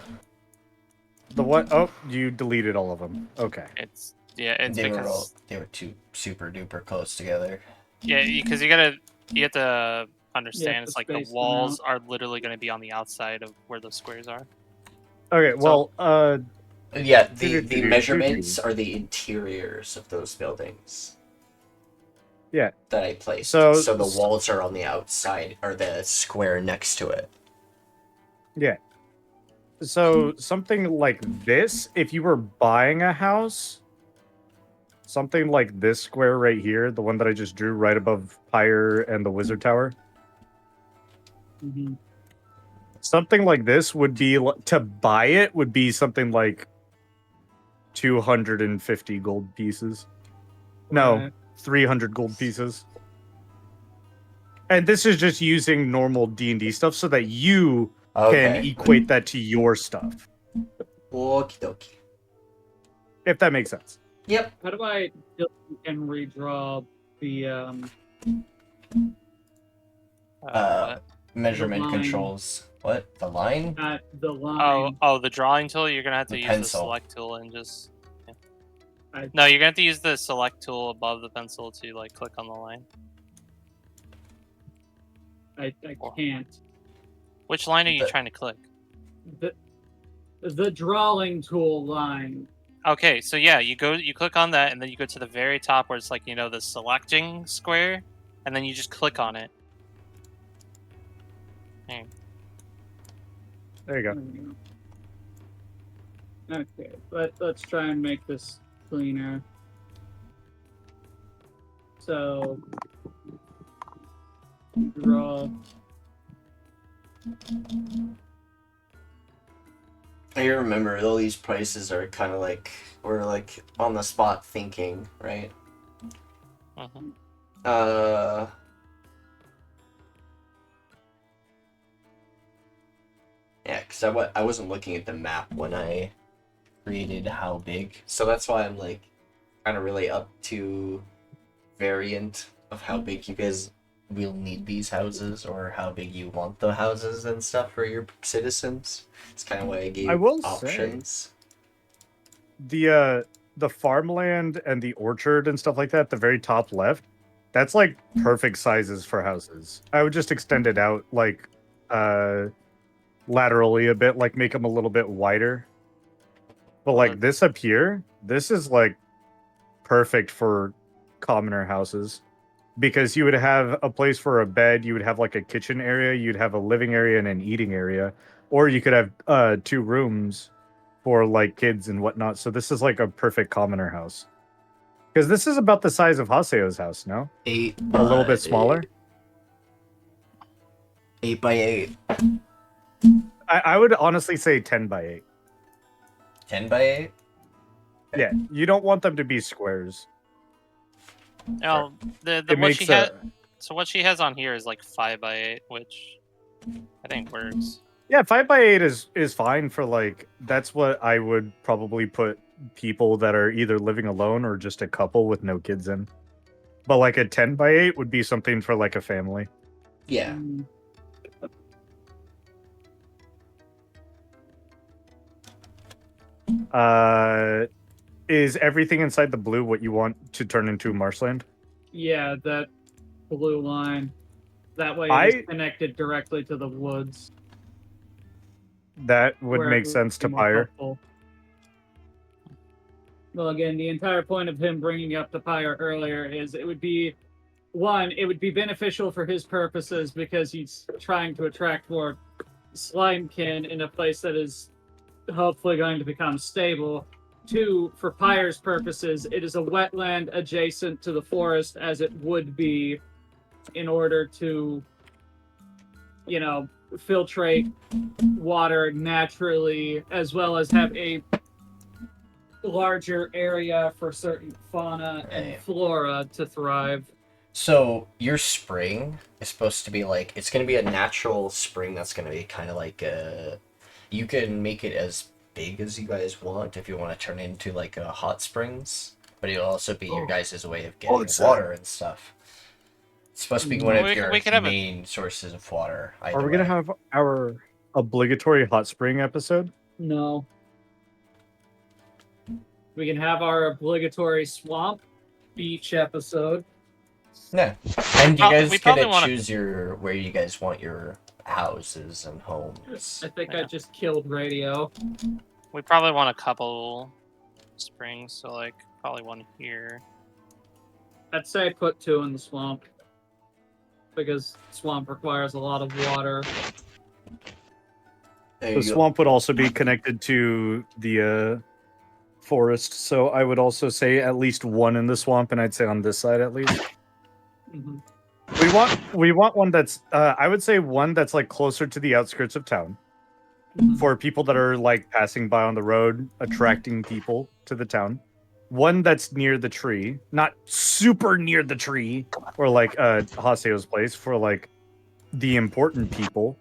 The what? Oh, you deleted all of them. Okay. It's they because were too super duper close together. yeah, because you have to understand it's like the space them walls are literally going to be on the outside of where the squares are. Okay. Well, Yeah, the measurements are the interiors of those buildings. Yeah. That I placed. So the walls are on the outside, or the square next to it. Yeah. So something like this, if you were buying a house, something like this square right here, the one that I just drew right above Pyre and the Wizard Tower. Mhm. Something like this would be to buy it would be something like 250 gold pieces. No, Right. 300 gold pieces. And this is just using normal D&D stuff so that you can equate that to your stuff. Okie dokie. If that makes sense. Yep. How do I delete and redraw the Measurement line. controls. What? The line? the line? Oh, the drawing tool. You're gonna have to The use pencil. the select tool and just. I- No, you're gonna have to use the select tool above the pencil to like click on the line. I can't. Which line are you The- trying to click? The drawing tool line. Okay, so yeah, you click on that, and then you go to the very top where it's like the selecting square, and then you just click on it. There you go. Okay, let's try and make this cleaner. So draw. I remember all these prices are kind of like we're like on the spot thinking, right? Mhm. Yeah, because I wasn't looking at the map when I created how big, so that's why I'm like kind of really up to variant of how big you guys will need these houses or how big you want the houses and stuff for your citizens. It's kind of why I gave options. The farmland and the orchard and stuff like that, the very top left, that's like perfect sizes for houses. I would just extend it out like laterally a bit, like make them a little bit wider. But like this up here, this is like perfect for commoner houses because you would have a place for a bed, you would have like a kitchen area, you'd have a living area and an eating area, or you could have 2 rooms for like kids and whatnot. So this is like a perfect commoner house. Because this is about the size of Haseo's house, no? 8 A little bit smaller. 8 by 8. I would honestly say 10 by 8. 10 by 8? Yeah, you don't want them to be squares. No, the It what she makes had. So what she has on here is like 5 by 8, which I think works. Yeah, 5 by 8 is fine for like that's what I would probably put people that are either living alone or just a couple with no kids in. But like a 10 by 8 would be something for like a family. Yeah. Is everything inside the blue what you want to turn into marshland? Yeah, that blue line. That way it's connected directly to the woods. That would where make it sense be to more Pyre. helpful. Well, again, the entire point of him bringing up the Pyre earlier is it would be beneficial for his purposes because he's trying to attract more slimekin in a place that is hopefully going to become stable. 2, for Pyre's purposes, it is a wetland adjacent to the forest as it would be in order to, filtrate water naturally, as well as have a larger area for certain fauna and flora to thrive. So your spring is supposed to be like it's gonna be a natural spring that's gonna be kind of like a. You can make it as big as you guys want if you want to turn it into like a hot springs, but it'll also be your guys' way of getting water and stuff. It's supposed to be one of We your could have main sources of water. Are either we gonna way. have our obligatory hot spring episode? No. We can have our obligatory swamp beach episode. Yeah, and you guys we get probably to wanna- choose where you guys want your houses and homes. I think I Yeah. just killed radio. We probably want a couple springs, so like probably one here. I'd say put 2 in the swamp. Because swamp requires a lot of water. There The you go. swamp would also be connected to the forest, so I would also say at least 1 in the swamp, and I'd say on this side at least. Mm-hmm. We want one that's I would say one that's like closer to the outskirts of town for people that are like passing by on the road, attracting people to the town. One that's near the tree, not super near the tree, or like Haseo's place for like the important people,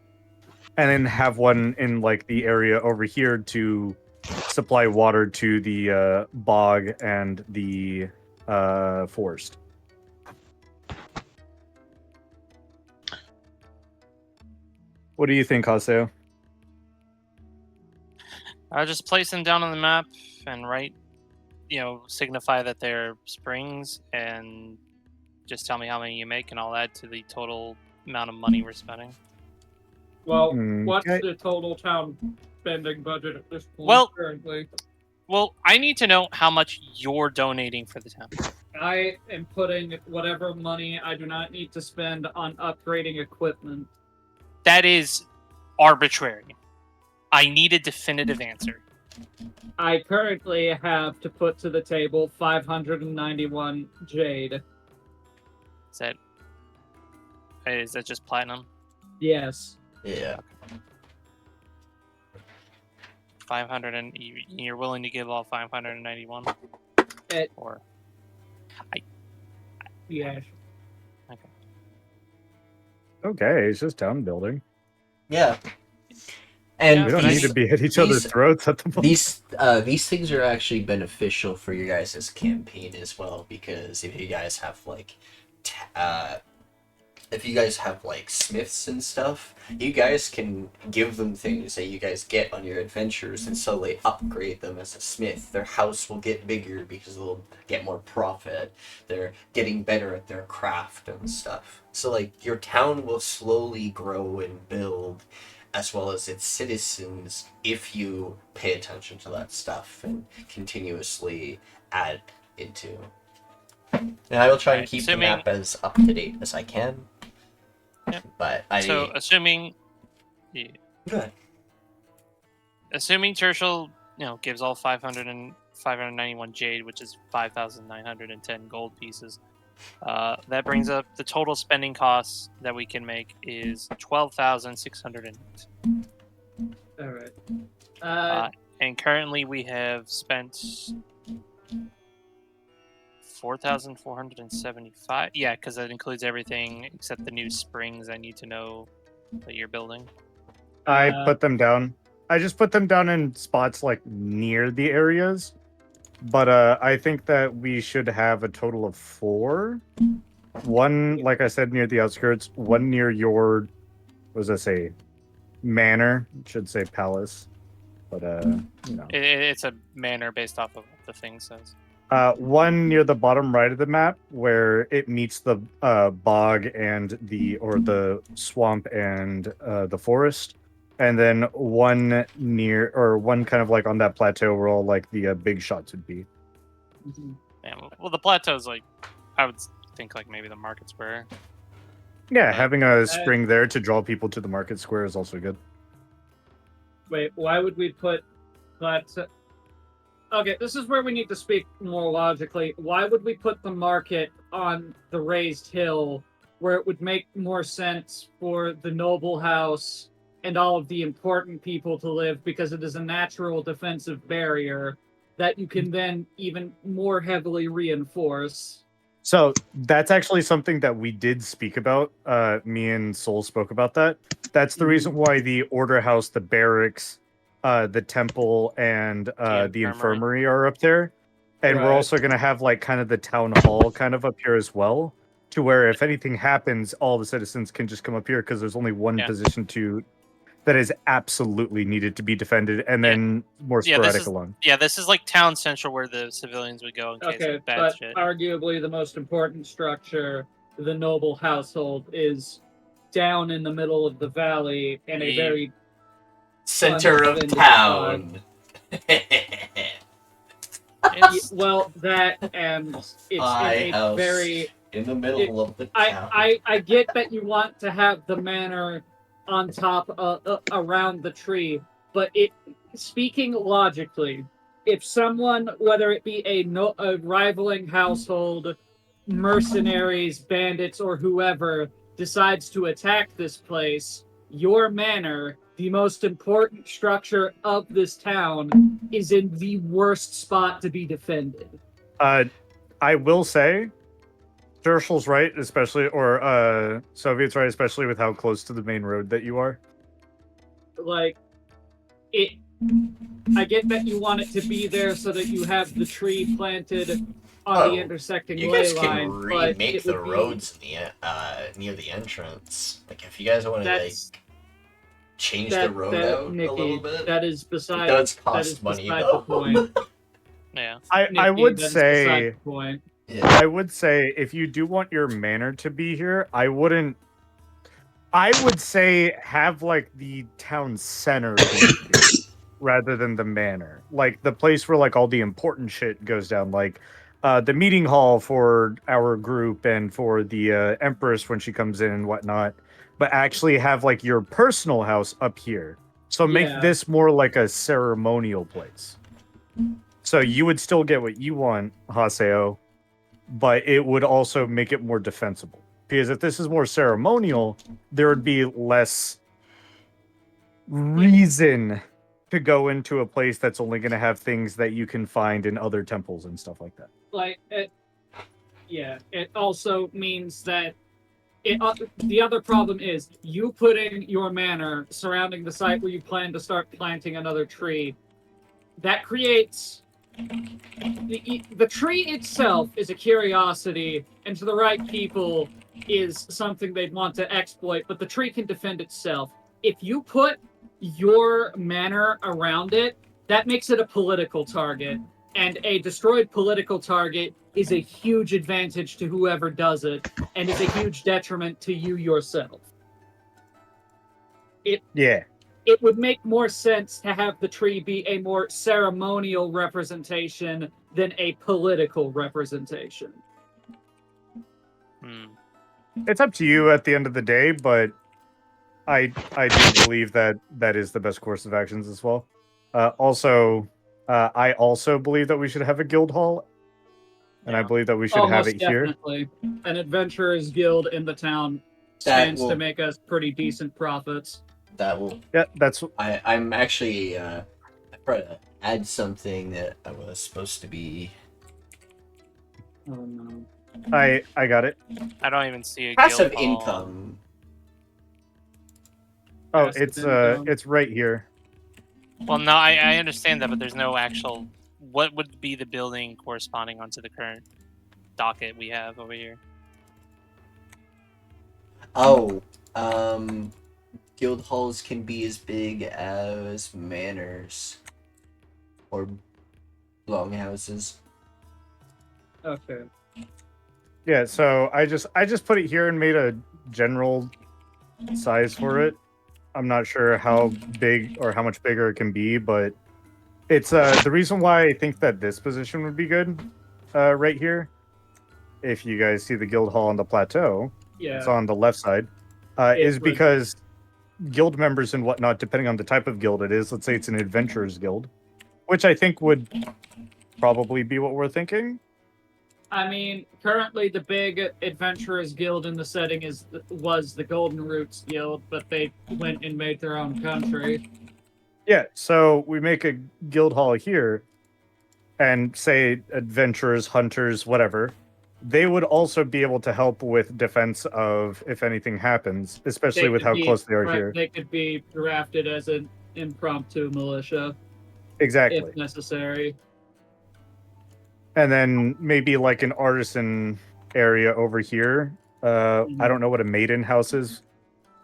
and then have one in like the area over here to supply water to the bog and the forest. What do you think, Haseo? I'll just place them down on the map and signify that they're springs, and just tell me how many you make, and I'll add to the total amount of money we're spending. Well, Okay. what's the total town spending budget at this point Well- currently? Well, I need to know how much you're donating for the town. I am putting whatever money I do not need to spend on upgrading equipment. That is arbitrary. I need a definitive answer. I currently have to put to the table 591 jade. Is that just platinum? Yes. Yeah. 500, and you're willing to give all 591? It- Or Yes. Okay, it's just town building. Yeah. And We don't these, need to be at each other's these- throats at the moment. these things are actually beneficial for your guys' campaign as well, because if you guys have like smiths and stuff, you guys can give them things that you guys get on your adventures and slowly upgrade them as a smith. Their house will get bigger because they'll get more profit. They're getting better at their craft and stuff. So like your town will slowly grow and build, as well as its citizens, if you pay attention to that stuff and continuously add into. And I will try and Right, keep assuming- the map as up to date as I can. Yeah. But so assuming Good. assuming Tirsheal, gives all 591 jade, which is 5,910 gold pieces. That brings up the total spending costs that we can make is 12,608. All right. And currently we have spent 4,475. Yeah, because that includes everything except the new springs. I need to know that you're building. I put them down. I just put them down in spots like near the areas. But I think that we should have a total of 4. One, like I said, near the outskirts. One near your, what does that say? Manor. It should say palace. But, It's a manor based off of what the thing says. One near the bottom right of the map where it meets the bog and the swamp and the forest. And then one one kind of like on that plateau where all like the big shots would be. Yeah, well, the plateau's like, I would think like maybe the market square. Yeah, having a spring there to draw people to the market square is also good. Wait, why would we put plateau? Okay, this is where we need to speak more logically. Why would we put the market on the raised hill where it would make more sense for the noble house and all of the important people to live, because it is a natural defensive barrier that you can then even more heavily reinforce? So that's actually something that we did speak about. Me and Soul spoke about that. That's the reason why the order house, the barracks, the temple, and the infirmary are up there. And we're Right. also going to have like kind of the town hall kind of up here as well, to where if anything happens, all the citizens can just come up here because there's only one position that is absolutely needed to be defended, and then more sporadic along. Yeah, this is like town central where the civilians would go in case of bad but shit. arguably the most important structure, the noble household, is down in the middle of the valley in a very center of town. Well, that and it's in a very in the middle of the town. I get that you want to have the manor on top around the tree, but speaking logically, if someone, whether it be a rivaling household, mercenaries, bandits, or whoever, decides to attack this place, your manor, the most important structure of this town, is in the worst spot to be defended. I will say, Tirsheal's right, especially, or Soviet's right, especially with how close to the main road that you are. Like, I get that you want it to be there so that you have the tree planted on the intersecting ley line. You guys can remake the roads near the entrance. Like, if you guys want to like change the road out Nikki, a little bit, that is beside. It does cost money though. The point. Yeah, I would say. The point. Yeah. I would say if you do want your manor to be here, I would say have like the town center be here, rather than the manor. Like the place where like all the important shit goes down, like the meeting hall for our group and for the Empress when she comes in and whatnot. But actually have like your personal house up here. So make this more like a ceremonial place. So you would still get what you want, Haseo, but it would also make it more defensible. Because if this is more ceremonial, there would be less reason to go into a place that's only going to have things that you can find in other temples and stuff like that. Like, it also means that the other problem is you putting your manor surrounding the site where you plan to start planting another tree. That creates the tree itself is a curiosity, and to the right people is something they'd want to exploit, but the tree can defend itself. If you put your manor around it, that makes it a political target, and a destroyed political target is a huge advantage to whoever does it, and is a huge detriment to you yourself. It would make more sense to have the tree be a more ceremonial representation than a political representation. It's up to you at the end of the day, but I do believe that is the best course of actions as well. I also believe that we should have a guild hall, and I believe that we should have it definitely. Here. An adventurers guild in the town stands to make us pretty decent profits. That will. Yeah, that's. I'm actually. I tried to add something that I was supposed to be. Oh no. I got it. I don't even see a passive guild hall. income. Oh, it's right here. Well, no, I understand that, but there's no actual. What would be the building corresponding onto the current docket we have over here? Oh, guild halls can be as big as manors or longhouses. Okay. Yeah, so I just put it here and made a general size for it. I'm not sure how big or how much bigger it can be, but it's the reason why I think that this position would be good right here. If you guys see the guild hall on the plateau, it's on the left side, is because guild members and whatnot, depending on the type of guild it is, let's say it's an adventurers guild, which I think would probably be what we're thinking. I mean, currently the big adventurers guild in the setting was the Golden Roots Guild, but they went and made their own country. Yeah, so we make a guild hall here, and say adventurers, hunters, whatever, they would also be able to help with defense of if anything happens, especially with how close they are here. They could be drafted as an impromptu militia Exactly. if necessary. And then maybe like an artisan area over here. I don't know what a maiden house is,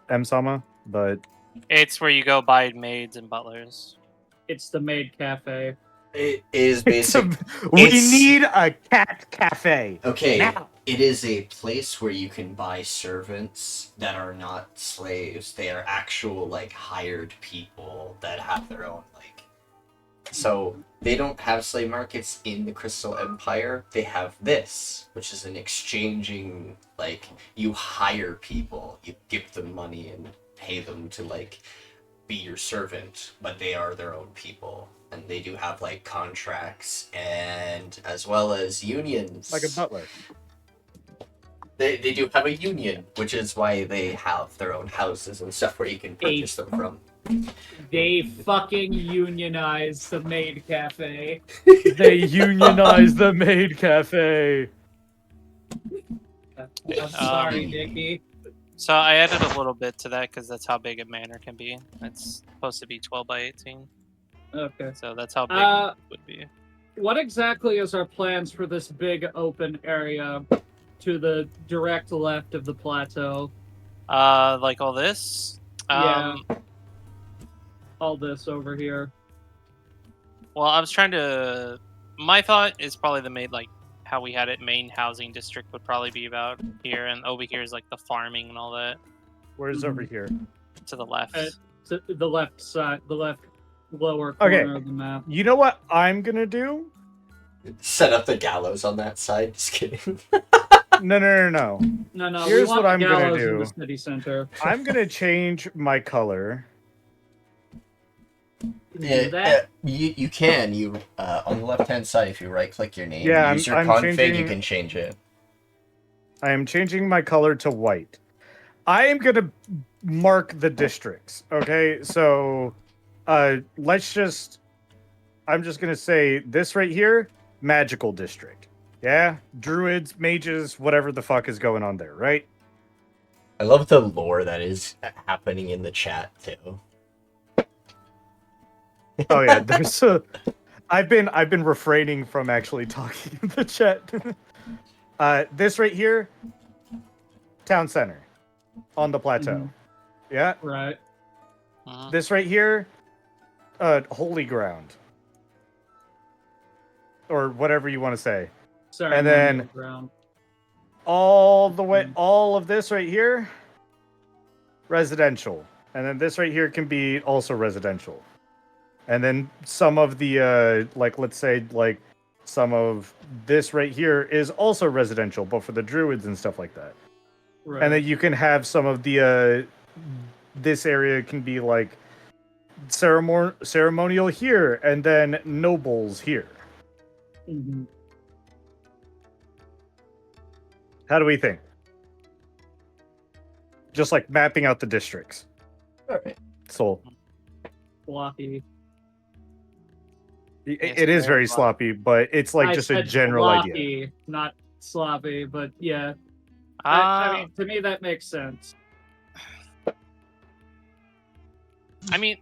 M-sama, but It's where you go buy maids and butlers. It's the maid cafe. It is basic. we It's- need a cat cafe. Okay, Now. it is a place where you can buy servants that are not slaves. They are actual, like, hired people that have their own, like... So, they don't have slave markets in the Crystal Empire. They have this, which is an exchanging, like, you hire people. You give them money and pay them to, like, be your servant, but they are their own people. And they do have, like, contracts and as well as unions. Like a butler. They do have a union, which is why they have their own houses and stuff where you can purchase them from. They fucking unionize the maid cafe. They unionize the maid cafe. I'm sorry, Nikki. So I added a little bit to that because that's how big a manor can be. It's supposed to be 12 by 18. Okay. So that's how big it would be. What exactly is our plans for this big open area to the direct left of the plateau? Like all this? Yeah. All this over here. Well, I was trying to... My thought is probably the main, like, how we had it, main housing district would probably be about here, and over here is, like, the farming and all that. Where's over here? To the left. To the left side, the left lower corner of the map. You know what I'm gonna do? Set up the gallows on that side. Just kidding. No. No, Here's we want what I'm the gonna gallows in do. the city center. I'm gonna change my color. Do that? You can. You on the left-hand side, if you right-click your name, Yeah, use your I'm config, you changing- can change it. I am changing my color to white. I am gonna mark the districts. Okay, so let's just. I'm just gonna say this right here, magical district. Yeah, druids, mages, whatever the fuck is going on there, right? I love the lore that is happening in the chat too. Oh yeah, there's a. I've been refraining from actually talking in the chat. This right here, town center, on the plateau. Yeah. Right. This right here, holy ground, or whatever you want to say. Sorry. And then- ground. All the way, all of this right here, residential, and then this right here can be also residential. And then some of the, like, let's say, like, some of this right here is also residential, but for the druids and stuff like that. Right. And then you can have some of the, this area can be, like, ceremonial here, and then nobles here. Mhm. How do we think? Just, like, mapping out the districts. Alright. So, Sloppy. it is very sloppy, but it's, like, I just a said general idea. sloppy, not sloppy, but yeah. I I mean, to me, that makes sense. mean,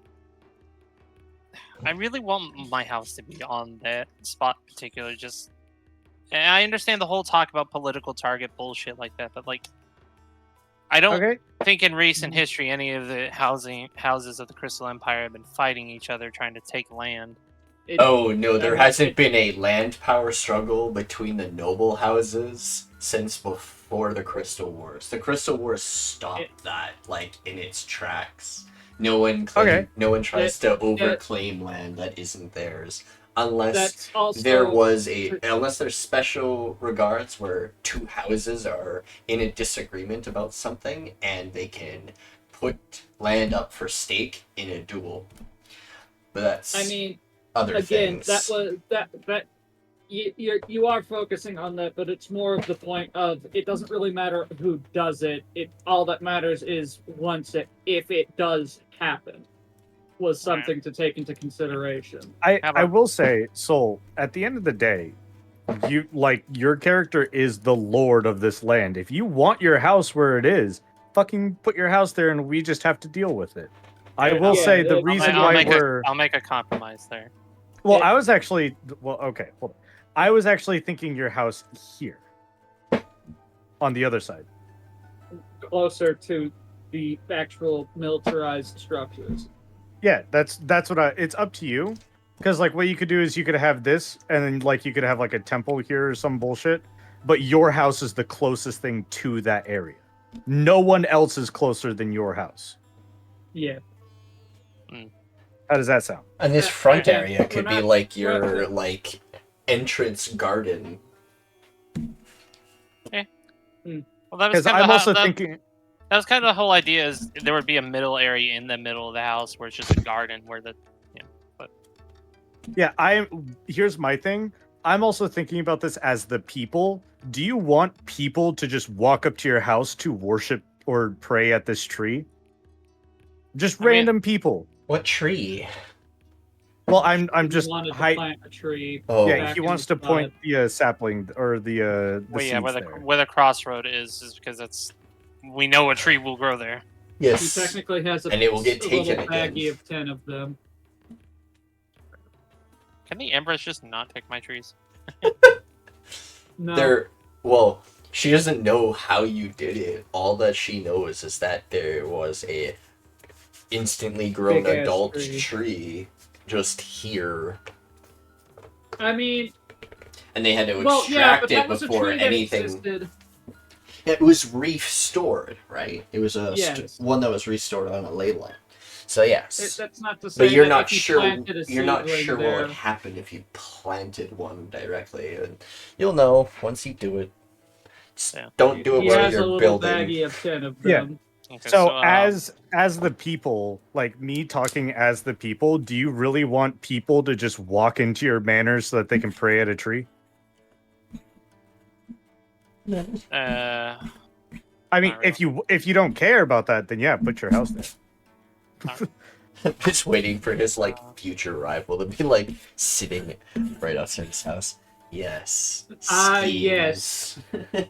I really want my house to be on that spot in particular. Just, and I understand the whole talk about political target bullshit like that, but like, I don't Okay. think in recent history any of the houses of the Crystal Empire have been fighting each other trying to take land. Oh no, there hasn't been a land power struggle between the noble houses since before the Crystal Wars. The Crystal Wars stopped that, like, in its tracks. No one tries to overclaim land that isn't theirs. Unless That's also unless there's special regards where two houses are in a disagreement about something and they can put land up for stake in a duel. But that's I mean, other again, things. that was that. You are focusing on that, but it's more of the point of it doesn't really matter who does it. It all that matters is if it does happen, was something to take into consideration. I will say, Soul, at the end of the day, your character is the lord of this land. If you want your house where it is, fucking put your house there, and we just have to deal with it. I will Yeah, say the I'll reason I'll why make we're I'll make a compromise there. well, Yeah. I was actually okay. Hold on. I was actually thinking your house here, on the other side. Closer to the actual militarized structures. Yeah, that's what I. It's up to you, because like what you could do is you could have this, and then like you could have like a temple here or some bullshit. But your house is the closest thing to that area. No one else is closer than your house. Yeah. How does that sound? And this front Yeah, area we're could be not- like we're your not- like entrance garden. Well, that was Because kind I'm of also that, thinking. that was kind of the whole idea. Is there would be a middle area in the middle of the house where it's just a garden where the Yeah, here's my thing. I'm also thinking about this as the people. Do you want people to just walk up to your house to worship or pray at this tree? Just I mean- random people. What tree? Well, I'm He just wanted to high. plant a tree. Oh, Yeah, back he in wants the to point spot. the sapling or the well, yeah, seeds where the there. where the crossroad is because that's we know a tree will grow there. He yes. technically has a, And it will get a little taken baggie again. of 10 of them. Can the Empress just not take my trees? No, Well, she doesn't know how you did it. All that she knows is that there was a instantly grown Big-ass adult tree. tree just here, I mean, and they had to well, yeah, extract but that it was a before tree that anything. existed. It was restored, right? It was a Yes. one that was restored on a ley line. So yes, That's not to say but you're that not if you sure. planted a You're not seedling sure what there, would happen if you planted one directly, and you'll know once you do it. Just Yeah. don't do it he while has a you're little building. baggie of 10 of Yeah. them. Okay, So as the people, like me talking as the people, do you really want people to just walk into your manor so that they can pray at a tree? uh, I mean, Not if you don't care about that, then yeah, put your house there. Just waiting for his like future rival to be like sitting right outside his house. Yes. Yes.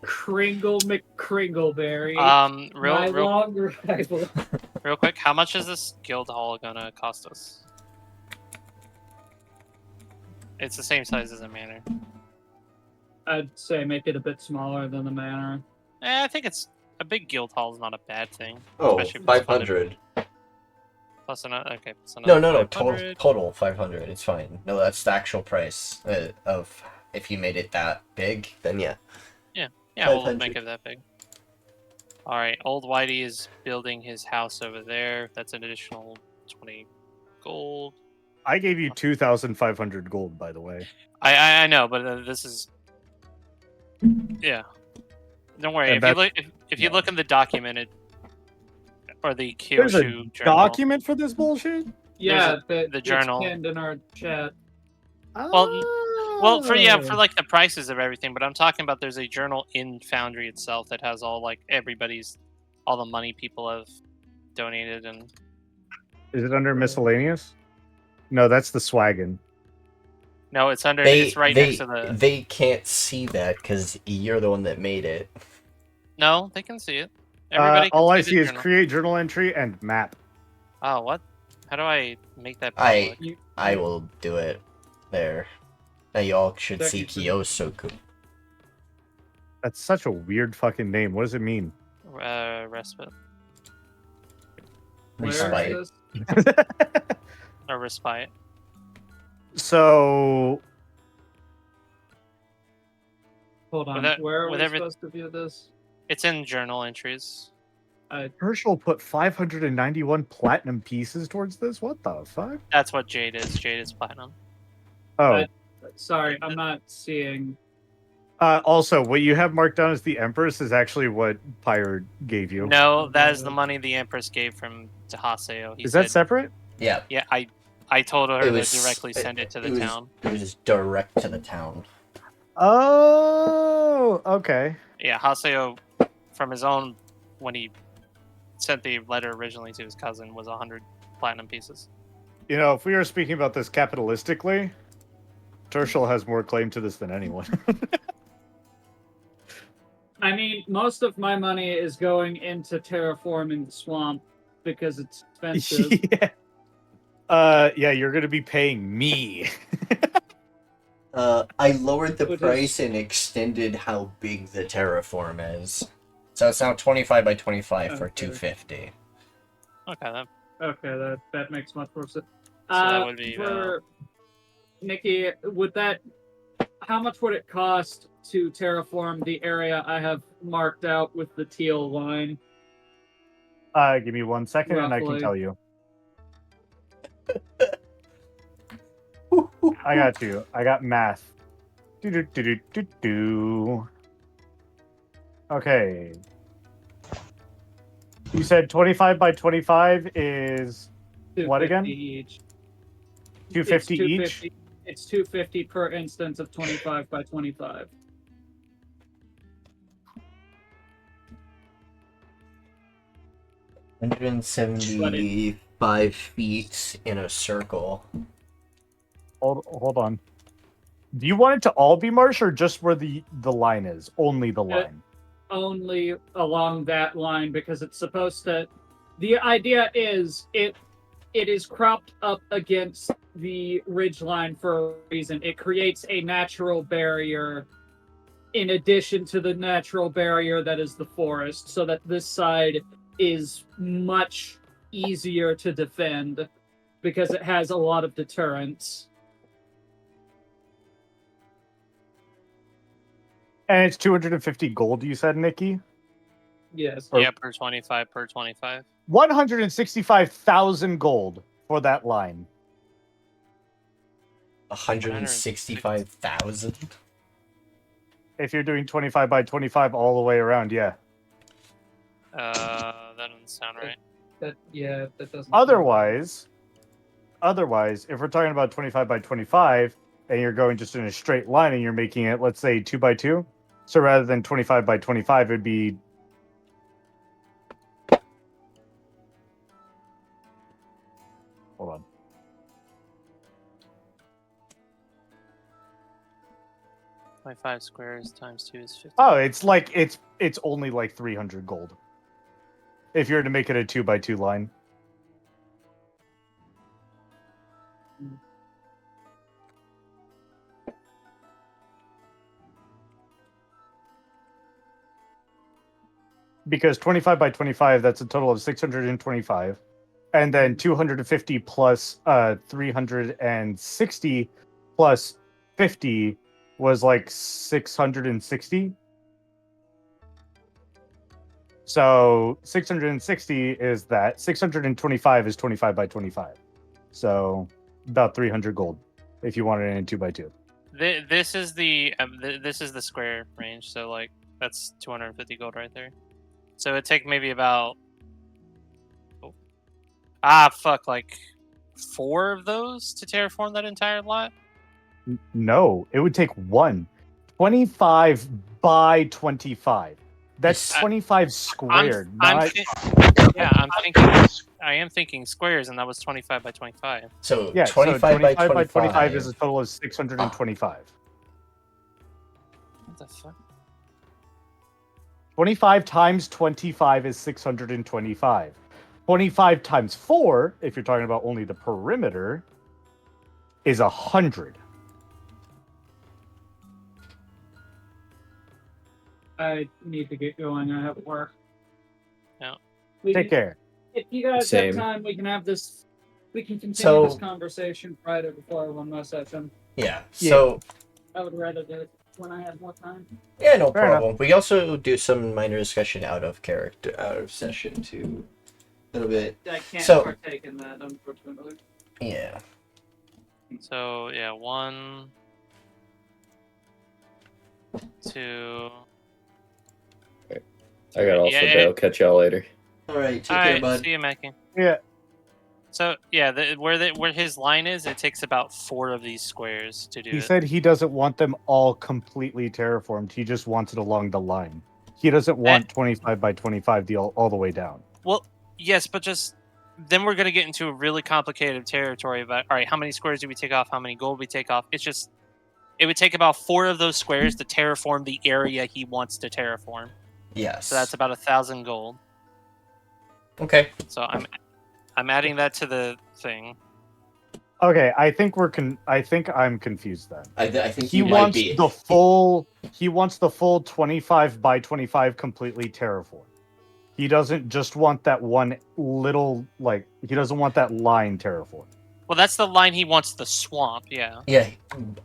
Kringle McKringleberry. my real long rival. real quick, how much is this guild hall gonna cost us? It's the same size as a manor. I'd say make it a bit smaller than the manor. I think it's a big guild hall is not a bad thing. Oh, Especially if it's funded 500. Plus another. Okay, plus No, another. no. Total 500. 500. It's fine. No, that's the actual price of if you made it that big, then yeah. Yeah, we'll 500. make it that big. All right, Old Whitey is building his house over there. That's an additional 20 gold. I gave you 2,500 gold, by the way. I know, but this is. Yeah. Don't worry. And If you that's- look, if you look in the documented or the There's a Kyoshu journal, document for this bullshit? Yeah, the it's journal. pinned in our chat. well, for like the prices of everything, but I'm talking about there's a journal in Foundry itself that has all like all the money people have donated and. Is it under miscellaneous? No, that's the swaggin. No, it's under. They, it's right they, next to the. They can't see that because you're the one that made it. No, they can see it. Everybody. Can All I the see is journal. create journal entry and map. Oh, what? How do I make that I- public? I will do it. There. Now y'all should see Technically. Kyosoku. That's such a weird fucking name. What does it mean? Respite Where is Respite. this? or respite. So Hold on. With that- Where are with we every- supposed to view this? It's in journal entries. Tirsheal put 591 platinum pieces towards this. What the fuck? That's what Jade is. Jade is platinum. Oh, Sorry, I'm not seeing. also, what you have marked down as the Empress is actually what Pyre gave you. No, that is the money the Empress gave from to Haseo. He Is that said, separate? Yeah. Yeah, I told her It to was- directly send it to the was- town. It was direct to the town. Oh, okay. Yeah, Haseo, from his own, when he sent the letter originally to his cousin, was 100 platinum pieces. You know, if we were speaking about this capitalistically, Tirsheal has more claim to this than anyone. I mean, most of my money is going into terraforming the swamp because it's expensive. Yeah, you're gonna be paying me. I lowered the Which price and extended how big the terraform is. So it's now 25 by 25 for Okay. 250. Okay, Okay, that makes much more sense. that would be for Nikki, how much would it cost to terraform the area I have marked out with the teal line? Give me 1 second and I can Roughly. tell you. I got you. I got math. Do. Okay. You said 25 by 25 is what again? 250 each. 250 It's each? 250 It's 250 per instance of 25 by 25. One 175 feet in a circle. Hold on. Do you want it to all be marsh or just where the line is? Only the line. Only along that line because it's supposed to. The idea is it is cropped up against the ridge line for a reason. It creates a natural barrier in addition to the natural barrier that is the forest, so that this side is much easier to defend because it has a lot of deterrence. And it's 250 gold, you said, Nikki? Yes. yeah, per 25, per 25. 165,000 gold for that line. 165,000? If you're doing 25 by 25 all the way around, yeah. That doesn't sound right. That doesn't. Otherwise, if we're talking about 25 by 25 and you're going just in a straight line and you're making it, let's say 2 by 2, so rather than 25 by 25, it'd be. Hold on. .5 squares times 2 is 50. Oh, it's only like 300 gold. If you're to make it a 2 by 2 line. Because 25 by 25, that's a total of 625. And then 250 plus 360 plus 50 was like 660. So 660 is that. 625 is 25 by 25. So about 300 gold if you want it in 2 by 2. This is the square range, so like that's 250 gold right there. So it'd take maybe about like 4 of those to terraform that entire lot. No, it would take 1. 25 by 25. That's 25 squared. I am thinking squares, and that was 25 by 25. So Yeah, 25 by 25 is a total of 625. What the fuck? 25 times 25 is 625. 25 times 4, if you're talking about only the perimeter, is 100. I need to get going. I have work. Yeah. Take care. If you guys Same. have time, we can have this. We can continue So- this conversation Friday before I run my session. Yeah, so I would rather do it when I have more time. yeah, no Fair problem. We also do some minor discussion out of session too. A little bit. I can't So- partake in that, unfortunately. Yeah. So yeah, 1, 2. I got also Yeah, bail. Catch y'all later. Alright, take All care, right, bud. see you, Mackie. Yeah. So yeah, where his line is, it takes about 4 of these squares to do He it. said he doesn't want them all completely terraformed. He just wants it along the line. He doesn't want 25 by 25 all the way down. Well, yes, but just then we're gonna get into a really complicated territory about all right, how many squares do we take off? How many gold we take off? It's just it would take about 4 of those squares to terraform the area he wants to terraform. Yes. So that's about 1,000 gold. Okay. So I'm adding that to the thing. Okay, I think I'm confused then. I think He you might wants be. the full. He wants the full 25 by 25 completely terraformed. He doesn't just want that one little like. He doesn't want that line terraformed. Well, that's the line he wants the swamp. Yeah. Yeah,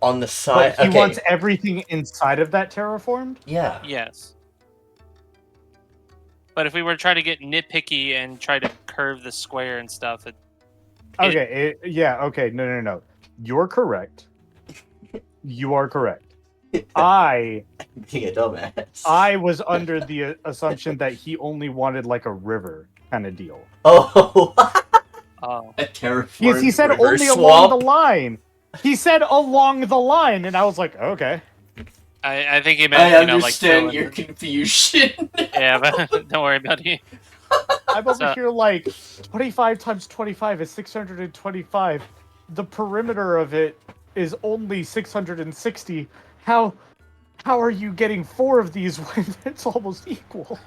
on the side. But he okay. wants everything inside of that terraformed. Yeah. Yes. But if we were to try to get nitpicky and try to curve the square and stuff, Okay. No. You're correct. You are correct. I Being a dumbass. I was under the assumption that he only wanted like a river kind of deal. Oh. oh, A terraformed Because he said river only swamp. along the line. He said along the line, and I was like, okay. I think he meant I you know like understand filling- your confusion. Yeah, but don't worry about it. I'm over So- here like 25 times 25 is 625. The perimeter of it is only 660. How are you getting 4 of these when it's almost equal?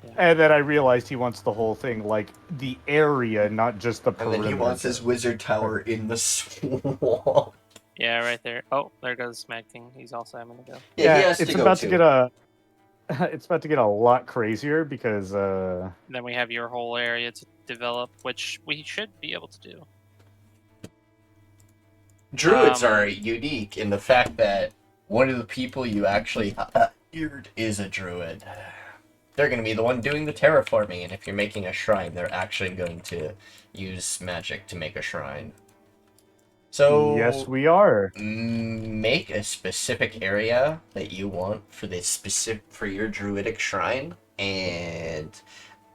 Yeah. And then I realized he wants the whole thing, like the area, not just the And perimeter. then he wants his wizard tower in the swamp. Yeah, right there. Oh, there goes Smack King. He's also having to go. Yeah, he has it's to go about too. to get a. It's about to get a lot crazier because Then we have your whole area to develop, which we should be able to do. Druids Um, are unique in the fact that one of the people you actually hired is a druid. They're going to be the one doing the terraforming, and if you're making a shrine, they're actually going to use magic to make a shrine. So yes, we are. make a specific area that you want for your druidic shrine, and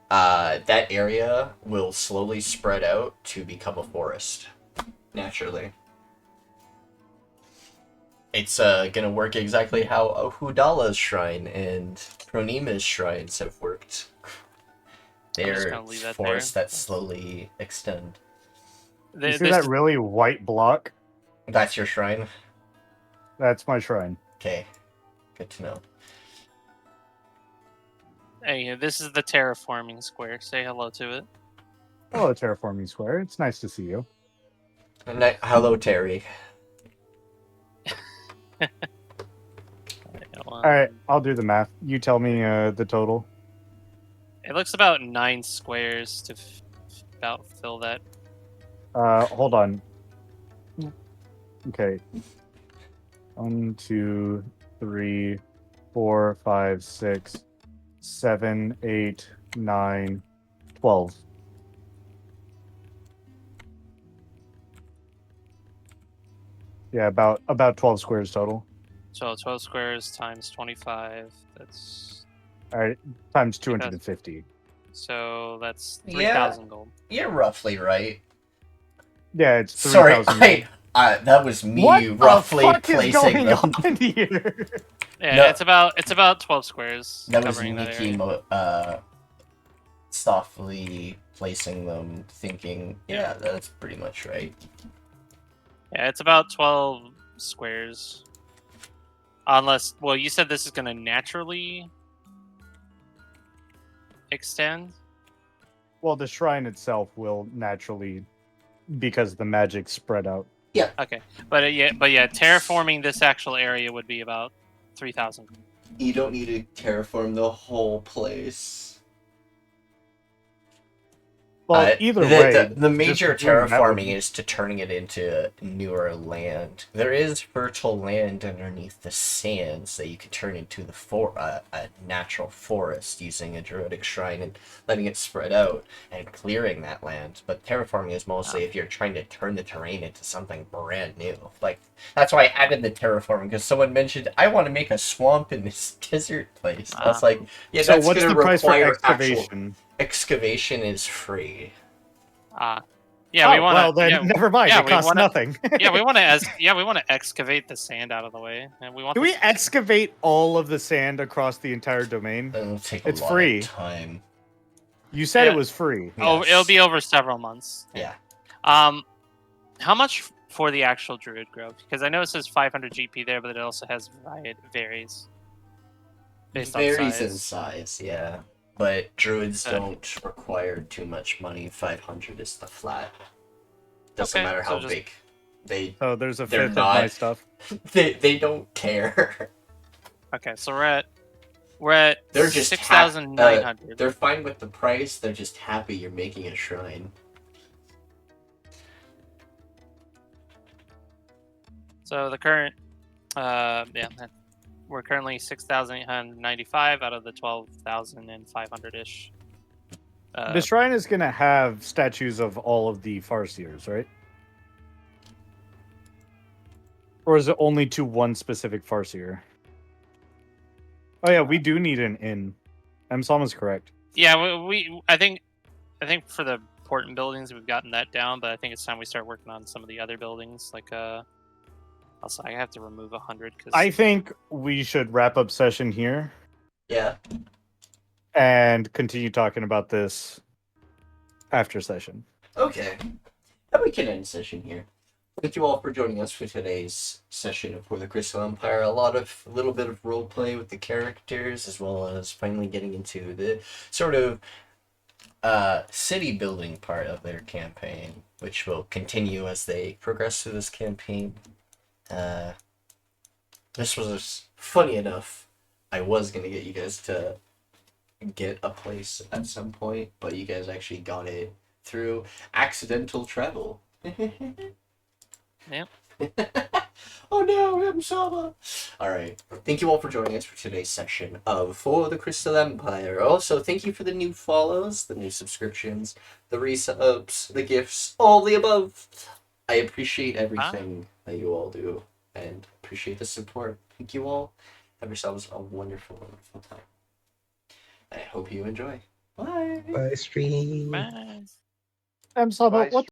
that area will slowly spread out to become a forest naturally. It's gonna work exactly how Hudala's shrine and Pronima's shrines have worked. They're gonna leave that forests there. that slowly extend. You see that really white block? That's your shrine? That's my shrine. Okay. Good to know. Hey, this is the terraforming square. Say hello to it. Hello, Terraforming Square. It's nice to see you. Hello, Terry. All right, I'll do the math. You tell me the total. It looks about 9 squares to about fill that. Hold on. Okay. 1, 2, 3, 4, 5, 6, 7, 8, 9, 12. Yeah, about 12 squares total. So 12 squares times 25. That's All right, times 250. so that's Yeah. 3,000 gold. You're roughly right. Yeah, it's Sorry, 3,000. that was me What roughly the fuck is placing going them. on here? Yeah, No. it's about 12 squares That was covering that area. Nikityn softly placing them, thinking, yeah, that's pretty much right. Yeah, it's about 12 squares. Unless, well, you said this is going to naturally extend. Well, the shrine itself will naturally, because the magic spread out. Okay, but terraforming this actual area would be about 3,000. You don't need to terraform the whole place. Well, either the, way, the major just doing that would- terraforming is to turning it into newer land. There is fertile land underneath the sands that you could turn into a natural forest using a druidic shrine and letting it spread out and clearing that land. But terraforming is mostly if you're trying to turn the terrain into something brand new. Like, that's why I added the terraforming, because someone mentioned, I want to make a swamp in this desert place. I was like, yeah, So that's what's going the to price for require actual... excavation? Excavation is free. Yeah, we Oh, want well, then never mind. yeah, it we costs wanna- nothing. we want to excavate the sand out of the way, and we want. Do we this- excavate all of the sand across the entire domain? It'll take a It's lot free. of time. You said Yeah. it was free. Oh, Yes. it'll be over several months. Yeah. How much for the actual Druid Grove? Because I know it says 500 GP there, but it also has varies. Based on Varies size. in size, yeah. But druids Okay. don't require too much money. 500 is the flat. Doesn't Okay, matter so how just- big. They So there's a They're fifth of my not- stuff. they don't care. Okay, so we're at They're just 6,900. They're fine with the price. They're just happy you're making a shrine. So the current, we're currently 6,895 out of the 12,500-ish. The shrine is gonna have statues of all of the Farseers, right? Or is it only to one specific Farseer? Oh yeah, we do need an inn. Emsalm is correct. Yeah, I think for the important buildings we've gotten that down, but I think it's time we start working on some of the other buildings. Like also I have to remove 100 because I think we should wrap up session here Yeah. and continue talking about this after session. Okay. And we can end session here. Thank you all for joining us for today's session of For the Crystal Empire. A little bit of roleplay with the characters, as well as finally getting into the sort of city building part of their campaign, which will continue as they progress through this campaign. This was funny enough. I was gonna get you guys to get a place at some point, but you guys actually got it through accidental travel. Yep. Oh no, I'm Saba. Alright. Thank you all for joining us for today's session of For the Crystal Empire. Also, thank you for the new follows, the new subscriptions, the resubs, the gifts, all the above. I appreciate everything that you all do and appreciate the support. Thank you all. Have yourselves a wonderful, wonderful time. I hope you enjoy. Bye. Bye, stream. Bye. Emsalm, Bye, what